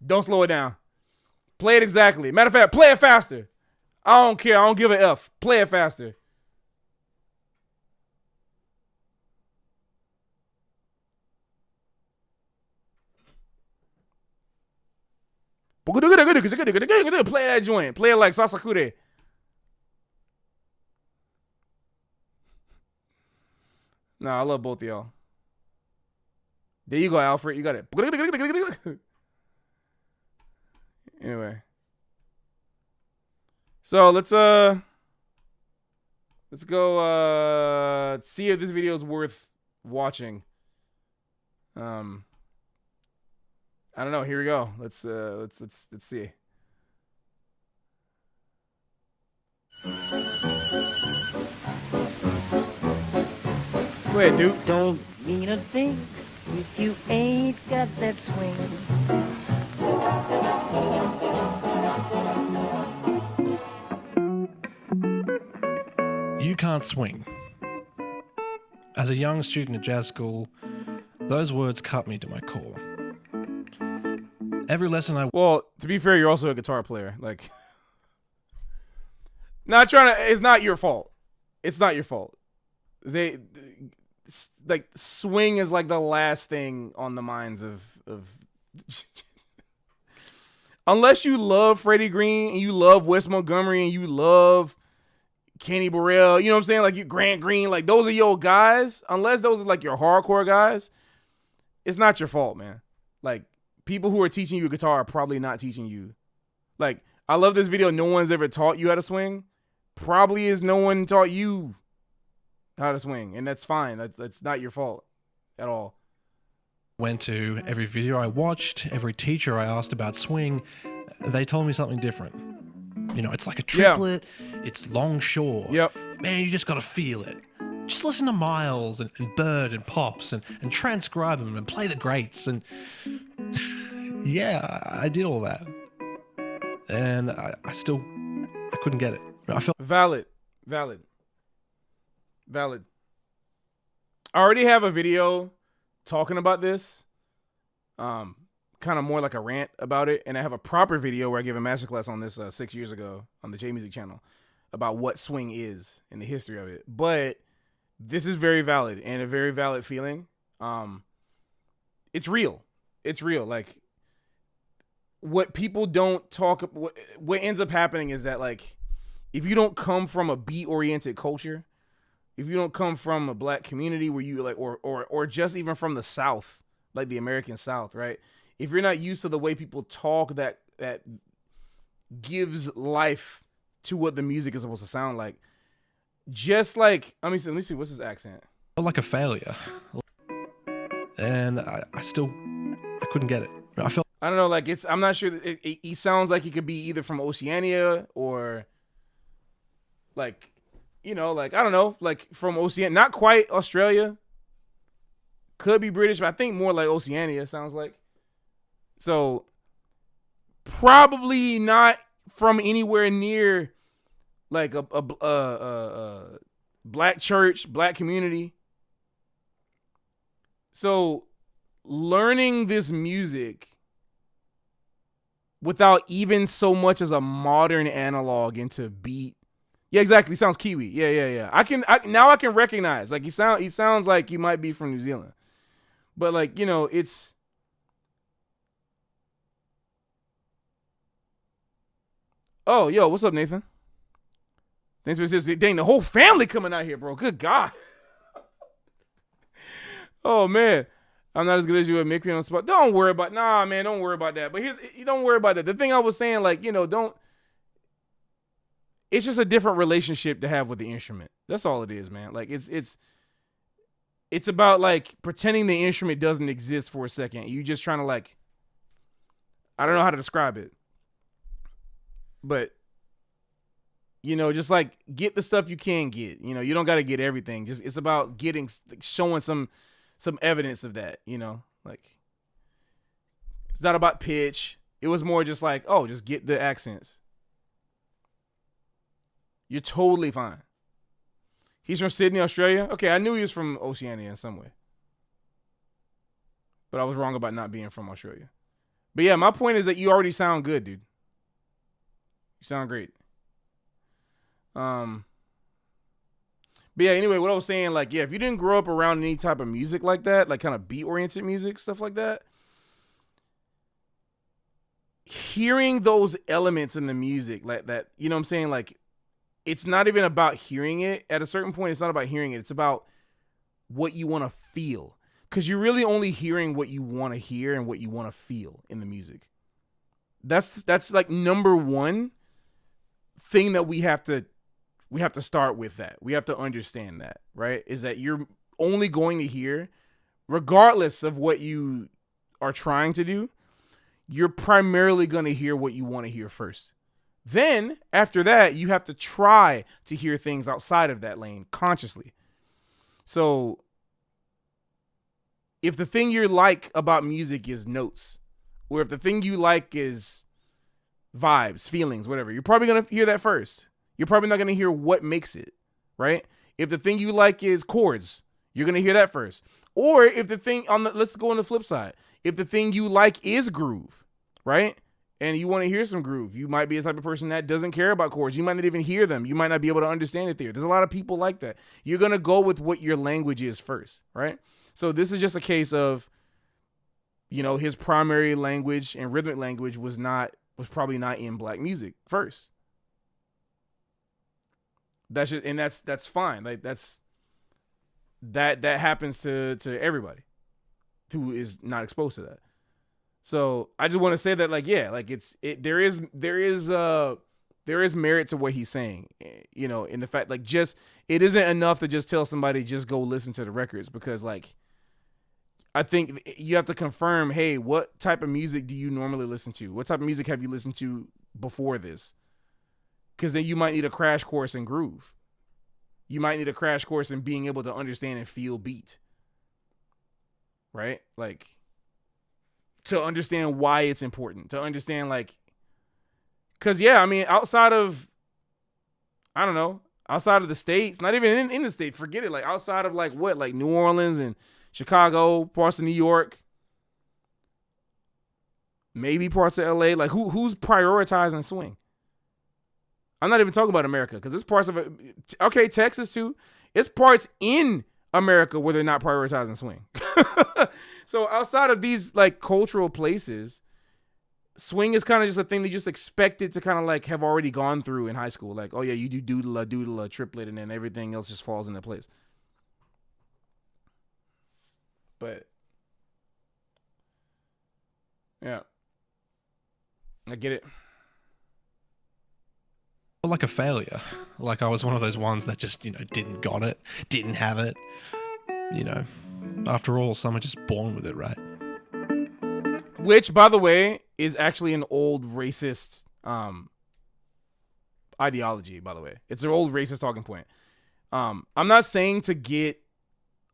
Don't slow it down. Play it exactly. Matter of fact, play it faster. I don't care. I don't give a F. Play it faster. Play that joint. Play it like Sasakure. Nah, I love both of y'all. There you go, Alfred. You got it. Anyway. So let's go see if this video is worth watching. I don't know. Here we go. Let's see. Go ahead, Duke. Don't mean a thing if you ain't got that swing. You can't swing. As a young student at jazz school, those words cut me to my core. Every lesson Well, to be fair, you're also a guitar player. Like, not trying to. It's not your fault. It's not your fault. Like swing is like the last thing on the minds of unless you love Freddie Green and you love Wes Montgomery and you love Kenny Burrell, you know what I'm saying? Like you Grant Green, like those are your guys. Unless those are like your hardcore guys, it's not your fault, man. Like people who are teaching you guitar are probably not teaching you. Like I love this video. No one's ever taught you how to swing. Probably is no one taught you how to swing, and that's fine. That's not your fault at all. went to, every video I watched, every teacher I asked about swing, they told me something different. You know, it's like a triplet, it's longshore. Yep. Man, you just got to feel it. Just listen to Miles and Bird and Pops and transcribe them and play the greats. And yeah, I did all that. And I couldn't get it. I felt valid. I already have a video talking about this, kind of more like a rant about it, and I have a proper video where I gave a masterclass on this 6 years ago on the J Music channel about what swing is and the history of it. But this is very valid and a very valid feeling. It's real. Like what people don't talk, what ends up happening is that like if you don't come from a beat oriented culture, if you don't come from a black community where you like, or just even from the South, like the American South, right? If you're not used to the way people talk that gives life to what the music is supposed to sound like, just like, let me see, what's his accent? like a failure. And I couldn't get it. I don't know, like I'm not sure. He sounds like he could be either from Oceania or like, you know, like, I don't know, like from Oceania, not quite Australia. Could be British, but I think more like Oceania sounds like. So probably not from anywhere near like a black church, black community. So learning this music without even so much as a modern analog into beat. Yeah, exactly. Sounds Kiwi. Yeah. I can recognize. Like he sounds like he might be from New Zealand. But like, you know, it's Oh, yo, what's up, Nathan? Thanks for just dang the whole family coming out here, bro. Good God. Oh man, I'm not as good as you at making me on the spot. Don't worry about man. Don't worry about that. But you don't worry about that. The thing I was saying, like, don't. It's just a different relationship to have with the instrument. That's all it is, man. Like it's about like pretending the instrument doesn't exist for a second. You just trying to like, I don't know how to describe it, but just like get the stuff you can get. You don't got to get everything. Just it's about showing some evidence of that. Like it's not about pitch. It was more just like, oh, just get the accents. You're totally fine. He's from Sydney, Australia. Okay, I knew he was from Oceania in some way, but I was wrong about not being from Australia. But yeah, my point is that you already sound good, dude. You sound great. But yeah, anyway, what I was saying, like, yeah, if you didn't grow up around any type of music like that, like kind of beat-oriented music, stuff like that, hearing those elements in the music, like that, you know what I'm saying? Like, it's not even about hearing it. At a certain point, it's not about hearing it. It's about what you want to feel. Because you're really only hearing what you want to hear and what you want to feel in the music. That's like number one thing that we have to start with that. We have to understand that, right? Is that you're only going to hear, regardless of what you are trying to do, you're primarily going to hear what you want to hear first. Then, after that, you have to try to hear things outside of that lane consciously. So, if the thing you like about music is notes, or if the thing you like is vibes, feelings, whatever, you're probably going to hear that first. You're probably not going to hear what makes it, right? If the thing you like is chords, you're going to hear that first. Or if the thing let's go on the flip side. If the thing you like is groove, right? And you want to hear some groove, you might be the type of person that doesn't care about chords. You might not even hear them. You might not be able to understand it there. There's a lot of people like that. You're going to go with what your language is first, right? So this is just a case of, his primary language and rhythmic language was probably not in black music first. That's fine. Like that happens to everybody who is not exposed to that. So I just want to say that, like, yeah, like there is merit to what he's saying, in the fact, like, just, it isn't enough to just tell somebody, just go listen to the records, because, like, I think you have to confirm, hey, what type of music do you normally listen to? What type of music have you listened to before this? Because then you might need a crash course in groove. You might need a crash course in being able to understand and feel beat. Right? Like, to understand why it's important. To understand, like, because, yeah, I mean, outside of the States, not even in the States, forget it. Like, outside of, like, what? Like, New Orleans and Chicago, parts of New York, maybe parts of LA. Like, who's prioritizing swing? I'm not even talking about America, because it's parts of it. Okay, Texas too. It's parts in America where they're not prioritizing swing. So outside of these, like, cultural places, swing is kind of just a thing they just expected to kind of, like, have already gone through in high school. Like, oh yeah, you do doodle, triplet, and then everything else just falls into place. But yeah, I get it. Like a failure. Like I was one of those ones that just, didn't got it, didn't have it. After all, some are just born with it, right? Which, by the way, is actually an old racist ideology, by the way. It's an old racist talking point. I'm not saying to get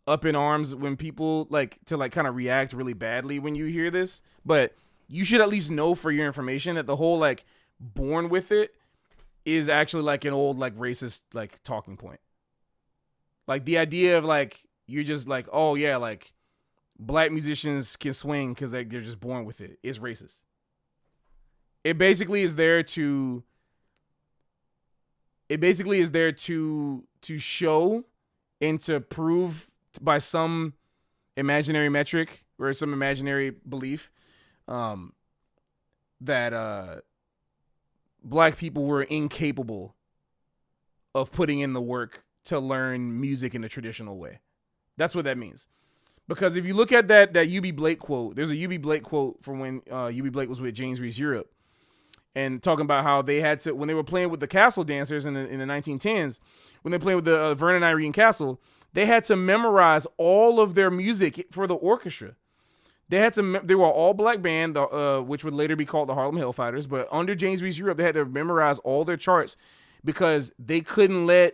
up in arms when people, like, to, like, kind of react really badly when you hear this, but you should at least know for your information that the whole, like, born with it is actually, like, an old, like, racist, like, talking point. Like, the idea of, like, you're just like, oh yeah, like, black musicians can swing because they're just born with it, is racist. It basically is there to show and to prove by some imaginary metric or some imaginary belief that black people were incapable of putting in the work to learn music in a traditional way. That's what that means. Because if you look at that UB Blake quote, there's a UB Blake quote from when UB Blake was with James Reese Europe, and talking about how they had to, when they were playing with the Castle Dancers in the 1910s, when they played with the Vernon Irene Castle, they had to memorize all of their music for the orchestra. They were all black band, which would later be called the Harlem Hellfighters, but under James Reese Europe, they had to memorize all their charts because they couldn't mess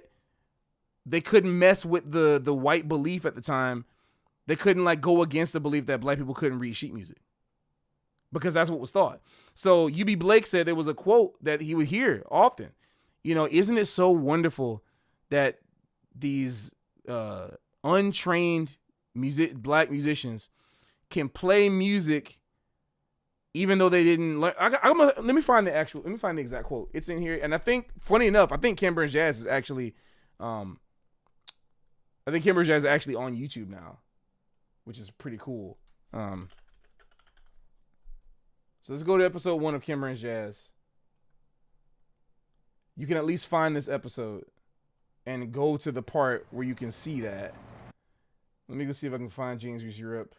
with the white belief at the time. They couldn't like go against the belief that black people couldn't read sheet music, because that's what was thought. So UB Blake said there was a quote that he would hear often. You know, isn't it so wonderful that these untrained black musicians can play music even though they didn't learn. Let me find the exact quote. It's in here, and I think, funny enough, I think Ken Burns Jazz is actually on YouTube now, which is pretty cool. So let's go to episode 1 of Ken Burns Jazz. You can at least find this episode and go to the part where you can see that. Let me go see if I can find James Reese Europe.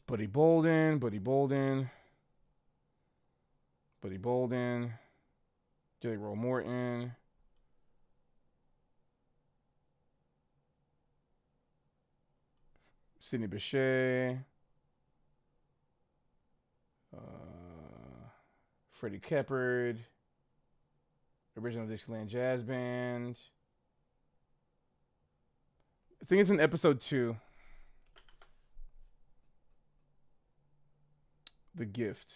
Buddy Bolden, Jelly Roll Morton, Sidney Bechet, Freddie Keppard, Original Dixieland Jazz Band. I think it's in episode 2. The Gift.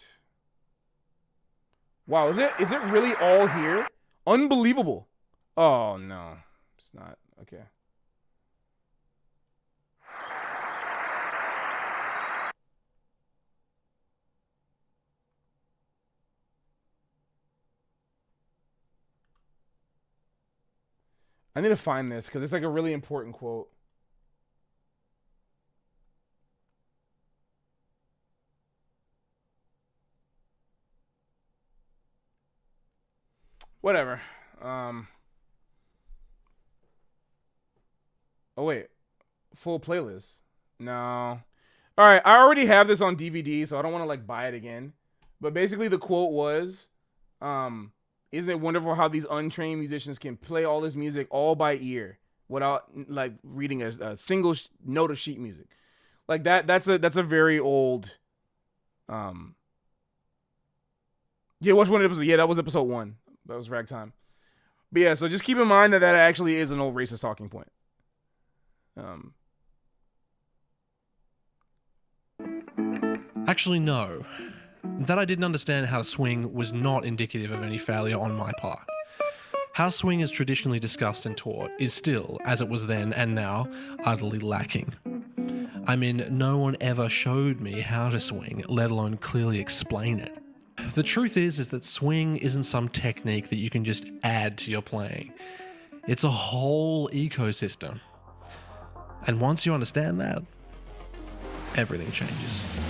Wow, is it really all here? Unbelievable. Oh no, it's not. Okay. I need to find this because it's like a really important quote. Whatever. Oh wait, full playlist. No. All right, I already have this on DVD, so I don't want to like buy it again. But basically, the quote was, "Isn't it wonderful how these untrained musicians can play all this music all by ear without like reading a single note of sheet music?" Like that. That's a very old. Yeah, which one episode? Yeah, that was episode 1. That was Ragtime. But yeah, so just keep in mind that actually is an old racist talking point. Actually, no. That I didn't understand how to swing was not indicative of any failure on my part. How swing is traditionally discussed and taught is still, as it was then and now, utterly lacking. I mean, no one ever showed me how to swing, let alone clearly explain it. The truth is that swing isn't some technique that you can just add to your playing. It's a whole ecosystem. And once you understand that, everything changes.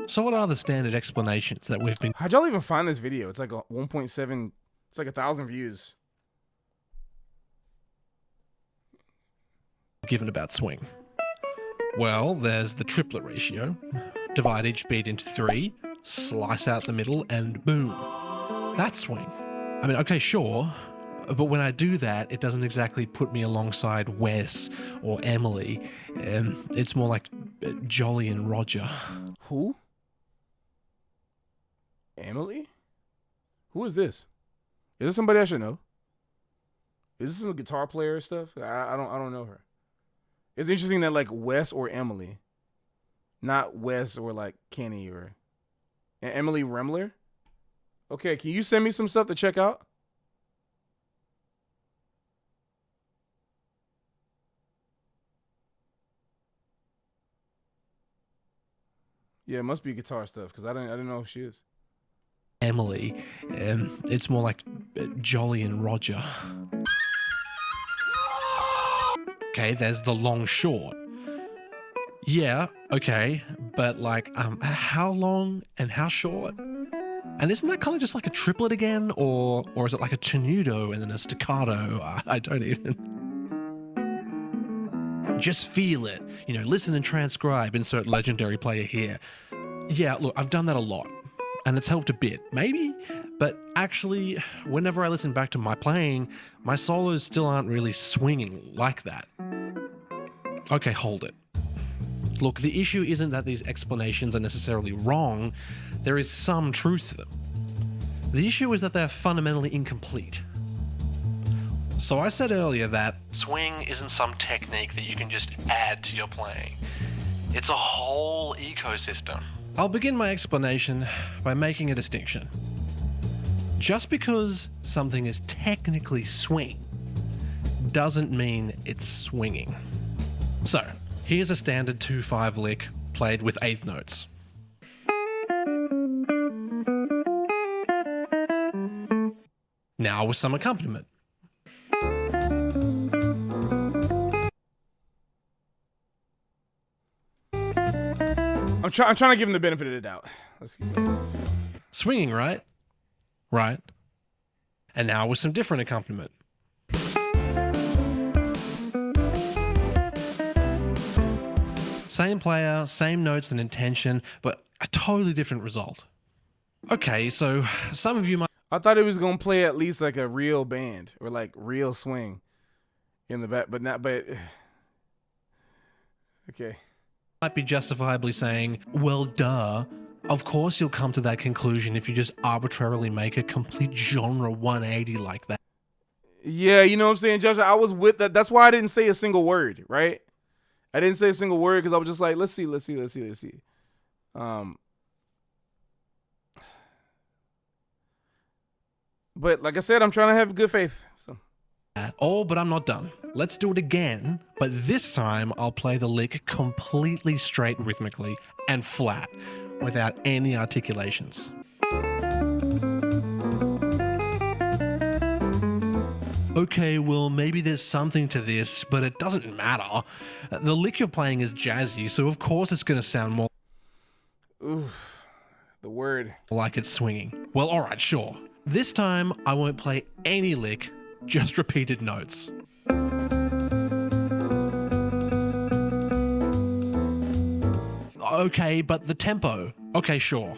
So what are the standard explanations that we've been... How'd y'all even find this video? It's like a 1.7... It's like 1,000 views. ...given about swing? Well, there's the triplet ratio. Divide each beat into 3, slice out the middle, and boom. That's swing. I mean, okay, sure. But when I do that, it doesn't exactly put me alongside Wes or Emily. It's more like Jolly and Roger. Who? Emily? Who is this? Is this somebody I should know? Is this some guitar player stuff? I don't know her. It's interesting that like Wes or Emily not Wes or like Kenny or Emily Remler. Okay, can you send me some stuff to check out? Yeah, it must be guitar stuff because I didn't know who she is. Emily. It's more like Jolly and Roger. Okay, there's the long short. Yeah, okay, but like, how long and how short? And isn't that kind of just like a triplet again, or is it like a tenuto and then a staccato? I don't even. Just feel it, listen and transcribe, insert legendary player here. Yeah, look, I've done that a lot, and it's helped a bit, maybe, but actually, whenever I listen back to my playing, my solos still aren't really swinging like that. Okay, hold it. Look, the issue isn't that these explanations are necessarily wrong, there is some truth to them. The issue is that they're fundamentally incomplete. So I said earlier that swing isn't some technique that you can just add to your playing. It's a whole ecosystem. I'll begin my explanation by making a distinction. Just because something is technically swing doesn't mean it's swinging. So, here's a standard 2/5 lick played with eighth notes. Now with some accompaniment. I'm trying to give him the benefit of the doubt. Let's see. Swinging, right? Right. And now with some different accompaniment. Same player, same notes and intention, but a totally different result. Okay, so some of you might... I thought he was going to play at least like a real band or like real swing in the back, but not, but... Okay. Might be justifiably saying, well, duh. Of course you'll come to that conclusion if you just arbitrarily make a complete genre 180 like that. Yeah, you know what I'm saying, Josh? I was with that. That's why I didn't say a single word, right? I didn't say a single word because I was just like, let's see. But like I said, I'm trying to have good faith. So. Oh, but I'm not done. Let's do it again, but this time I'll play the lick completely straight rhythmically and flat, without any articulations. Okay, well, maybe there's something to this, but it doesn't matter. The lick you're playing is jazzy, so of course it's going to sound more... Oof, the word. Like it's swinging. Well, alright, sure. This time, I won't play any lick, just repeated notes. Okay, but the tempo. Okay, sure.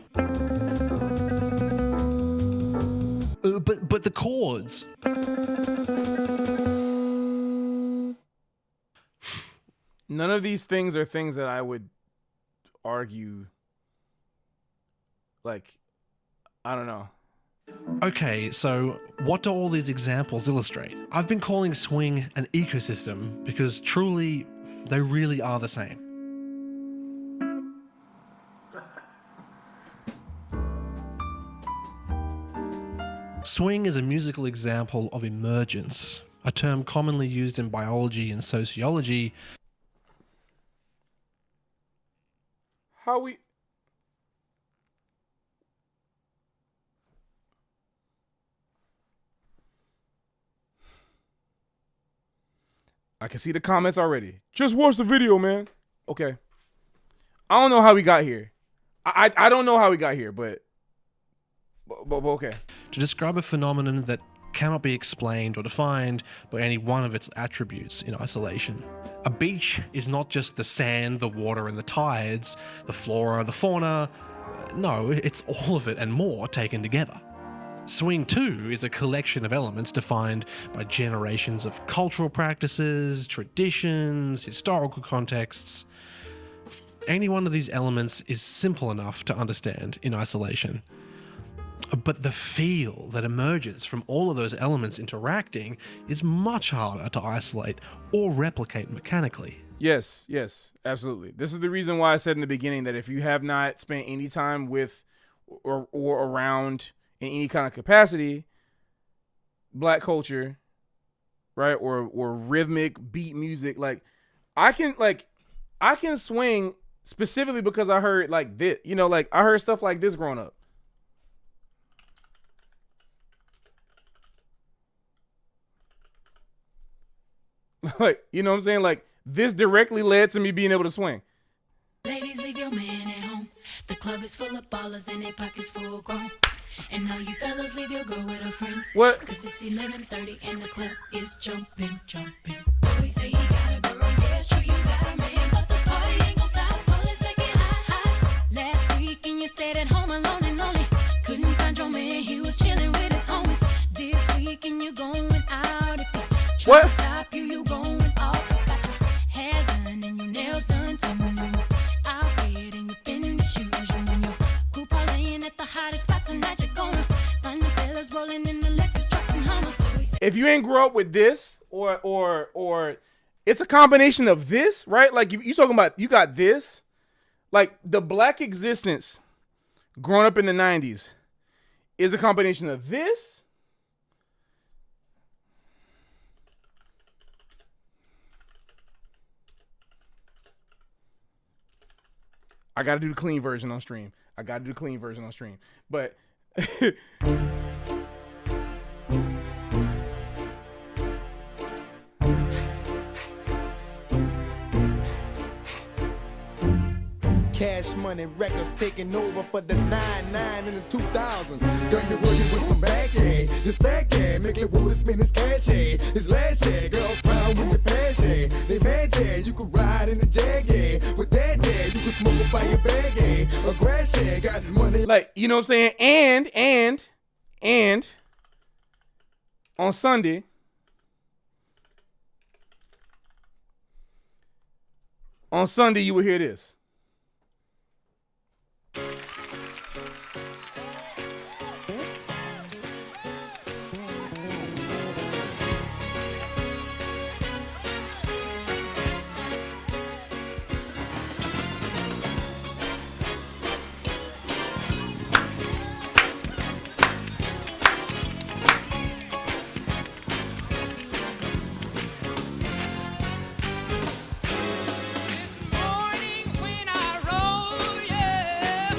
But the chords. None of these things are things that I would argue. Like, I don't know. Okay, so what do all these examples illustrate? I've been calling swing an ecosystem because truly, they really are the same. Swing is a musical example of emergence, a term commonly used in biology and sociology. How we... I can see the comments already. Just watch the video, man. Okay. I don't know how we got here. I don't know how we got here, but okay. To describe a phenomenon that cannot be explained or defined by any one of its attributes in isolation. A beach is not just the sand, the water, and the tides, the flora, the fauna. No, it's all of it and more taken together. Swing, too, is a collection of elements defined by generations of cultural practices, traditions, historical contexts. Any one of these elements is simple enough to understand in isolation. But the feel that emerges from all of those elements interacting is much harder to isolate or replicate mechanically. Yes, yes, absolutely. This is the reason why I said in the beginning that if you have not spent any time with or around in any kind of capacity black culture, right, or rhythmic beat music, like I can swing specifically because I heard like this, you know, like I heard stuff like this growing up. Like, you know what I'm saying? Like this directly led to me being able to swing. Ladies, leave your man at home. The club is full of ballers and their pockets full grown. And all you fellas, leave your girl with her friends. What? Cause it's 11:30 and the club is jumping, jumping. Always say you got a girl, yeah, it's true, you got a man. But the party ain't gon' stop, so let's take it high, high. Last weekend you stayed at home alone and lonely. Couldn't find your man, he was chilling with his homies. This weekend you going out. If you try to stop you, you going off. Got your hair done and your nails done too. Out bed and you in the shoes. You and your crew parlaying at the hottest spot tonight. You're gonna find the fellas rolling in the Lexus trucks and Hummers. If you ain't grow up with this, or it's a combination of this, right? Like you talking about, you got this, like the black existence growing up in the 90s is a combination of this. I got to do the clean version on stream. But Cash Money Records taking over for the 99 in the 2000. Girl, you working with some bag, yeah. This fat, yeah. Make it roll, spin his cash, yeah. His last, yeah. Girls proud with the pass, yeah. They mad, yeah. You could ride in the Jag, yeah. With that, yeah. You could smoke a fire bag, yeah. A grass, yeah. Got money. Like, you know what I'm saying? And on Sunday, you will hear this.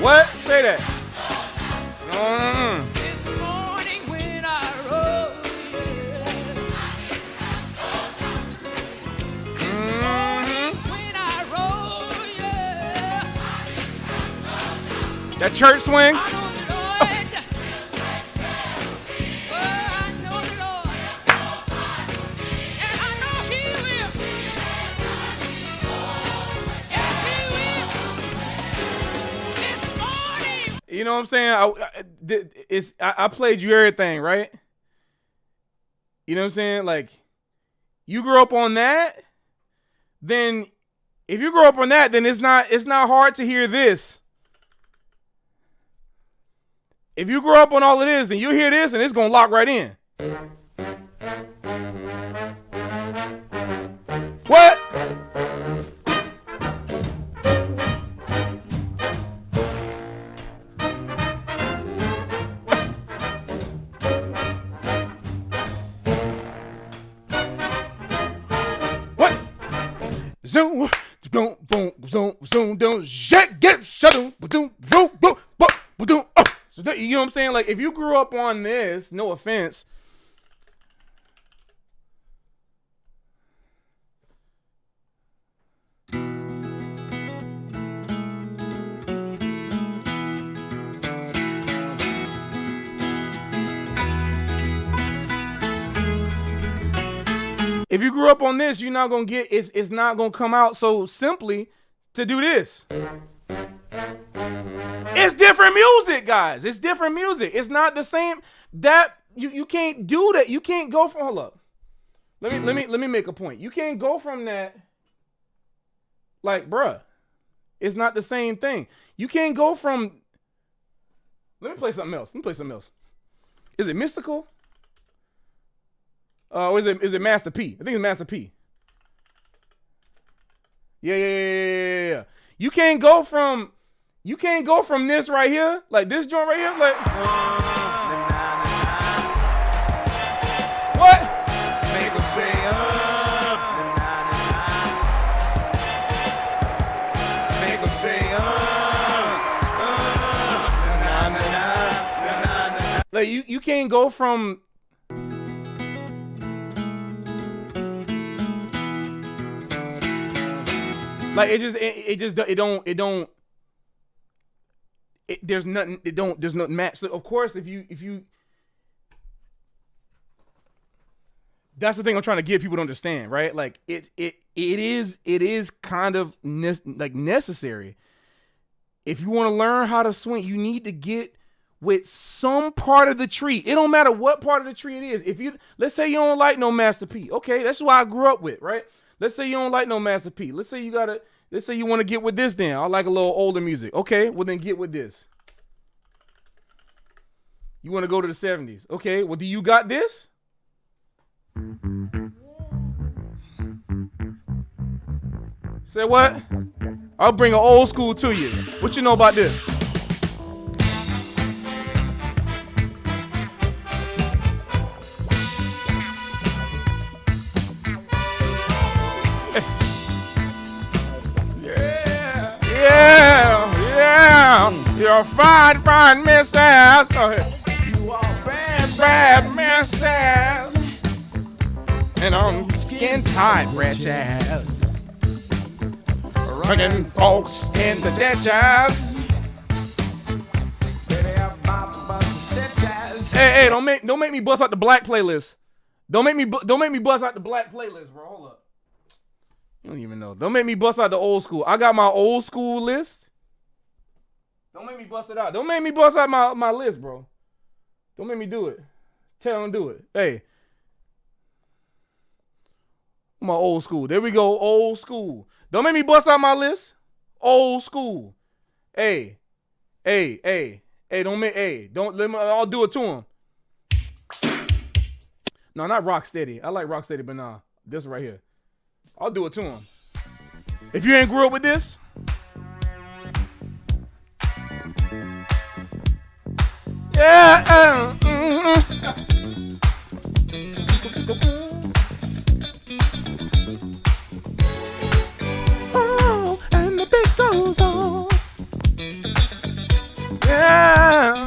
What? Say that. This morning when I roll, This morning when I roll, That church swing. You know what I'm saying? I played you everything, right? You know what I'm saying? Like, you grew up on that, then if you grow up on that, then it's not hard to hear this. If you grow up on all of this, then you hear this and it's gonna lock right in. What? Zoom, boom, boom, zoom, zoom, down, get shut boom, boom, boom, boom. So you know what I'm saying? Like, if you grew up on this, no offense. If you grew up on this, you're not gonna get it's not gonna come out so simply to do this. It's different music, guys. It's different music. It's not the same. That you can't do that. You can't go from hold up. Let me make a point. You can't go from that. Like, bruh, it's not the same thing. You can't go from. Let me play something else. Is it Mystical? Or is it Master P? I think it's Master P. Yeah. You can't go from this right here, like this joint right here, like what? Make 'em say, make 'em say, Like you can't go from like there's nothing match. So of course if you that's the thing I'm trying to get people to understand, right? Like it is kind of necessary. If you want to learn how to swing, you need to get with some part of the tree. It don't matter what part of the tree it is. Let's say you don't like no Master P. Okay, that's what I grew up with, right? Let's say you don't like no Master P. Let's say you want to get with this then. I like a little older music. Okay, well then get with this. You want to go to the 70s. Okay, well do you got this? Say what? I'll bring an old school to you. What you know about this? Yeah. You're fine missus. You are bad missus. And I'm skin tight, wretches. Running folks in the ditches. Hey, don't make me bust out the black playlist. Don't make me bust out the black playlist, bro. Hold up. You don't even know. Don't make me bust out the old school. I got my old school list. Don't make me bust it out. Don't make me bust out my list, bro. Don't make me do it. Tell them to do it. Hey. My old school. There we go. Old school. Don't make me bust out my list. Old school. Hey. Don't let me. I'll do it to him. No, not Rocksteady. I like Rocksteady, but nah. This right here. I'll do it to him. If you ain't grew up with this. Yeah. Oh, and the beat goes on. Yeah.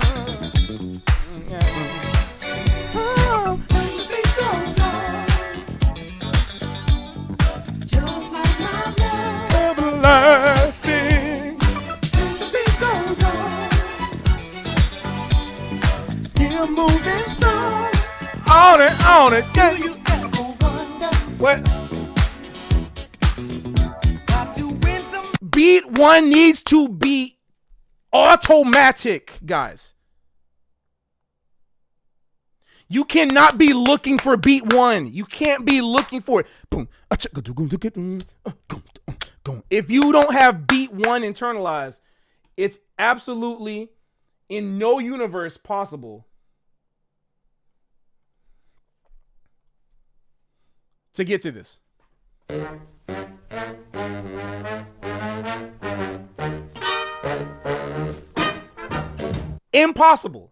Oh, and the beat goes on. Just like my love. Everlasting. And the beat goes on. Still moving strong. On it. Yeah. Do you ever wonder what? Beat one needs to be automatic, guys. You cannot be looking for beat one. You can't be looking for it. Boom. If you don't have beat one internalized, it's absolutely in no universe possible to get to this. Impossible.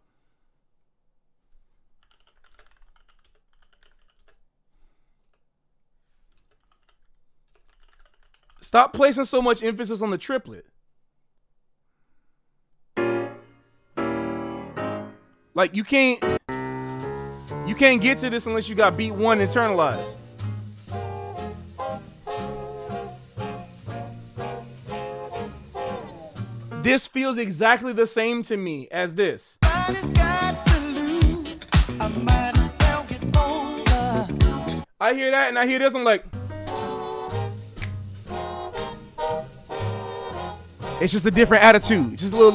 Stop placing so much emphasis on the triplet. Like you can't get to this unless you got beat one internalized. This feels exactly the same to me as this. I hear that and I hear this, I'm like, it's just a different attitude. Just a little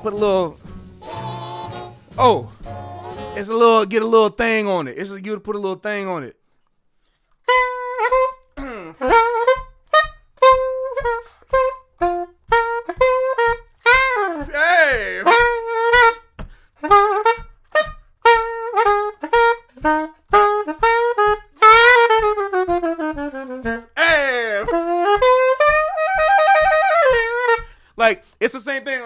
put a little, oh, it's a little, get a little thing on it. It's just you to put a little thing on it. Hey. Hey. It's the same thing.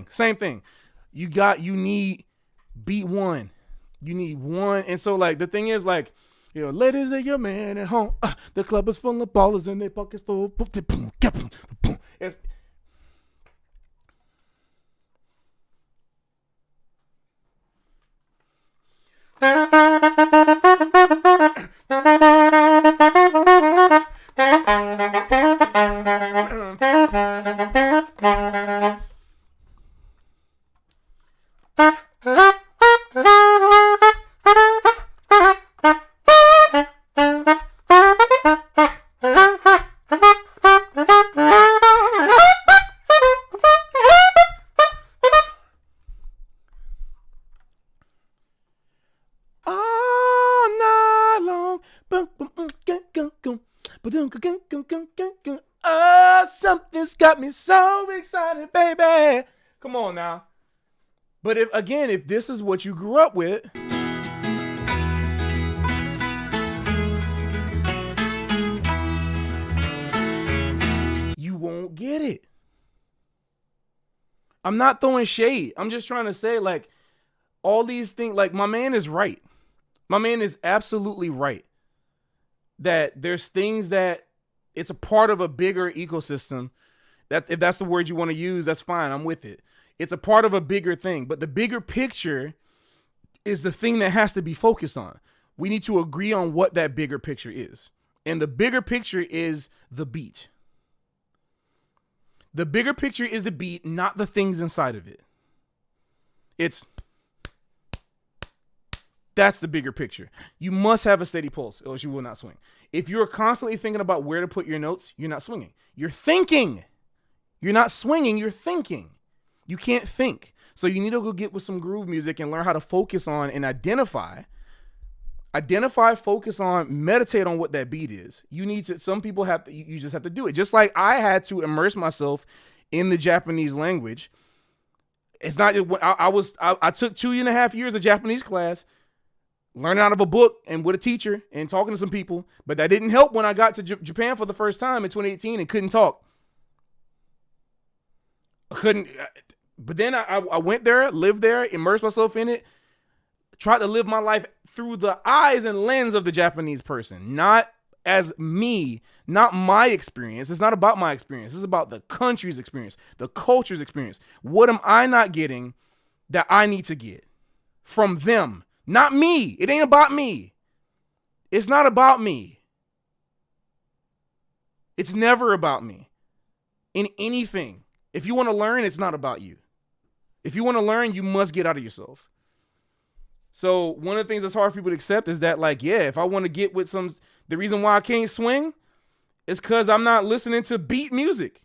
Same thing. You need beat one. You need one. And so like the thing is like, you know, ladies and your man at home. The club is full of ballers and their pockets full. It's, oh, something's got me so excited, baby. Come on now. But if this is what you grew up with, you won't get it. I'm not throwing shade. I'm just trying to say, like, all these things, like, my man is right. My man is absolutely right. That there's things that it's a part of a bigger ecosystem. That if that's the word you want to use, that's fine. I'm with it. It's a part of a bigger thing. But the bigger picture is the thing that has to be focused on. We need to agree on what that bigger picture is. And the bigger picture is the beat. The bigger picture is the beat, not the things inside of it. That's the bigger picture. You must have a steady pulse or else you will not swing. If you're constantly thinking about where to put your notes, you're not swinging. You're thinking. You're not swinging, you're thinking. You can't think. So you need to go get with some groove music and learn how to focus on and identify, focus on, meditate on what that beat is. You need to, some people have to, you just have to do it. Just like I had to immerse myself in the Japanese language. It's not, I took 2.5 years of Japanese class, learning out of a book and with a teacher and talking to some people, but that didn't help when I got to Japan for the first time in 2018 and couldn't talk. But then I went there, lived there, immersed myself in it, tried to live my life through the eyes and lens of the Japanese person, not as me, not my experience. It's not about my experience. It's about the country's experience, the culture's experience. What am I not getting that I need to get from them? Not me. It ain't about me. It's not about me. It's never about me in anything. If you want to learn, it's not about you. If you want to learn, you must get out of yourself. So one of the things that's hard for people to accept is that, like, yeah, if I want to get with the reason why I can't swing is because I'm not listening to beat music.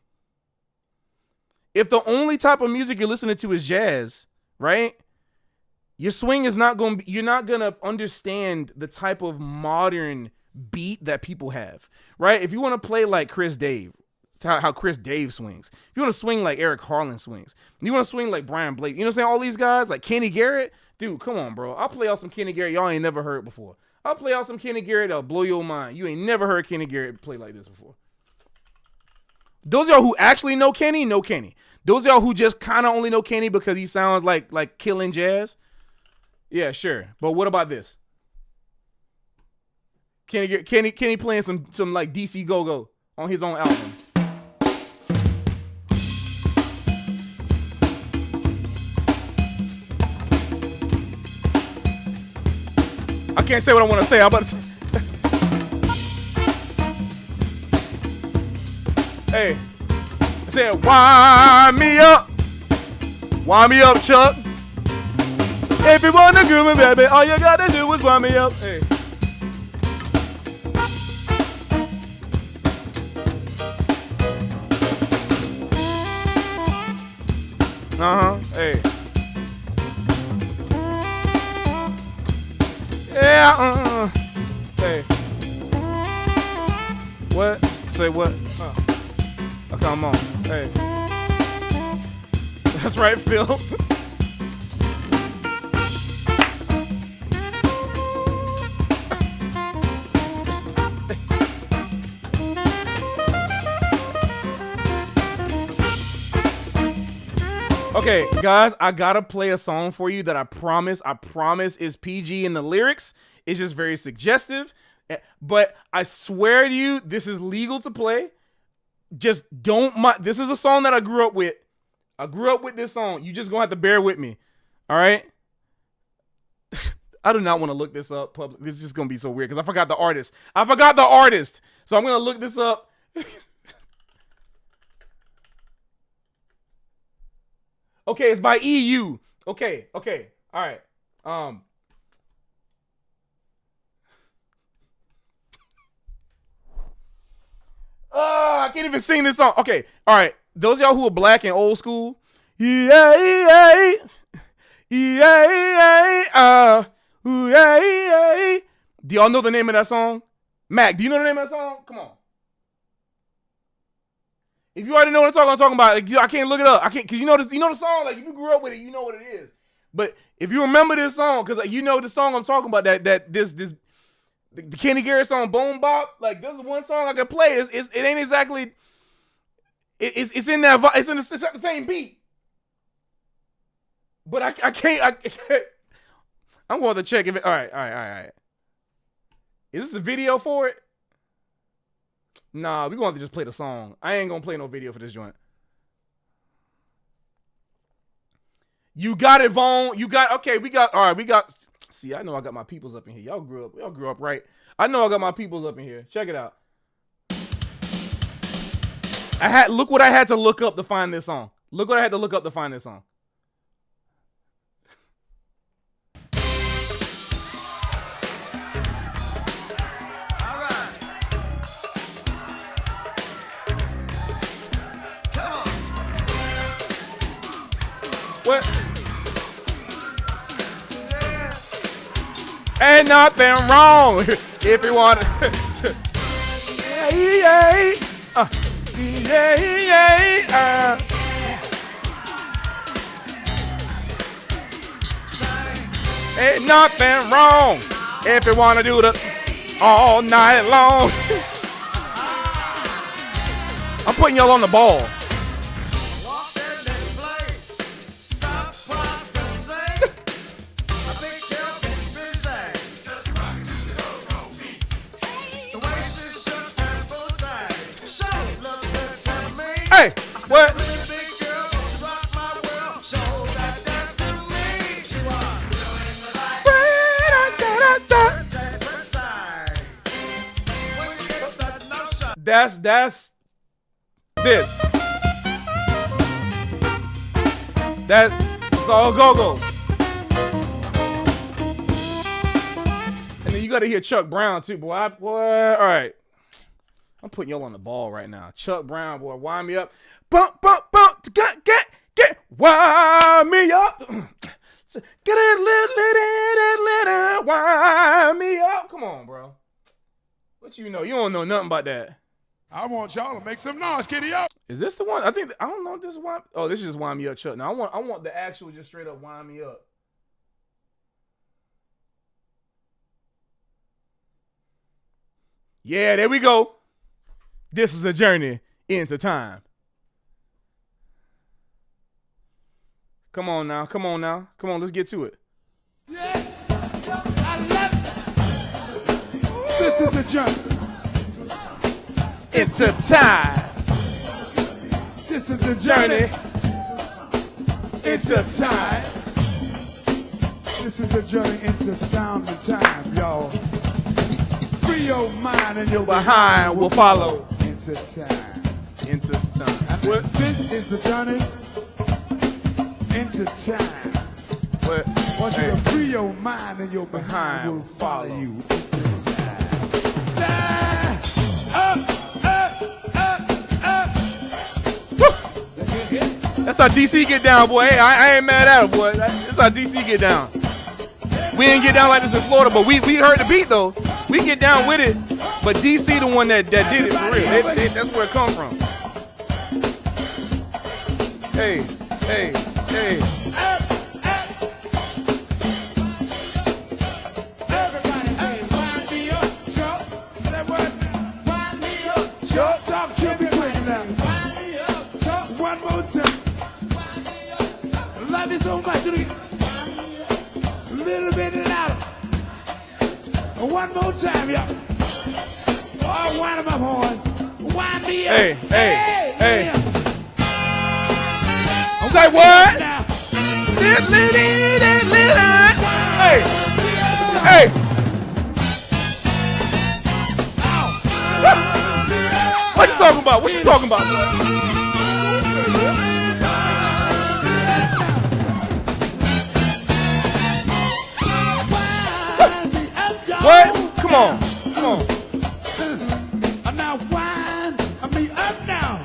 If the only type of music you're listening to is jazz, right? Your swing is not going to, you're not going to understand the type of modern beat that people have, right? If you want to play like Chris Dave, how Chris Dave swings. If you want to swing like Eric Harlan swings. You want to swing like Brian Blake. You know what I'm saying? All these guys, like Kenny Garrett. Dude, come on, bro. I'll play out some Kenny Garrett y'all ain't never heard before. I'll play out some Kenny Garrett that'll blow your mind. You ain't never heard Kenny Garrett play like this before. Those of y'all who actually know Kenny, know Kenny. Those of y'all who just kind of only know Kenny because he sounds like killing jazz. Yeah, sure. But what about this? Kenny playing some like DC Go-Go on his own album. I can't say what I want to say. I'm about to say. Hey, I said, wind me up, Chuck. If you want to groove me, baby, all you gotta do is wind me up. Hey. Hey. out. Hey. What? Say what? Oh, come on. Hey. That's right, Phil. Okay, guys, I gotta play a song for you that I promise is PG in the lyrics. It's just very suggestive. But I swear to you, this is legal to play. Just don't mind. This is a song that I grew up with. I grew up with this song. You just gonna have to bear with me. All right? I do not want to look this up public. This is just gonna be so weird because I forgot the artist. So I'm gonna look this up. Okay, it's by EU. Okay. All right. I can't even sing this song. Okay, all right. Those of y'all who are black and old school, yeah. Do y'all know the name of that song? Mac, do you know the name of that song? Come on. If you already know what I'm talking about, like, I can't look it up. I can't, cause you know the song. Like if you grew up with it, you know what it is. But if you remember this song, cause like, you know the song I'm talking about, the Kenny Garrett song, Bone Bop. Like this is one song I can play. It ain't exactly. It's in that. It's at the same beat. But I can't. I'm going to check if it. All right. Is this a video for it? Nah, we're going to just play the song. I ain't going to play no video for this joint. You got it, Vaughn. All right. See, I know I got my peoples up in here. Y'all grew up right. I know I got my peoples up in here. Check it out. Look what I had to look up to find this song. What? Ain't nothing wrong if you want to. Ain't nothing wrong if you want to do the all night long. I'm putting y'all on the ball. Hey, what? That's this. That's all go-go. And then you gotta hear Chuck Brown too, boy. All right. I'm putting y'all on the ball right now. Chuck Brown, boy, wind me up. Bump, get, wind me up. Get it, wind me up. Come on, bro. What you know? You don't know nothing about that. I want y'all to make some noise, kitty up. Is this the one? I don't know if this is wind. Oh, this is just wind me up, Chuck. Now I want the actual just straight up wind me up. Yeah, there we go. This is a journey into time. Come on now. Come on, let's get to it. Yeah, I love it. This is the journey into time. This is the journey into time. This is the journey into sound and time, y'all. Free your mind and your behind will follow. Into time. What? This is the journey into time. What? Want you to free your mind and your behind will follow you into time. That's how DC get down, boy. I ain't mad at him, boy. That's how DC get down. We didn't get down like this in Florida, but we heard the beat though. We get down with it. But DC the one that did it for real. That's where it come from. Hey. Everybody say, find me a truck. Say what? Find me a truck. Talk to me quick now. Find me a truck. One more time. Love you so much. A little bit louder. One more time, y'all. Oh, wind them up, horns. Wind me up. Hey. Say what? Hey. What you talking about? What you talking about? What? Come on. Now wind me up now.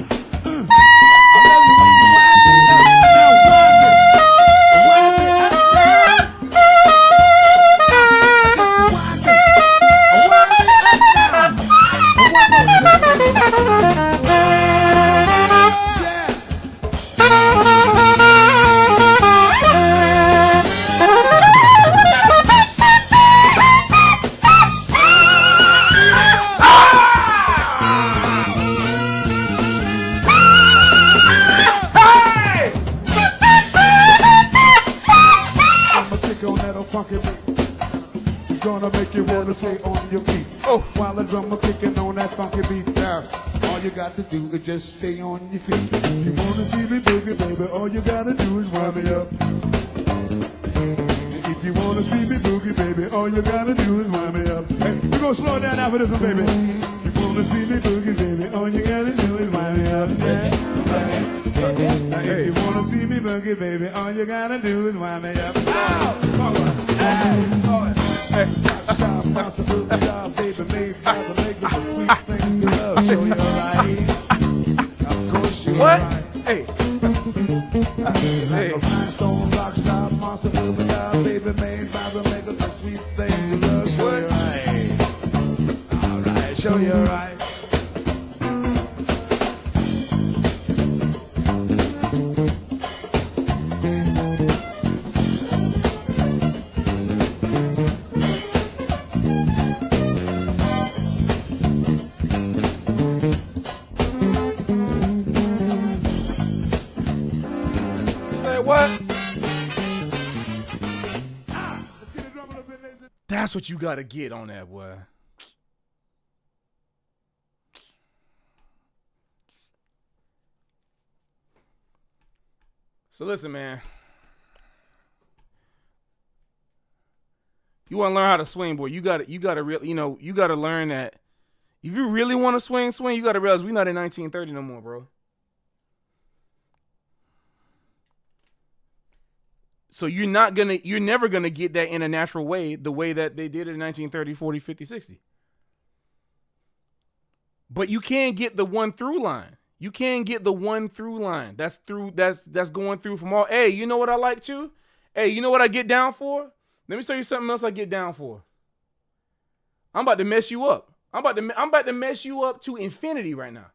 Gonna make you wanna stay on your feet. Oh, while the drummer kicking on that funky beat there. All you got to do is just stay on your feet. You wanna see me boogie, baby? All you gotta do is wind me up. If you wanna see me boogie, baby, all you gotta do is wind me up. Hey, we gonna slow down now for this one, baby. If you wanna see me boogie, baby, all you gotta do is wind me up. Now if you wanna see me boogie, baby, all you gotta do is wind me up. Stop, possibility, baby, baby, never make the sweet things you love. So you're right. Of course you're what? right. Hey. Like a rhinestone rock star, monster, baby, made by the maker, the sweet things you love. So you're right. All right, show you're right. That's what you gotta get on that, boy. So listen, man. You want to learn how to swing, boy. You gotta really, you gotta learn that. If you really want to swing, you gotta realize we're not in 1930 no more, bro. So you're never gonna get that in a natural way, the way that they did it in 1930, 40, 50, 60. But you can get the one through line. You can get the one through line. That's going through from all. Hey, you know what I like too? Hey, you know what I get down for? Let me tell you something else I get down for. I'm about to mess you up. I'm about to mess you up to infinity right now.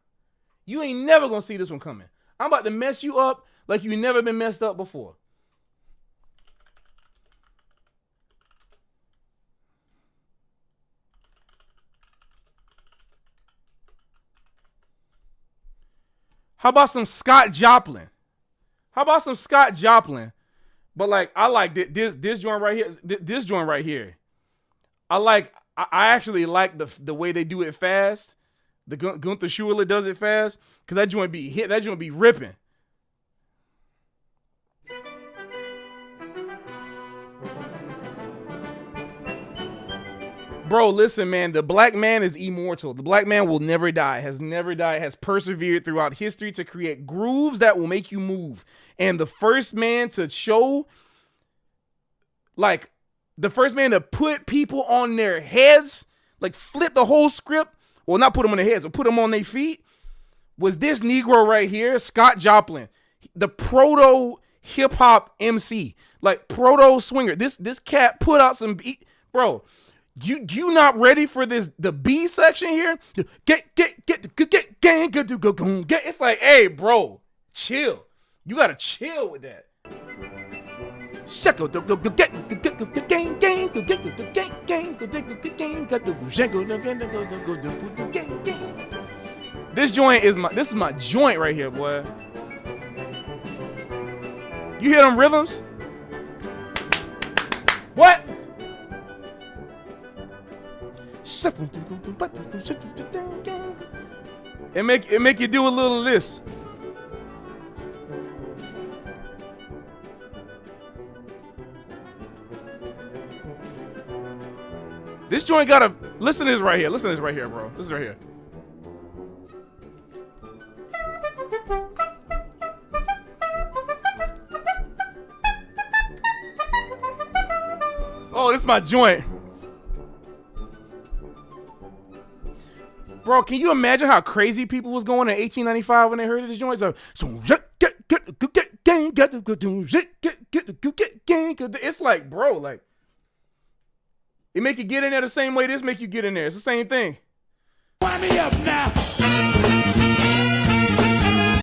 You ain't never gonna see this one coming. I'm about to mess you up like you never been messed up before. How about some Scott Joplin? But like, I like this joint right here. This joint right here. I actually like the way they do it fast. The Gunther Schuller does it fast because that joint be hit. That joint be ripping. Bro, listen, man. The black man is immortal. The black man will never die, has never died, has persevered throughout history to create grooves that will make you move. And the first man to show, like, the first man to put people on their heads, like flip the whole script, well, not put them on their heads, but put them on their feet, was this Negro right here, Scott Joplin. The proto hip hop MC, like proto swinger. This cat put out some beat, bro. You not ready for this? The B section here. Get. It's like, hey, bro, chill. You gotta chill with that. This joint is my joint right here, boy. You hear them rhythms? What? It make you do a little of this. This joint gotta listen to this right here. Listen to this right here, bro. This is right here. Oh, this is my joint. Bro, can you imagine how crazy people was going in 1895 when they heard of this joint? It's like, bro, like, it make you get in there the same way this make you get in there. It's the same thing. Wind me up now.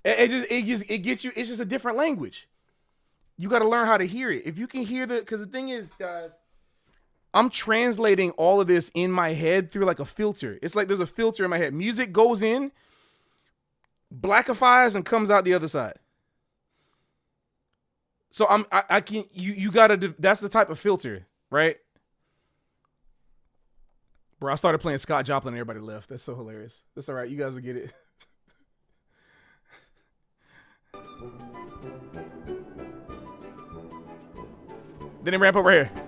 It gets you. It's just a different language. You got to learn how to hear it. If you can hear because the thing is, guys, I'm translating all of this in my head through like a filter. It's like there's a filter in my head. Music goes in, blackifies, and comes out the other side. So I can you gotta. That's the type of filter, right? Bro, I started playing Scott Joplin and everybody left. That's so hilarious. That's all right. You guys will get it. Then it ramp up right here.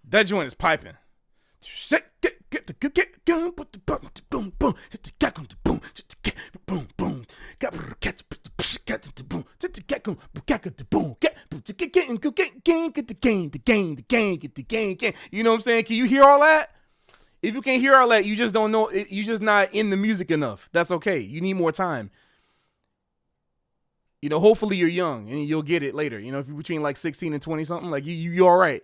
That joint is piping. You know what I'm saying? Can you hear all that? If you can't hear all that, you just don't know. You just not in the music enough. That's okay. You need more time. You know, hopefully you're young and you'll get it later. You know, if you're between like 16 and 20 something, like you're all right.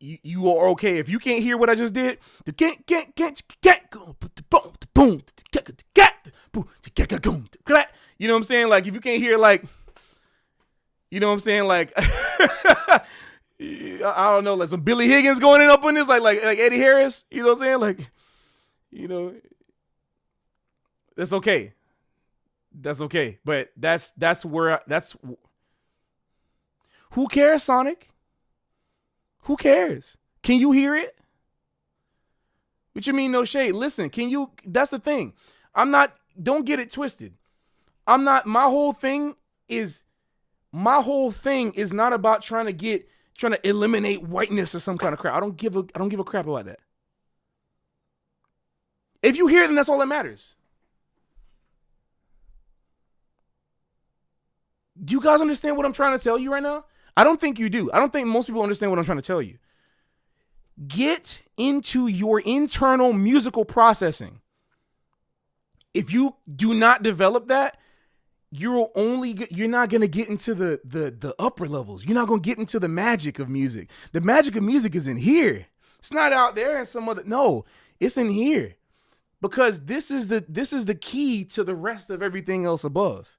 You are okay. If you can't hear what I just did, you know what I'm saying? Like if you can't hear, like, you know what I'm saying? Like I don't know, like some Billy Higgins going in up on this, like Eddie Harris. You know what I'm saying? Like, you know, that's okay. That's okay. But that's who cares, Sonic? Who cares? Can you hear it? What you mean no shade? Listen, that's the thing. Don't get it twisted. My whole thing is not about trying to eliminate whiteness or some kind of crap. I don't give a crap about that. If you hear it, then that's all that matters. Do you guys understand what I'm trying to tell you right now? I don't think you do. I don't think most people understand what I'm trying to tell you. Get into your internal musical processing. If you do not develop that, you're not going to get into the upper levels. You're not going to get into the magic of music. The magic of music is in here. It's not out there in some other. No, it's in here. Because this is the key to the rest of everything else above.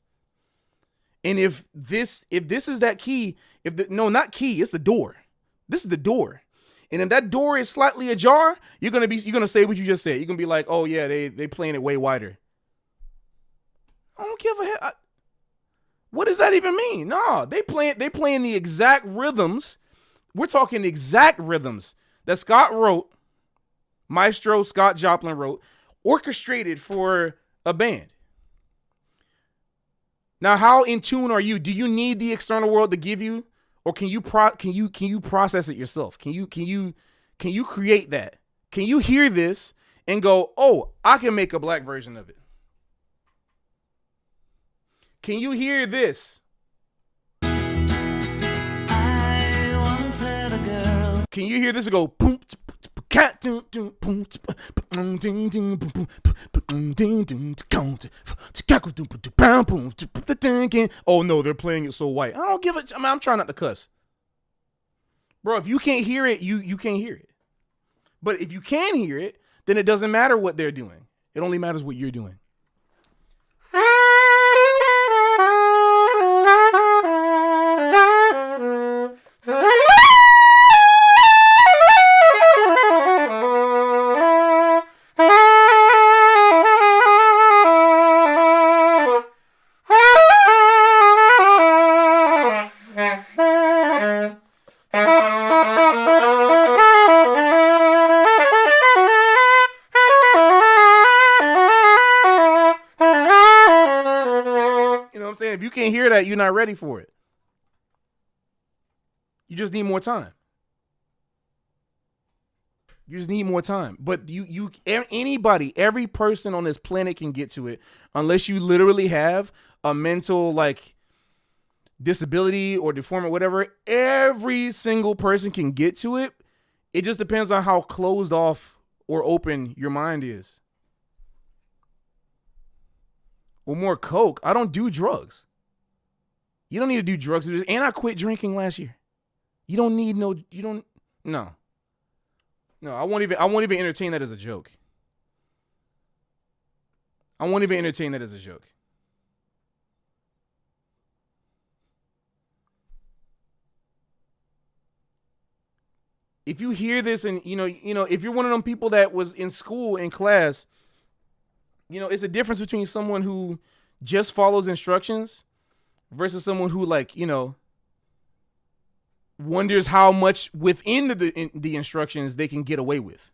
And if this is that key, not key, it's the door. This is the door. And if that door is slightly ajar, you're gonna say what you just said. You're gonna be like, oh yeah, they playing it way wider. I don't give a hell. What does that even mean? No, they playing the exact rhythms. We're talking exact rhythms that Scott wrote, Maestro Scott Joplin wrote, orchestrated for a band. Now, how in tune are you? Do you need the external world to give you, or can you process it yourself? Can you create that? Can you hear this and go, oh, I can make a black version of it? Can you hear this? I once had a girl. Can you hear this? It go boom, cat, boom, boom, oh no, they're playing it so white. I don't give it. I mean, I'm trying not to cuss, bro. If you can't hear it, you can't hear it. But if you can hear it, then it doesn't matter what they're doing. It only matters what you're doing. If you can't hear that, you're not ready for it. You just need more time. You just need more time. But anybody, every person on this planet can get to it, unless you literally have a mental like disability or deformity, whatever. Every single person can get to it. It just depends on how closed off or open your mind is. Or more coke. I don't do drugs. You don't need to do drugs. And I quit drinking last year. You don't need no. I won't even entertain that as a joke. I won't even entertain that as a joke. If you hear this and you know, if you're one of them people that was in school in class, it's a difference between someone who just follows instructions versus someone who wonders how much within the instructions they can get away with.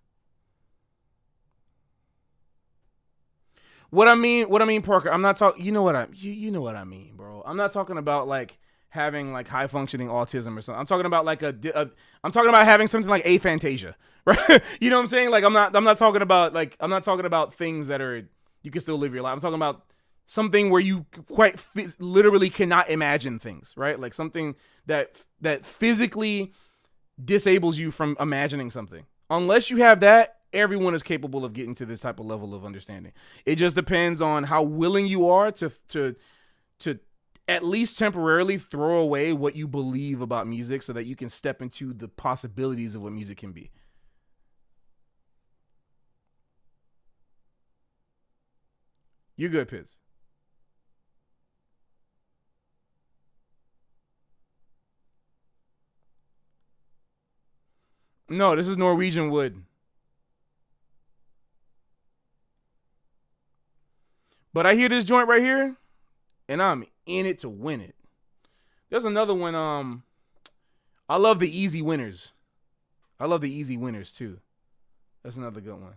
What I mean, Parker, I'm not talking, you know what I mean, bro. I'm not talking about like having like high functioning autism or something. I'm talking about like I'm talking about having something like aphantasia, right? You know what I'm saying? Like I'm not talking about things that are, you can still live your life. I'm talking about something where you quite literally cannot imagine things, right? Like something that physically disables you from imagining something. Unless you have that, everyone is capable of getting to this type of level of understanding. It just depends on how willing you are to at least temporarily throw away what you believe about music so that you can step into the possibilities of what music can be. You're good, Piz. No, this is Norwegian wood. But I hear this joint right here, and I'm in it to win it. There's another one. I love the Easy Winners. I love the Easy Winners too. That's another good one.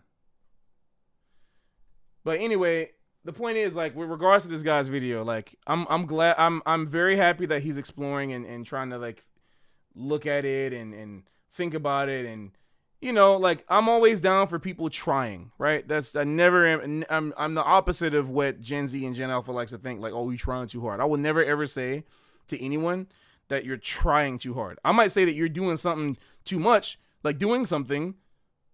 But anyway, the point is, like, with regards to this guy's video, like, I'm glad, I'm very happy that he's exploring and trying to like look at it and think about it, and like, I'm always down for people trying, right? I'm the opposite of what Gen Z and Gen Alpha likes to think, like, oh, you're trying too hard. I will never ever say to anyone that you're trying too hard. I might say that you're doing something too much, like doing something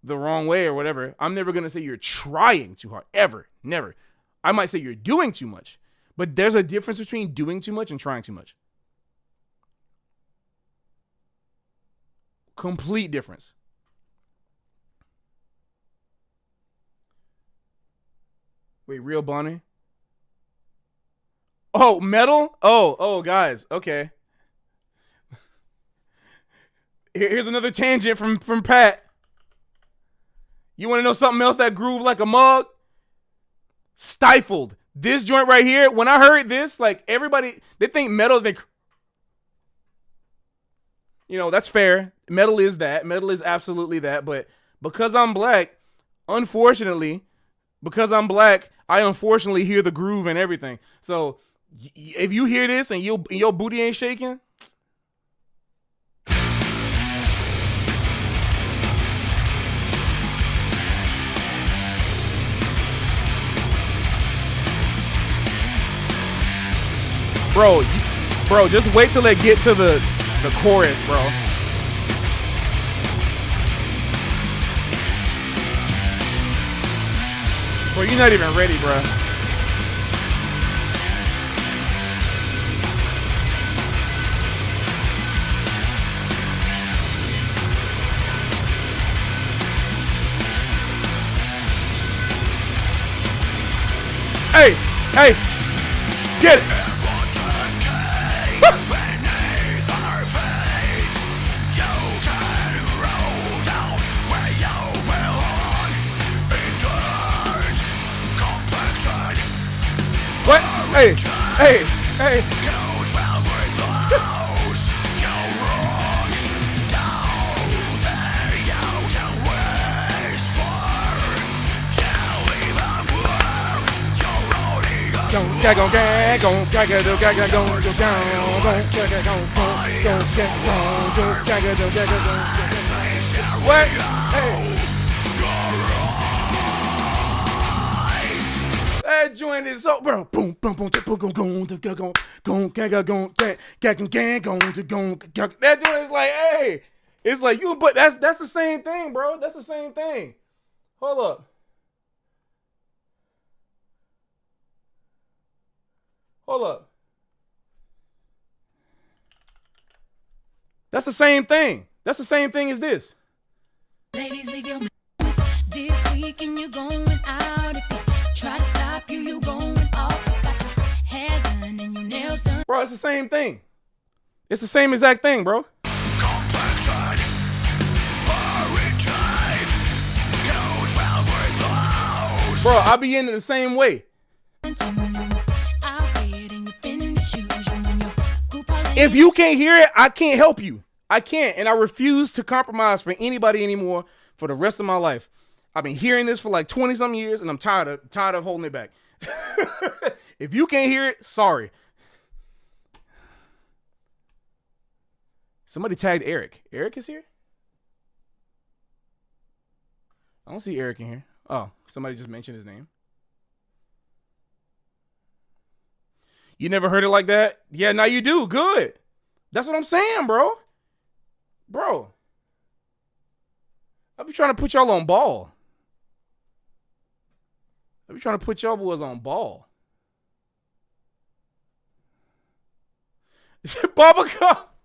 the wrong way or whatever. I'm never gonna say you're trying too hard, ever, never. I might say you're doing too much, but there's a difference between doing too much and trying too much. Complete difference. Wait, Real Bonnie? Oh, metal? Oh, guys. Okay. Here's another tangent from Pat. You want to know something else that groove like a mug? Stifled. This joint right here, when I heard this, like, everybody, they think metal, that's fair. Metal is that. Metal is absolutely that. But because I'm black, unfortunately, I unfortunately hear the groove and everything. So if you hear this and your booty ain't shaking, Bro, just wait till they get to the chorus, bro. Bro, you're not even ready, bro. Hey, get it. What? Hey. What? Hey. That joint is so, bro. Boom, boom, boom, boom, boom, boom, that joint is like, hey, it's like you, but that's the same thing, bro. That's the same thing. Hold up. That's the same thing. That's the same thing as this. Ladies, leave your this week and you're going out. If you try to stop you, you're going off. You got your hair done and your nails done. Bro, it's the same thing. It's the same exact thing, bro. Bro, I be in it the same way. If you can't hear it, I can't help you. I can't, and I refuse to compromise for anybody anymore for the rest of my life. I've been hearing this for like 20-something years, and I'm tired of holding it back. If you can't hear it, sorry. Somebody tagged Eric. Eric is here? I don't see Eric in here. Oh, somebody just mentioned his name. You never heard it like that? Yeah, now you do. Good. That's what I'm saying, bro. Bro. I be trying to put y'all on ball. I be trying to put y'all boys on ball. Baba Cup.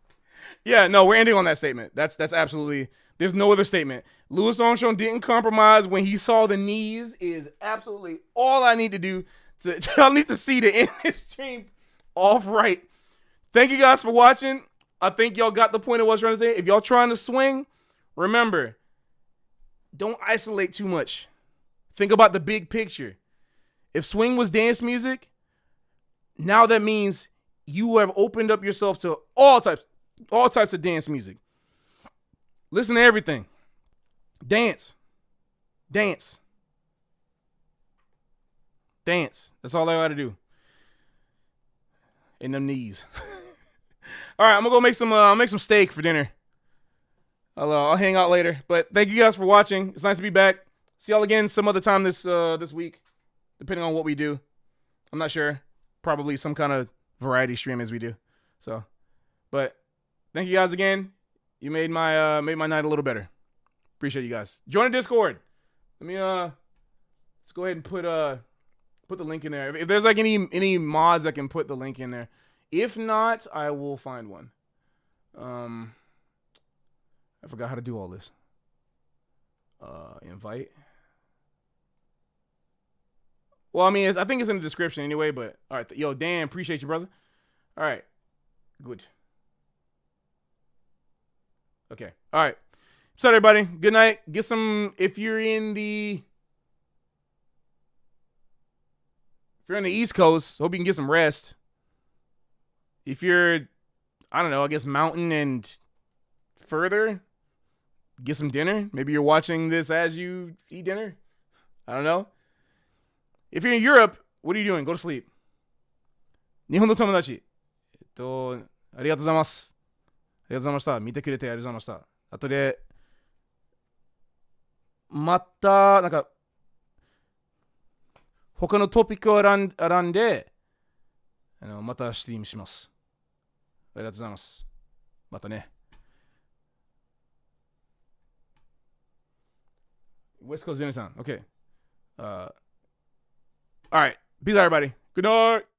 Yeah, no, we're ending on that statement. That's absolutely, there's no other statement. Louis Armstrong didn't compromise when he saw the knees is absolutely all I need to do. I need to see to end this stream off right. Thank you guys for watching. I think y'all got the point of what I was trying to say. If y'all trying to swing, remember, don't isolate too much. Think about the big picture. If swing was dance music, now that means you have opened up yourself to all types of dance music. Listen to everything. Dance. That's all I gotta do. In them knees. All right, I'm gonna go make some steak for dinner. I'll hang out later. But thank you guys for watching. It's nice to be back. See y'all again some other time this week, depending on what we do. I'm not sure. Probably some kind of variety stream as we do. So, but thank you guys again. You made my night a little better. Appreciate you guys. Join the Discord. Let me let's go ahead and put the link in there. If there's like any mods that can put the link in there. If not, I will find one. I forgot how to do all this. Invite. Well, I mean, I think it's in the description anyway, but all right. Yo, Dan, appreciate you, brother. All right. Good. Okay. All right. So everybody, good night. Get some, if you're in the East Coast, hope you can get some rest. If you're, I don't know, I guess mountain and further, get some dinner. Maybe you're watching this as you eat dinner. I don't know. If you're in Europe, what are you doing? Go to sleep. 日本の友達。ありがとうございます。ありがとうございました。見てくれてありがとうございました。後で、また、なんか、他のトピックを選んで、またスティームします。ありがとうございます。またね。West Coast Dinner Sound. Okay. All right. Peace out, everybody. Good night.